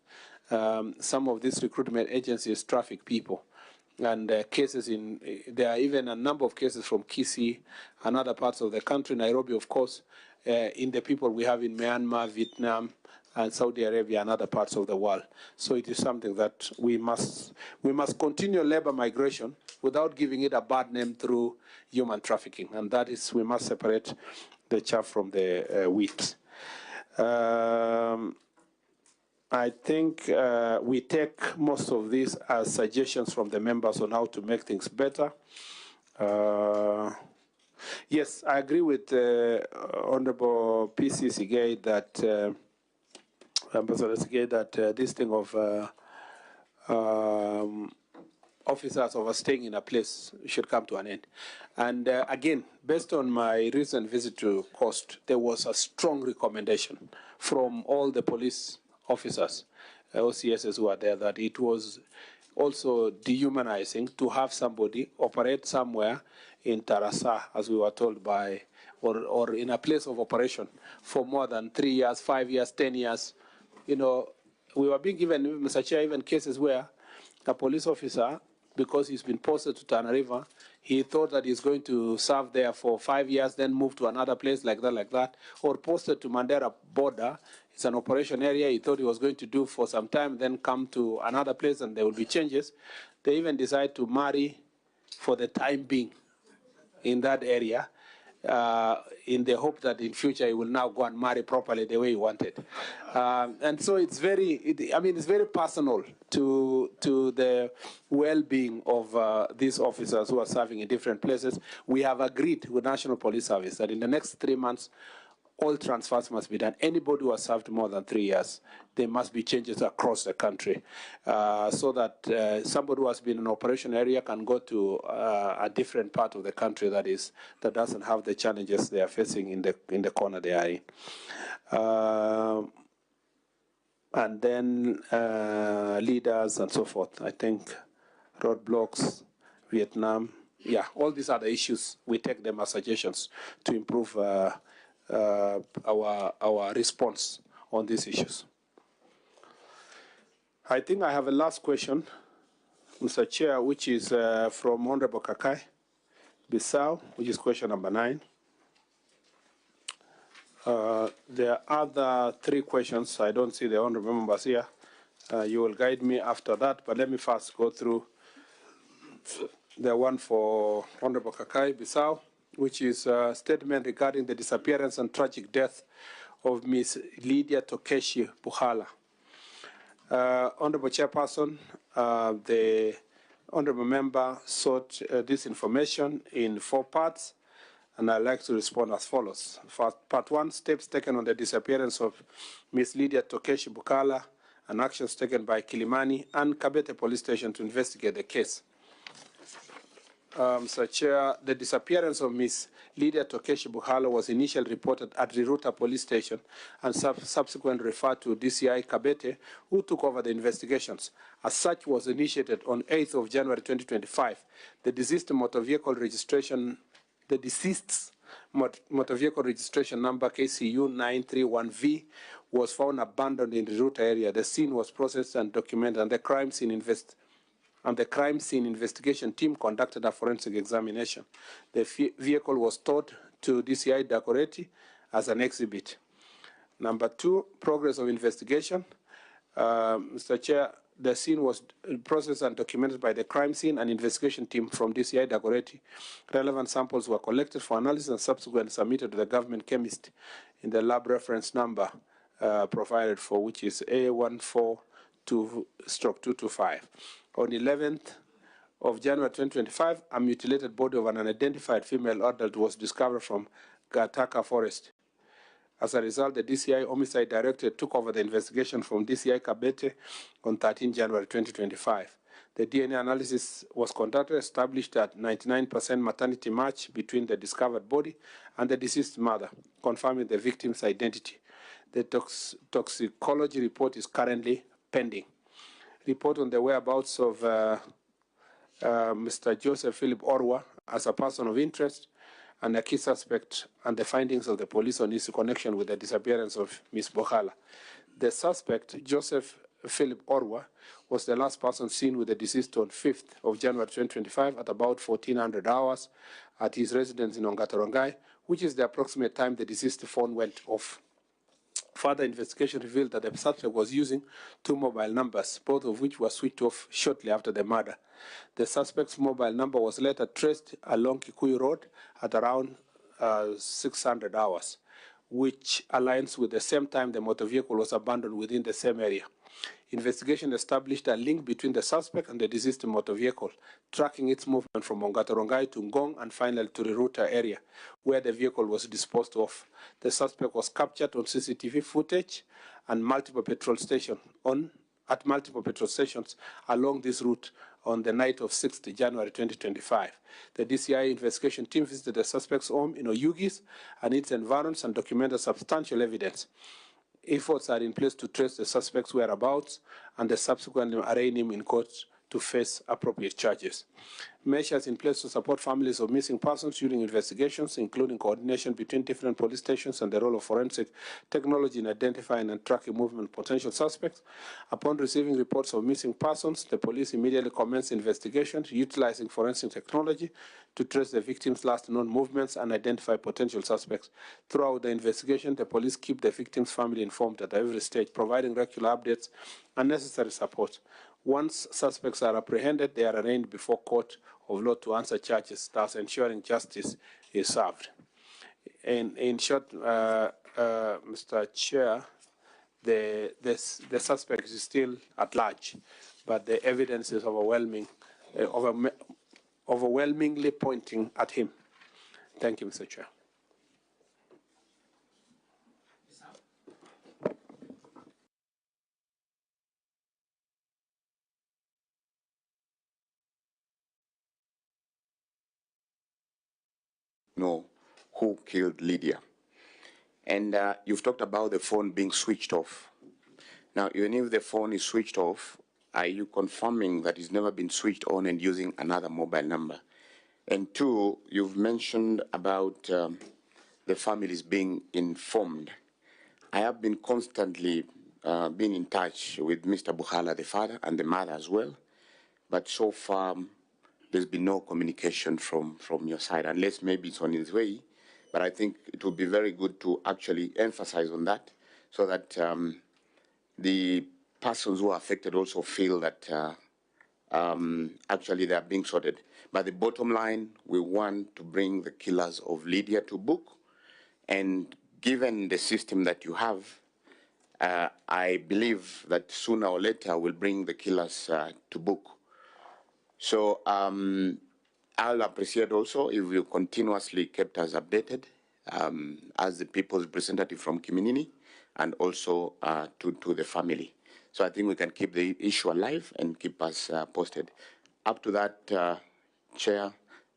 Some of these recruitment agencies traffic people. And there are even a number of cases from Kisii and other parts of the country, Nairobi, of course, in the people we have in Myanmar, Vietnam, and Saudi Arabia and other parts of the world. So it is something that we must continue labor migration without giving it a bad name through human trafficking. And that is, we must separate the chaff from the wheat. I think we take most of these as suggestions from the members on how to make things better. Yes, I agree with Honorable PC Sigay that Ambassador Sigay, that this thing of officers overstaying in a place should come to an end. And again, based on my recent visit to Coast, there was a strong recommendation from all the police officers, OCSs who are there, that it was also dehumanizing to have somebody operate somewhere in Tarasa, as we were told by, or in a place of operation for more than 3 years, 5 years, 10 years. You know, we were being given, Mr. Chair, even cases where a police officer, because he's been posted to Tana River, he thought that he's going to serve there for 5 years, then move to another place like that, or posted to Mandera border. It's an operation area he thought he was going to do for some time, then come to another place and there will be changes. They even decide to marry for the time being in that area, in the hope that in future he will now go and marry properly the way he wanted. And so it's it's very personal to the well-being of these officers who are serving in different places. We have agreed with National Police Service that in the next 3 months, all transfers must be done. Anybody who has served more than 3 years, there must be changes across the country, so that somebody who has been in an operation area can go to a different part of the country that doesn't have the challenges they are facing in the corner they are in. And then leaders and so forth. I think roadblocks, Vietnam, yeah, all these are the issues. We take them as suggestions to improve our response on these issues. I think I have a last question, Mr. Chair, which is from Honorable Kakai Bissau, which is question number 9. There are other 3 questions. I don't see the honorable members here. You will guide me after that, but let me first go through the one for Honorable Kakai Bissau, which is a statement regarding the disappearance and tragic death of Ms. Lydia Tokeshi Buhala. Honorable Chairperson, the honorable member sought this information in 4 parts, and I'd like to respond as follows. Part 1, steps taken on the disappearance of Ms. Lydia Tokeshi Buhala and actions taken by Kilimani and Kabete Police Station to investigate the case. Mr. Chair, the disappearance of Ms. Lydia Tokeshi Buhala was initially reported at Riruta Police Station and subsequently referred to DCI Kabete, who took over the investigations. As such, was initiated on 8th of January 2025. The deceased motor vehicle registration number KCU 931V was found abandoned in the Riruta area. The scene was processed and documented, and the crime scene investigation team conducted a forensic examination. The vehicle was towed to DCI Dagoretti as an exhibit. Number 2, progress of investigation. Mr. Chair, the scene was processed and documented by the crime scene and investigation team from DCI Dagoretti. Relevant samples were collected for analysis and subsequently submitted to the government chemist in the lab reference number provided for, which is A142/225. On 11th of January 2025, a mutilated body of an unidentified female adult was discovered from Gataka Forest. As a result, the DCI Homicide Directorate took over the investigation from DCI Kabete on 13 January 2025. The DNA analysis was conducted, established that 99% maternity match between the discovered body and the deceased mother, confirming the victim's identity. The toxicology report is currently pending. Report on the whereabouts of Mr. Joseph Philip Orwa as a person of interest and a key suspect, and the findings of the police on his connection with the disappearance of Ms. Buhala. The suspect, Joseph Philip Orwa, was the last person seen with the deceased on 5th of January 2025 at about 1400 hours at his residence in Ongatarongai, which is the approximate time the deceased phone went off. Further investigation revealed that the suspect was using 2 mobile numbers, both of which were switched off shortly after the murder. The suspect's mobile number was later traced along Kikuyu Road at around 600 hours, which aligns with the same time the motor vehicle was abandoned within the same area. Investigation established a link between the suspect and the deceased motor vehicle, tracking its movement from Ongatarongai to Ngong and finally to Riruta area, where the vehicle was disposed of. The suspect was captured on CCTV footage and multiple petrol stations along this route on the night of 6th January 2025. The DCI investigation team visited the suspect's home in Oyugis and its environs and documented substantial evidence. Efforts are in place to trace the suspect's whereabouts and subsequently arraign him in court to face appropriate charges. Measures in place to support families of missing persons during investigations, including coordination between different police stations and the role of forensic technology in identifying and tracking movement of potential suspects. Upon receiving reports of missing persons, the police immediately commenced investigations utilizing forensic technology to trace the victims' last known movements and identify potential suspects. Throughout the investigation, the police keep the victim's family informed at every stage, providing regular updates and necessary support. Once suspects are apprehended, they are arraigned before court of law to answer charges, thus ensuring justice is served. In short, Mr. Chair, the suspect is still at large, but the evidence is overwhelming, overwhelmingly pointing at him. Thank you, Mr. Chair. Know who killed Lydia. And you've talked about the phone being switched off. Now, even if the phone is switched off, are you confirming that it's never been switched on and using another mobile number? And two, you've mentioned about the families being informed. I have been constantly been in touch with Mr. Bukhala, the father, and the mother as well. But so far, there's been no communication from your side, unless maybe it's on its way. But I think it would be very good to actually emphasize on that so that the persons who are affected also feel that actually they are being sorted. But the bottom line, we want to bring the killers of Lydia to book. And given the system that you have, I believe that sooner or later we'll bring the killers to book. So I'll appreciate also if you continuously kept us updated as the people's representative from Kiminini and also to the family. So I think we can keep the issue alive and keep us posted. Up to that, Chair,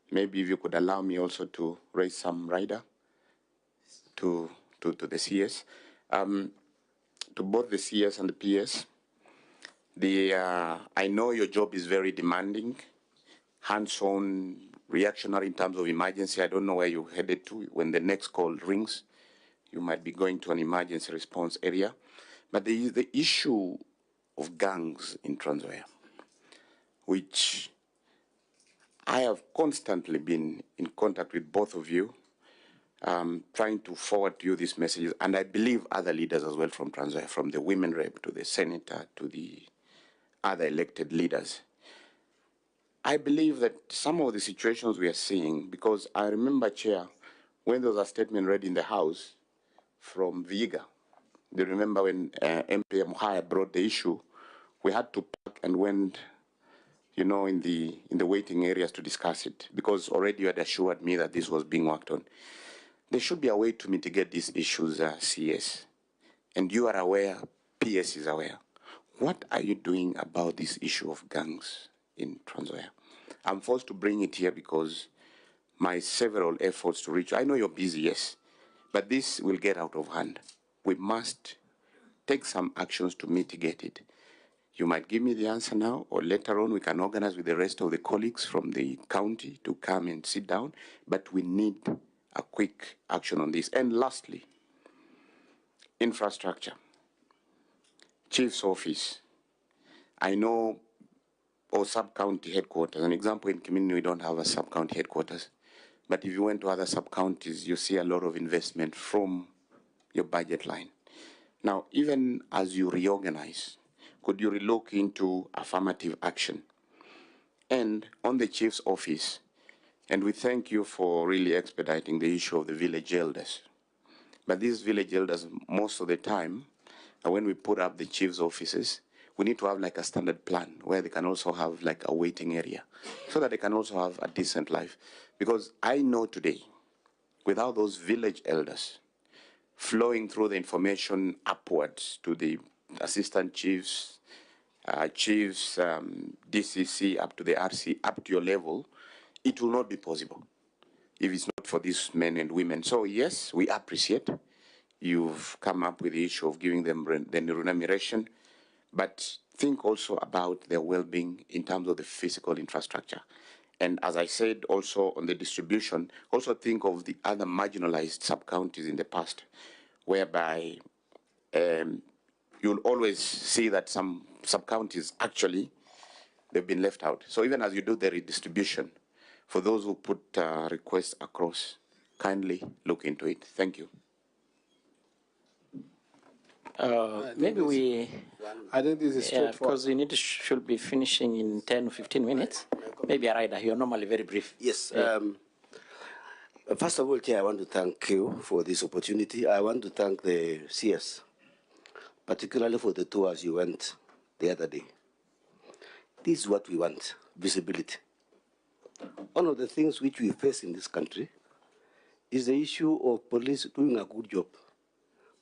maybe if you could allow me also to raise some rider to the CS. To both the CS and the PS, I know your job is very demanding, hands-on, reactionary in terms of emergency. I don't know where you're headed to. When the next call rings, you might be going to an emergency response area. But there is the issue of gangs in Trans Nzoia, which I have constantly been in contact with both of you, trying to forward to you these messages, and I believe other leaders as well from Trans Nzoia, from the women rep to the senator to the other elected leaders. I believe that some of the situations we are seeing, because I remember, Chair, when there was a statement read in the House from Vihiga, do you remember when MP Muhaya brought the issue, we had to park and went, you know, in the waiting areas to discuss it, because already you had assured me that this was being worked on. There should be a way to mitigate these issues, CS. And you are aware, PS is aware. What are you doing about this issue of gangs in Trans Nzoia? I'm forced to bring it here because my several efforts to reach, I know you're busy, yes, but this will get out of hand. We must take some actions to mitigate it. You might give me the answer now, or later on we can organize with the rest of the colleagues from the county to come and sit down, but we need a quick action on this. And lastly, infrastructure. Chief's office. I know, or sub-county headquarters. An example, in Kiminini, we don't have a sub-county headquarters. But if you went to other sub-counties, you see a lot of investment from your budget line. Now, even as you reorganize, could you relook into affirmative action? And on the chief's office, and we thank you for really expediting the issue of the village elders. But these village elders, most of the time, when we put up the chief's offices, we need to have like a standard plan where they can also have like a waiting area so that they can also have a decent life. Because I know today, without those village elders flowing through the information upwards to the assistant chiefs, chiefs, DCC, up to the RC, up to your level, it will not be possible if it's not for these men and women. So yes, we appreciate you've come up with the issue of giving them the remuneration, but think also about their well-being in terms of the physical infrastructure. And as I said also on the distribution, also think of the other marginalized sub-counties in the past, whereby you'll always see that some sub-counties actually, they've been left out. So even as you do the redistribution, for those who put requests across, kindly look into it. Thank you. Maybe we. I think this is straightforward. Because we should be finishing in 10 or 15 minutes. Maybe a rider. You're normally very brief. Yes. First of all, Chair, I want to thank you for this opportunity. I want to thank the CS, particularly for the tours you went the other day. This is what we want: visibility. One of the things which we face in this country is the issue of police doing a good job,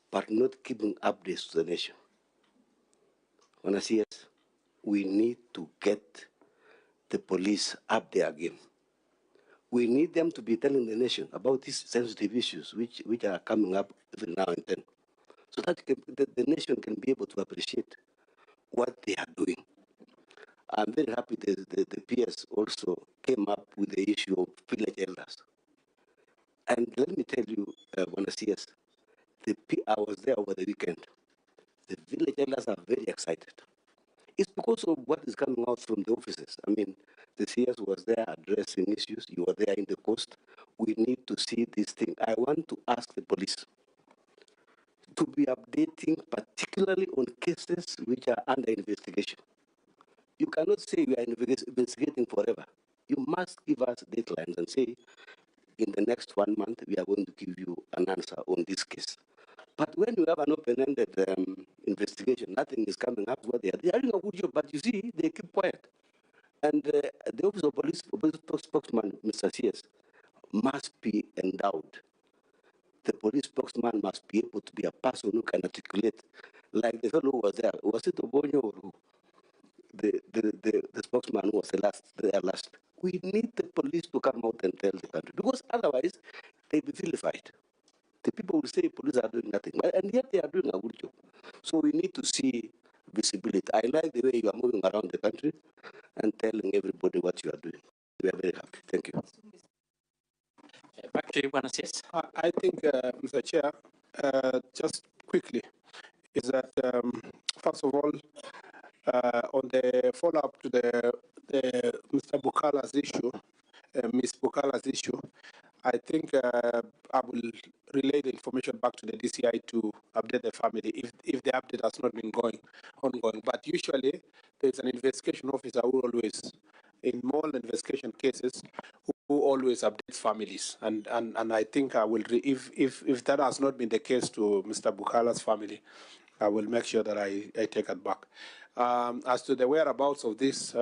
but not giving updates to the nation. On a CS, we need to get the police up there again. We need them to be telling the nation about these sensitive issues which are coming up every now and then, so that the nation can be able to appreciate what they are doing. I'm very happy that the PS also came up with the issue of village elders. And let me tell you, CS, I was there over the weekend. The village elders are very excited. It's because of what is coming out from the offices. I mean, the CS was there addressing issues. You were there in the coast. We need to see this thing. I want to ask the police to be updating, particularly on cases which are under investigation. You cannot say we are investigating forever. You must give us deadlines and say, in the next 1 month, we are going to give you an answer on this case. But when you have an open-ended investigation, nothing is coming up. They are doing a good job, but you see, they keep quiet. And the Office of Police spokesman, Mr. CS, must be endowed. The police spokesman must be able to be a person who can articulate, like the fellow who was there. Was it Obonyo or who? The spokesman who was there last. We need the police to come out and tell the country, because otherwise they'll be vilified. The people will say police are doing nothing, and yet they are doing a good job. So we need to see visibility. I like the way you are moving around the country and telling everybody what you are doing. We are very happy. Thank you. Back to you, Yes. I think, Mr. Chair, just quickly, is that first of all, on the follow-up to the Mr. Bukala's issue, Ms. Bukala's issue, I think I will relay the information back to the DCI to update the family if the update has not been ongoing. But usually there's an investigation officer who always, in more investigation cases, who always updates families. And I think I will, if that has not been the case to Mr. Bukala's family, I will make sure that I take it back. As to the whereabouts of this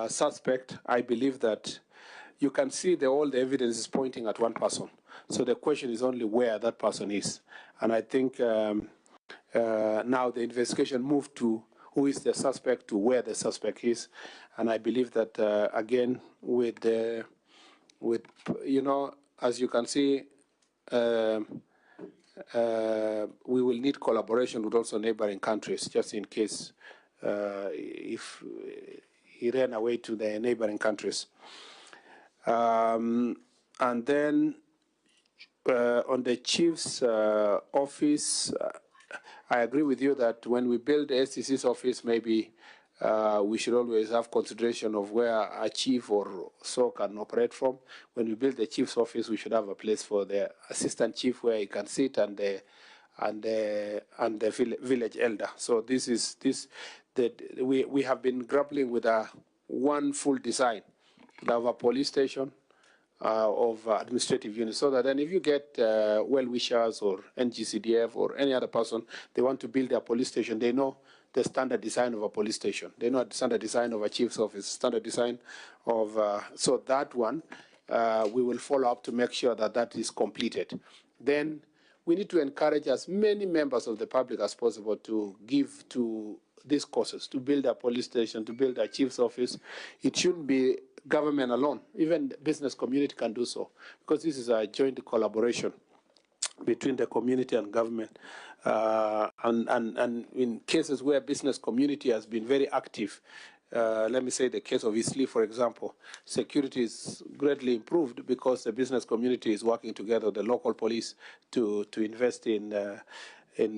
suspect, I believe that you can see all the evidence is pointing at one person. So the question is only where that person is. And I think now the investigation moved to who is the suspect to where the suspect is. And I believe that, again, with you know, as you can see, we will need collaboration with also neighboring countries, just in case if he ran away to the neighboring countries. And then on the chief's office, I agree with you that when we build the SCC's office, maybe we should always have consideration of where a chief or so can operate from. When we build the chief's office, we should have a place for the assistant chief where he can sit and the village elder. So we have been grappling with one full design to have a police station of administrative units, so that then if you get well-wishers or NGCDF or any other person, they want to build a police station, they know the standard design of a police station. They know the standard design of a chief's office, standard design of, so that one, we will follow up to make sure that that is completed. Then we need to encourage as many members of the public as possible to give to these causes, to build a police station, to build a chief's office. It shouldn't be government alone. Even the business community can do so, because this is a joint collaboration between the community and government. And in cases where business community has been very active, let me say the case of Eastleigh, for example, security is greatly improved because the business community is working together, the local police, to invest in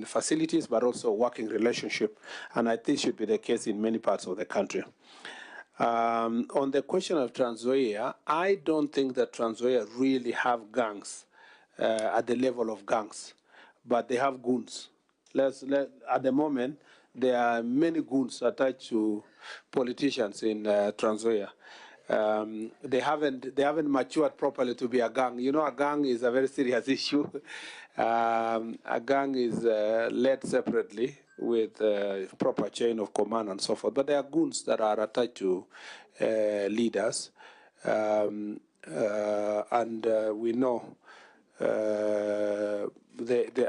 facilities, but also working relationship. And I think this should be the case in many parts of the country. On the question of Trans Nzoia, I don't think that Trans Nzoia really have gangs at the level of gangs, but they have goons. At the moment, there are many goons attached to politicians in Trans Nzoia. They haven't matured properly to be a gang. You know, a gang is a very serious issue. A gang is led separately with proper chain of command and so forth. But there are goons that are attached to leaders, and we know a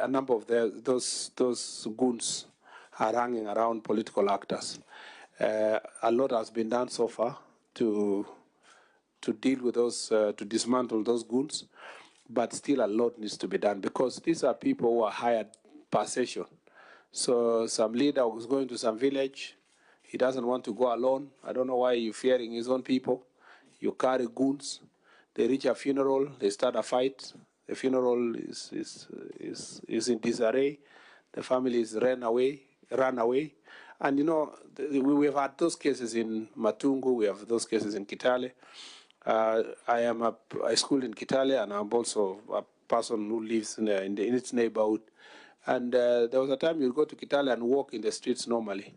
number of those goons are hanging around political actors. A lot has been done so far to deal with those, to dismantle those goons, but still a lot needs to be done, because these are people who are hired per session. So some leader who's going to some village, he doesn't want to go alone. I don't know why you're fearing his own people. You carry goons. They reach a funeral, they start a fight. The funeral is in disarray. The family is run away. And you know, we've had those cases in Matungu, we have those cases in Kitale. I schooled in Kitale, and I'm also a person who lives in its neighborhood. And there was a time you go to Kitale and walk in the streets normally.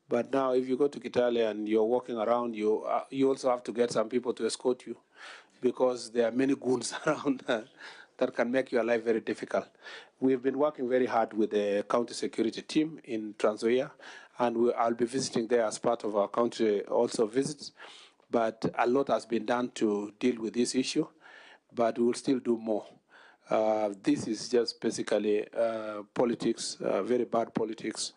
But now if you go to Kitale and you're walking around, you also have to get some people to escort you, because there are many goons around that can make your life very difficult. We've been working very hard with the county security team in Trans Nzoia, and I'll be visiting there as part of our county also visits. But a lot has been done to deal with this issue, but we will still do more. This is just basically politics, very bad politics,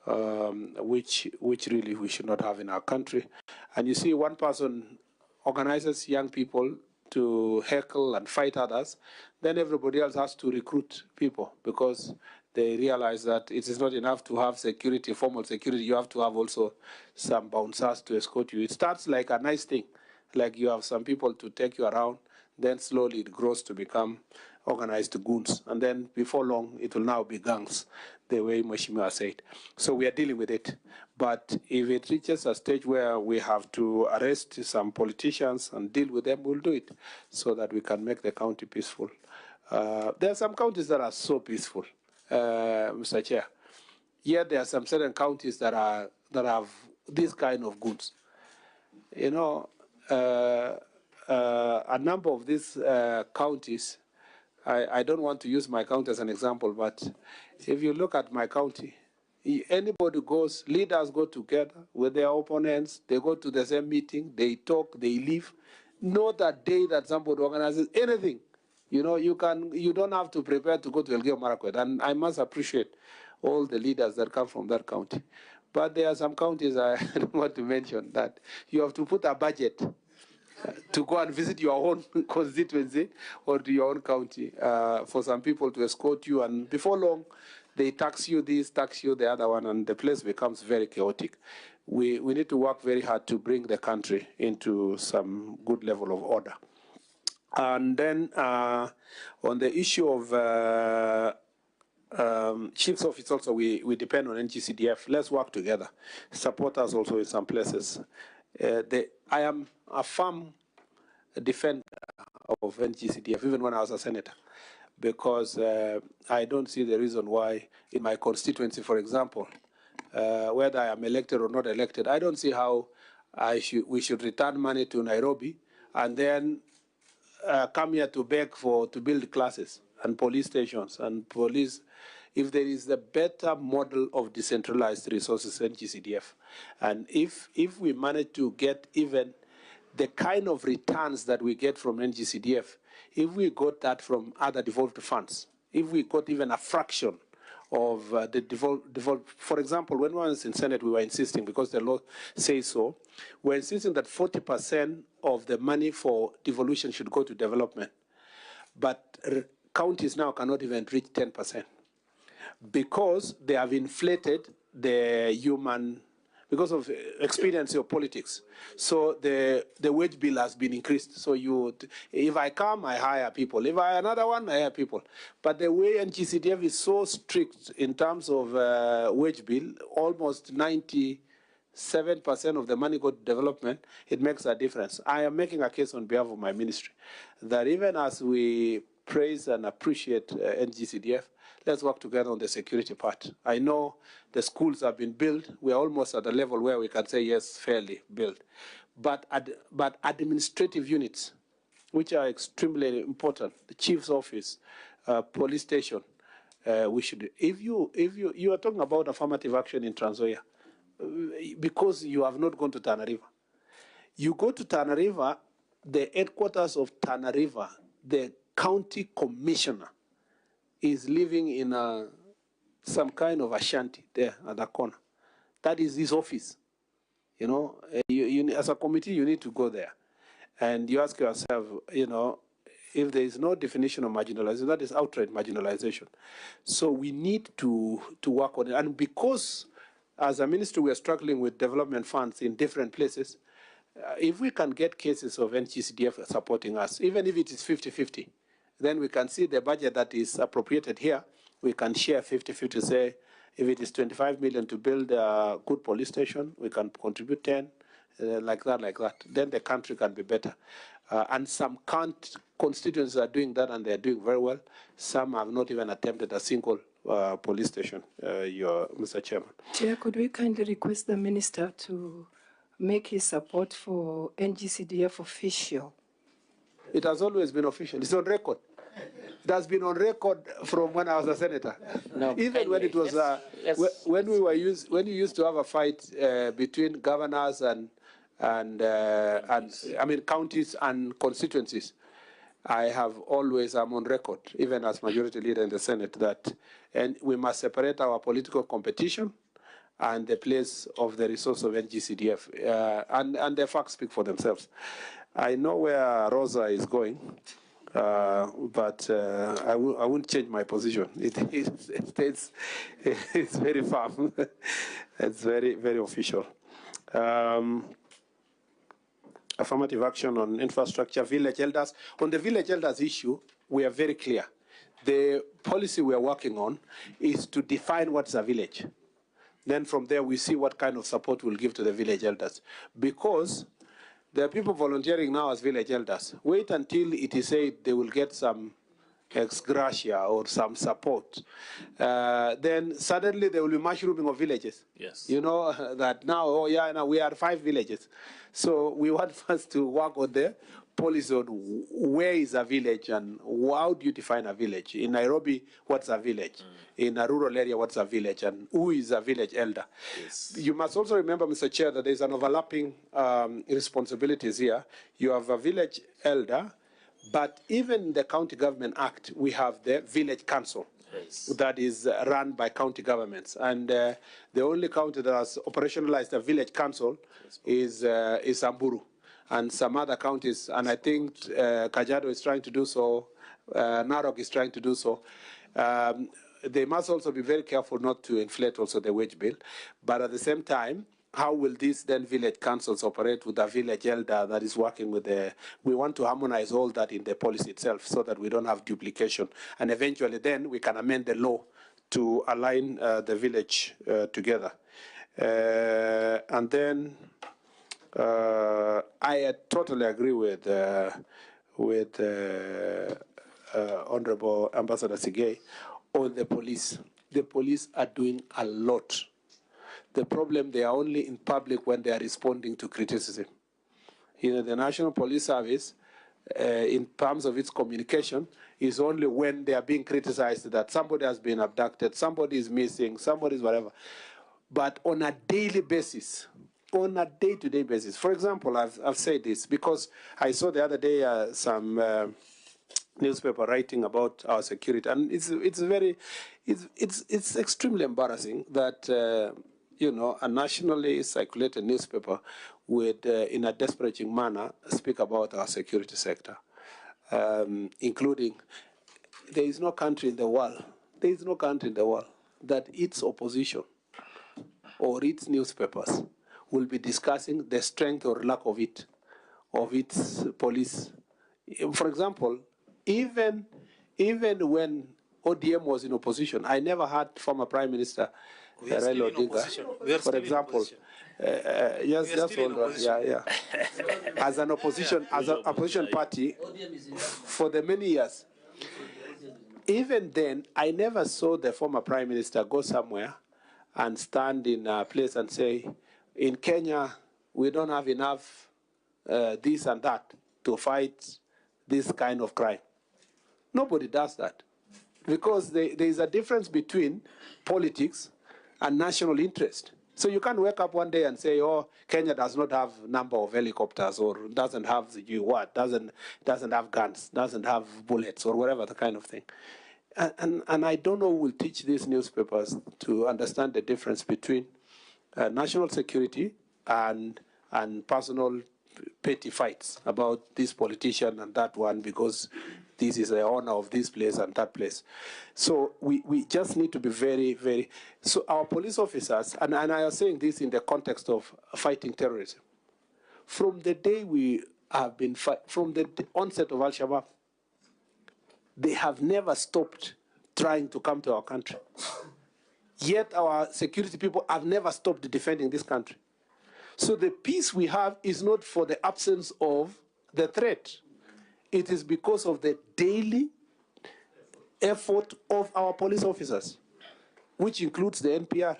which really we should not have in our country. And you see, one person organizes young people to heckle and fight others, then everybody else has to recruit people, because they realize that it is not enough to have security, formal security. You have to have also some bouncers to escort you. It starts like a nice thing, like you have some people to take you around, then slowly it grows to become organized goons. And then before long, it will now be gangs, the way Mheshimiwa said. So we are dealing with it. But if it reaches a stage where we have to arrest some politicians and deal with them, we'll do it so that we can make the county peaceful. There are some counties that are so peaceful, Mr. Chair. Yet there are some certain counties that have this kind of goods. You know, a number of these counties, I don't want to use my county as an example, but if you look at my county, anybody goes, leaders go together with their opponents, they go to the same meeting, they talk, they leave. Not a day that somebody organizes anything. You know, you don't have to prepare to go to Elgeyo Marakwet, and I must appreciate all the leaders that come from that county. But there are some counties I don't want to mention that you have to put a budget to go and visit your own constituency or to your own county for some people to escort you, and before long, they tax you this, tax you the other one, and the place becomes very chaotic. We need to work very hard to bring the country into some good level of order. And then on the issue of chief's office also, we depend on NGCDF. Let's work together. Support us also in some places. I am a firm defender of NGCDF, even when I was a senator, because I don't see the reason why in my constituency, for example, whether I am elected or not elected, I don't see how we should return money to Nairobi and then come here to beg to build classes and police stations and police. If there is a better model of decentralized resources in GCDF, and if we manage to get even the kind of returns that we get from NGCDF, if we got that from other devolved funds, if we got even a fraction of for example, when we were in Senate, we were insisting, because the law says so, we're insisting that 40% of the money for devolution should go to development. But counties now cannot even reach 10% because they have inflated the human, because of experience of politics. So the wage bill has been increased. So if I come, I hire people. If I another one, I hire people. But the way NGCDF is so strict in terms of wage bill, almost 97% of the money go to development, it makes a difference. I am making a case on behalf of my ministry that even as we praise and appreciate NGCDF, let's work together on the security part. I know the schools have been built. We are almost at a level where we can say, yes, fairly built. But administrative units, which are extremely important, the chief's office, police station, we should. If you are talking about affirmative action in Trans Nzoia, because you have not gone to Tana River. You go to Tana River, the headquarters of Tana River, the county commissioner is living in some kind of a shanty there at the corner. That is his office. You know, as a committee, you need to go there. And you ask yourself, you know, if there is no definition of marginalization, that is outright marginalization. So we need to work on it. And because as a ministry, we are struggling with development funds in different places, if we can get cases of NGCDF supporting us, even if it is 50-50, then we can see the budget that is appropriated here, we can share 50-50, say, if it is 25 million to build a good police station, we can contribute 10, like that. Then the country can be better. And some constituencies are doing that, and they're doing very well. Some have not even attempted a single police station, Mr. Chairman. Chair, could we kindly request the minister to make his support for NGCDF official? It has always been official. It's on record. It has been on record from when I was a senator. No, even when it was when you used to have a fight between governors and I mean counties and constituencies. I'm on record, even as majority leader in the Senate, that and we must separate our political competition and the place of the resource of NGCDF. And the facts speak for themselves. I know where Rosa is going, but I won't change my position. It's very firm. It's very, very official. Affirmative action on infrastructure, village elders. On the village elders issue, we are very clear. The policy we are working on is to define what's a village. Then from there, we see what kind of support we'll give to the village elders. Because there are people volunteering now as village elders. Wait until it is said they will get some ex gratia or some support. Then suddenly there will be mushrooming of villages. Yes. You know, that now, oh yeah, now we are 5 villages. So we want first to work on the policy on where is a village and how do you define a village. In Nairobi, what's a village? In a rural area, what's a village? And who is a village elder? Yes. You must also remember, Mr. Chair, that there's an overlapping responsibilities here. You have a village elder, but even in the County Government Act, we have the village council. Yes. That is run by county governments. And the only county that has operationalized a village council is Samburu and some other counties. And I think Kajiado is trying to do so, Narok is trying to do so. They must also be very careful not to inflate also the wage bill. But at the same time, how will these then village councils operate with a village elder that is working with the, we want to harmonize all that in the policy itself so that we don't have duplication. And eventually then we can amend the law to align the village together. And then I totally agree with Honorable Ambassador Sigay on the police. The police are doing a lot. The problem, they are only in public when they are responding to criticism. You know, the National Police Service, in terms of its communication, is only when they are being criticized that somebody has been abducted, somebody is missing, somebody is whatever. But on a daily basis, on a day-to-day basis. For example, I've said this because I saw the other day some newspaper writing about our security, and it's extremely embarrassing that you know, a nationally circulated newspaper would, in a desperate manner, speak about our security sector, including there is no country in the world, that its opposition or its newspapers will be discussing the strength or lack of its police. For example, even when ODM was in opposition, I never heard former Prime Minister Raila Odinga, for example, just hold on, as an opposition party for the many years. Even then, I never saw the former Prime Minister go somewhere and stand in a place and say, in Kenya, we don't have enough this and that to fight this kind of crime. Nobody does that. Because there is a difference between politics and national interest. So you can't wake up one day and say, oh, Kenya does not have number of helicopters, or doesn't have doesn't have guns, doesn't have bullets, or whatever the kind of thing. And I don't know who will teach these newspapers to understand the difference between national security and personal petty fights about this politician and that one, because this is the owner of this place and that place. So we just need to be very, very... So our police officers, and I am saying this in the context of fighting terrorism, from the day we have been from the onset of Al-Shabaab, they have never stopped trying to come to our country. Yet our security people have never stopped defending this country. So the peace we have is not for the absence of the threat. It is because of the daily effort of our police officers, which includes the NPR,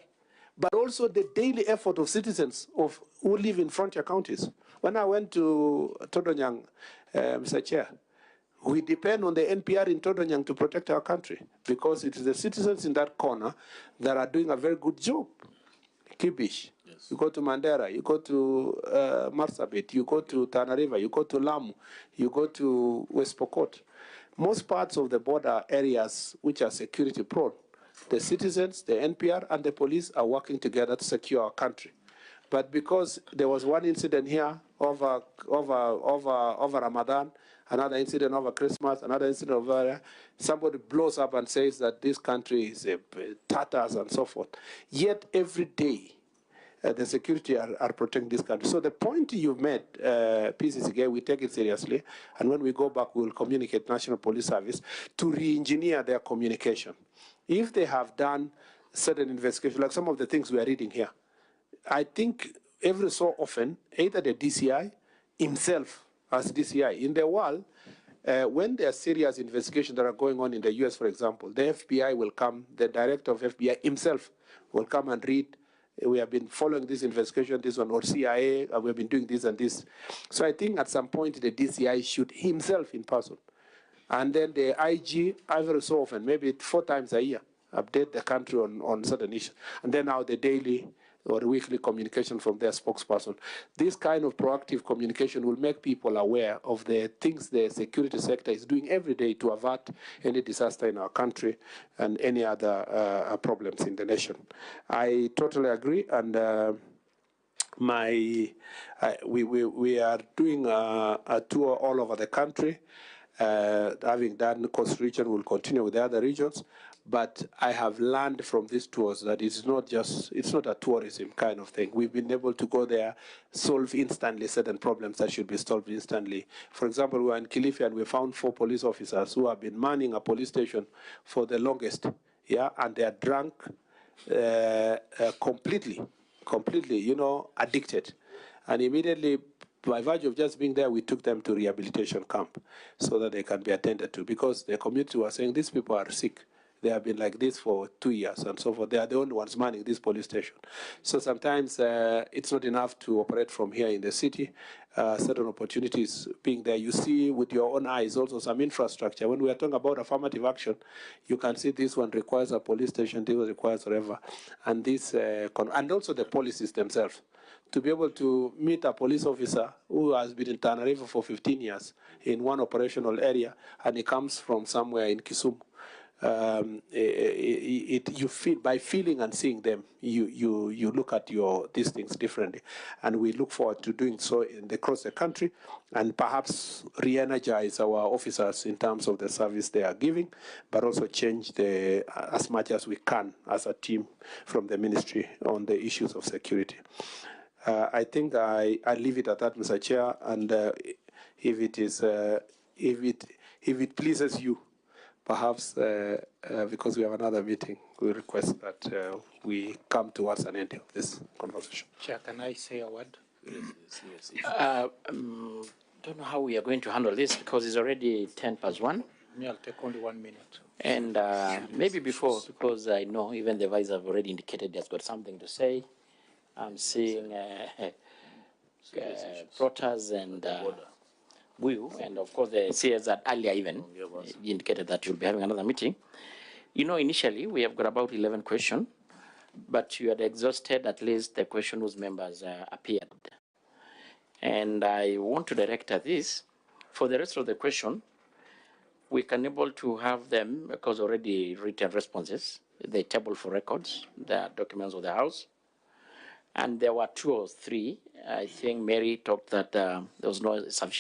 but also the daily effort of citizens who live in frontier counties. When I went to Todonyang, Mr. Chair, we depend on the NPR in Todonyang to protect our country, because it is the citizens in that corner that are doing a very good job. Kibish, you go to Mandera, you go to Marsabit, you go to Tana River, you go to Lamu, you go to West Pokot. Most parts of the border areas which are security prone, the citizens, the NPR, and the police are working together to secure our country. But because there was one incident here over Ramadan, another incident over Christmas, another incident over there, somebody blows up and says that this country is Tatars and so forth. Yet every day, the security are protecting this country. So the point you've made, PCCK, we take it seriously, and when we go back, we will communicate National Police Service to re-engineer their communication. If they have done certain investigation, like some of the things we are reading here, I think every so often, either the DCI himself as DCI, in the world, when there are serious investigations that are going on in the US, for example, the FBI will come, the director of FBI himself will come and read, we have been following this investigation, this one, or CIA, we have been doing this and this. So I think at some point the DCI should himself in person. And then the IG, every so often, maybe 4 times a year, update the country on certain issues. And then now the daily or weekly communication from their spokesperson. This kind of proactive communication will make people aware of the things the security sector is doing every day to avert any disaster in our country and any other problems in the nation. I totally agree, and we are doing a tour all over the country. Having done the coast region, we'll continue with the other regions. But I have learned from these tours that it's not a tourism kind of thing. We've been able to go there, solve instantly certain problems that should be solved instantly. For example, we were in Kilifi and we found 4 police officers who have been manning a police station for the longest, and they are drunk completely, addicted. And immediately, by virtue of just being there, we took them to rehabilitation camp so that they can be attended to, because the community was saying these people are sick. They have been like this for 2 years and so forth. They are the only ones manning this police station. So sometimes it's not enough to operate from here in the city. Certain opportunities being there. You see with your own eyes also some infrastructure. When we are talking about affirmative action, you can see this one requires a police station, this one requires whatever. And this, and also the policies themselves, to be able to meet a police officer who has been in Tana River for 15 years in one operational area, and he comes from somewhere in Kisumu. You feel, by feeling and seeing them, you look at these things differently, and we look forward to doing so across the country, and perhaps re-energize our officers in terms of the service they are giving, but also change as much as we can as a team from the ministry on the issues of security. I think I leave it at that, Mr. Chair, and if it pleases you, perhaps because we have another meeting, we request that we come towards an end of this conversation. Chair, can I say a word? Don't know how we are going to handle this because it's already 1:10. Me, I'll take only 1 minute. And maybe before, because I know even the vice have already indicated he has got something to say. I'm seeing Protas and Buyu, and of course the CS that earlier even indicated that you'll be having another meeting. You know, initially we have got about 11 questions, but you had exhausted at least the question whose members appeared. And I want to direct at this, for the rest of the question, we can able to have them, because already written responses, the table for records, the documents of the House. And there were 2 or 3. I think Mary talked that there was no sufficient